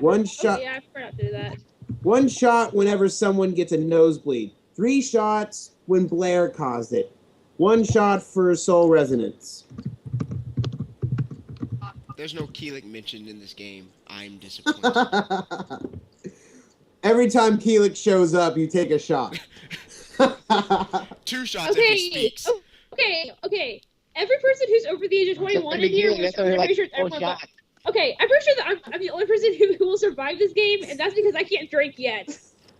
One shot- Yeah, I forgot to do that. 1 shot whenever someone gets a nosebleed. 3 shots when Blair caused it. 1 shot for soul resonance. There's no Keelik mentioned in this game. I'm disappointed. Every time Keelik shows up, you take a shot. 2 shots if he speaks. Okay. Every person who's over the age of 21 in here, which I'm pretty sure it's everyone. Okay, I'm pretty sure that I'm the only person who will survive this game, and that's because I can't drink yet.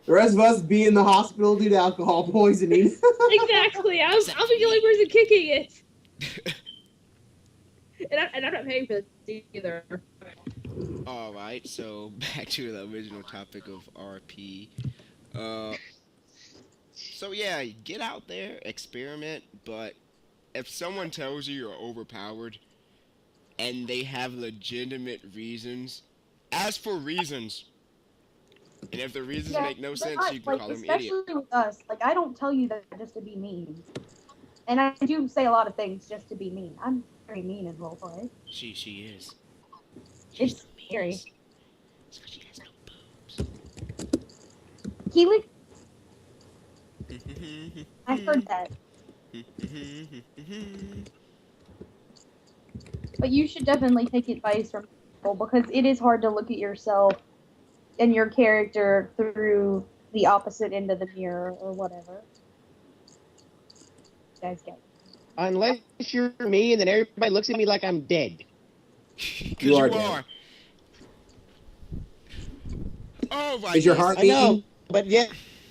The rest of us be in the hospital due to alcohol poisoning. Exactly. I'll be the only person kicking it. And I'm not paying for this either. Alright, so back to the original topic of RP. So yeah, get out there, experiment, but if someone tells you you're overpowered and they have legitimate reasons, ask for reasons. And if the reasons make no sense, you can call them idiot. Especially with us, I don't tell you that just to be mean. And I do say a lot of things just to be mean. I'm very mean in roleplay. She is. It's scary. It's 'cause she has no boobs. Keelik, I heard that. But you should definitely take advice from people because it is hard to look at yourself and your character through the opposite end of the mirror or whatever. You guys get it. Unless you're me, and then everybody looks at me like I'm dead. You are dead. Oh my! Is your heart I beating? know, but yeah,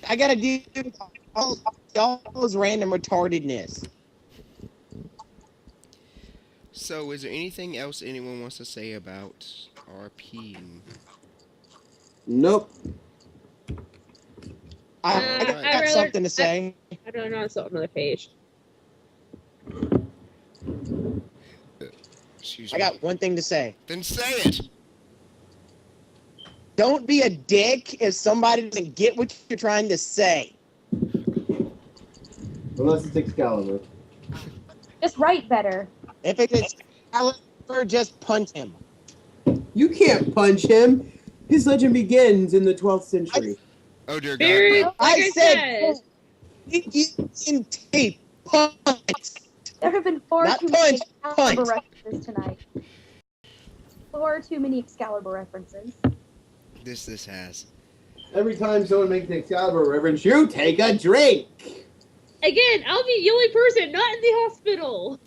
I gotta deal with all those random retardedness. So, is there anything else anyone wants to say about RP? Nope. I got something to say. I don't know. It's on another page. Excuse I me. got one thing to say. Then say it. Don't be a dick if somebody doesn't get what you're trying to say. Unless it's Excalibur. Just write better. If it's Excalibur, just punch him. You can't punch him. His legend begins in the 12th century. Oh dear Spirit, God. like I said, you can tape punch. There have been far Not too many punch, Excalibur punch. references tonight. Far too many Excalibur references. This has. Every time someone makes an Excalibur reference, you take a drink. Again, I'll be the only person not in the hospital.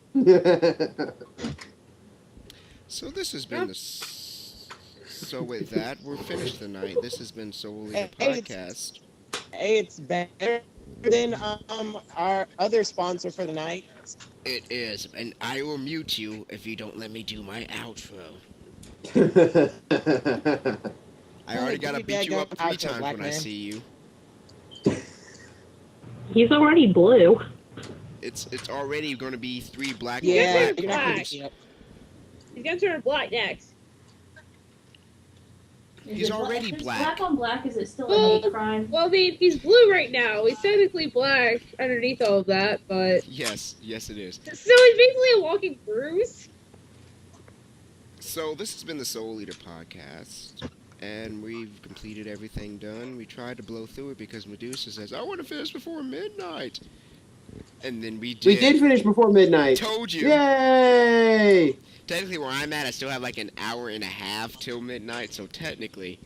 So this has been the. So with that, we're finished tonight. This has been solely the podcast. Hey, it's better than our other sponsor for the night. It is, and I will mute you if you don't let me do my outro. I already gotta beat you up 3 times when I see you. He's already blue. It's already gonna be 3 black. Yeah, Black. you're not gonna see it. He's gonna turn black next. He's already If it's black. Black on black, is it still a hate crime? Well, I mean, he's blue right now. He's technically black underneath all of that, but Yes, it is. so he's basically a walking bruise. So this has been the Soul Eater podcast, and we've completed everything done. We tried to blow through it because Medusa says, "I want to finish before midnight," and then we did. We did finish before midnight. Told you. Yay! Technically, where I'm at, I still have like an hour and a half till midnight, so technically.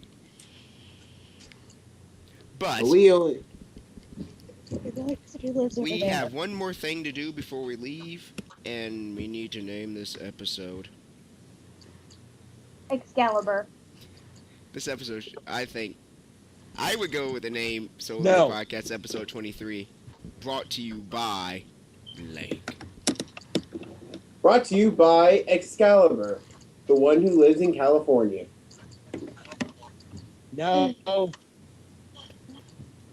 But We only. we have one more thing to do before we leave, and we need to name this episode. Excalibur. This episode, I think, I would go with the name Soul No. Eater Podcast Episode 23, brought to you by Blake. Brought to you by Excalibur, the one who lives in California. No.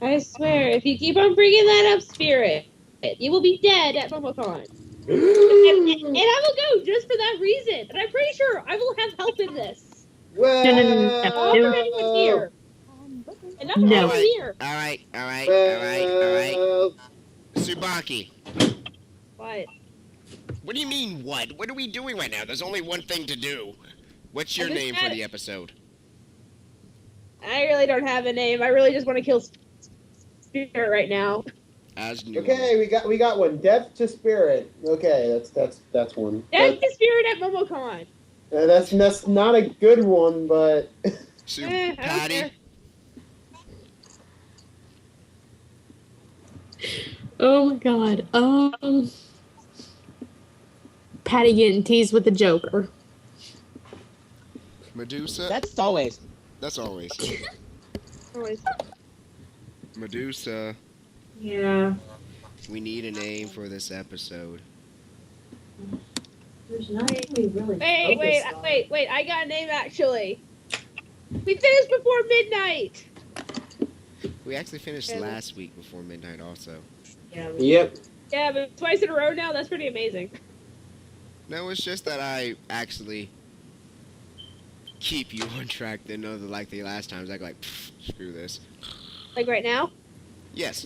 I swear, if you keep on bringing that up, Spirit, you will be dead at MomoCon. And I will go just for that reason. And I'm pretty sure I will have help in this. Well, Not from anyone here. And not from No. anyone here. Alright. well, Tsubaki. What? What do you mean, what? What are we doing right now? There's only one thing to do. What's your I just name for had- the episode? I really don't have a name. I really just want to kill Spirit right now. As new. okay, we got one. Death to Spirit. Okay, that's one. Death to Spirit at MomoCon. That's not a good one, but So, I don't Patty, care. Oh my god. Patty getting teased with the Joker. Medusa. That's always. That's always. Always. Medusa. Yeah. We need a name for this episode. There's nothing we really Wait. I got a name actually. We finished before midnight. We actually finished Yeah. last week before midnight also. Yeah. Yep. Yeah, but twice in a row now. That's pretty amazing. No, it's just that I actually keep you on track than other like the last times. I go like, screw this. Like right now. Yes.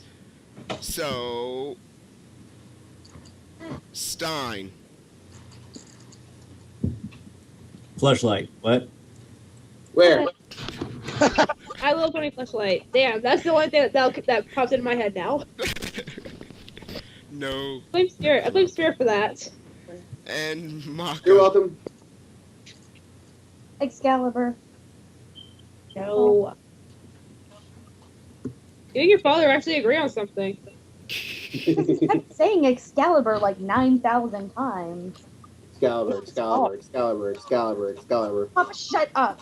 So, Stein. Fleshlight. What? Where? I love Tony Fleshlight. Damn, that's the only thing that pops into my head now. No. I blame Spirit for that. And Mako. You're welcome. Excalibur. No. You and your father actually agree on something. He kept saying Excalibur like 9,000 times. Excalibur. Papa, shut up.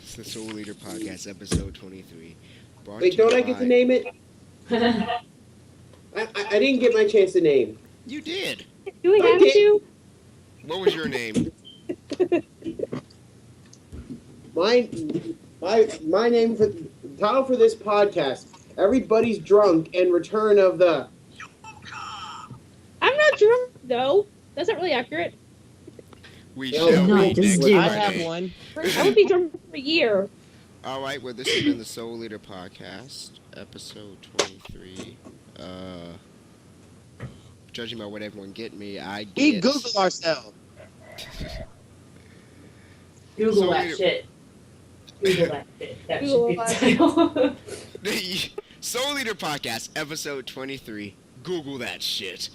It's the Soul Leader Podcast, episode 23. Brought Wait, to don't you I get by- to name it? I didn't get my chance to name. You did. Do we have Okay. to? What was your name? My name for title for this podcast. Everybody's drunk and return of the. I'm not drunk. No, that's not really accurate. We No, shall no, read just next do I it. Friday. have one. I would be drunk for a year. All right, well, this has been the Soul Leader Podcast, episode 23. Judging by what everyone get me, I We get... Google ourselves. Google So that we- shit. Google that shit. That Google should be the that. title. Soul Leader Podcast, episode 23. Google that shit.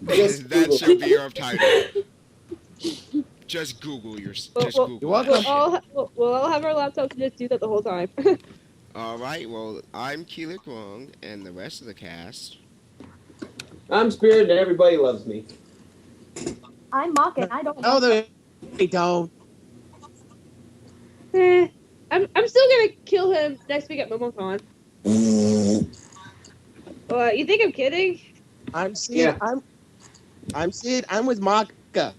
Just That Google. should be your title. Just Google your... Just Well, Google You're that welcome. shit. We'll all have our laptops and just do that the whole time. All right, well, I'm Keeler Kwong, and the rest of the cast... I'm Spirit and everybody loves me. I'm mocking. I don't No, they don't. I'm still gonna kill him next week at MomoCon. You think I'm kidding? I'm Sid. Yeah. I'm Sid. I'm with Maka.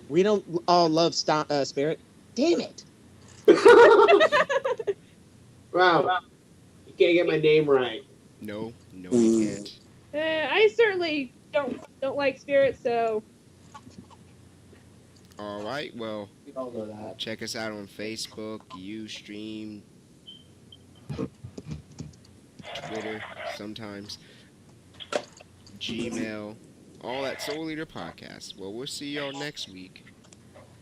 We don't all love Spirit. Damn it. Wow. You can't get my name right. No, we can't. I certainly don't like Spirit, so All right, well, We all know that. check us out on Facebook, Ustream, Twitter, sometimes, Gmail, all at Soul Leader Podcast. Well, we'll see y'all next week.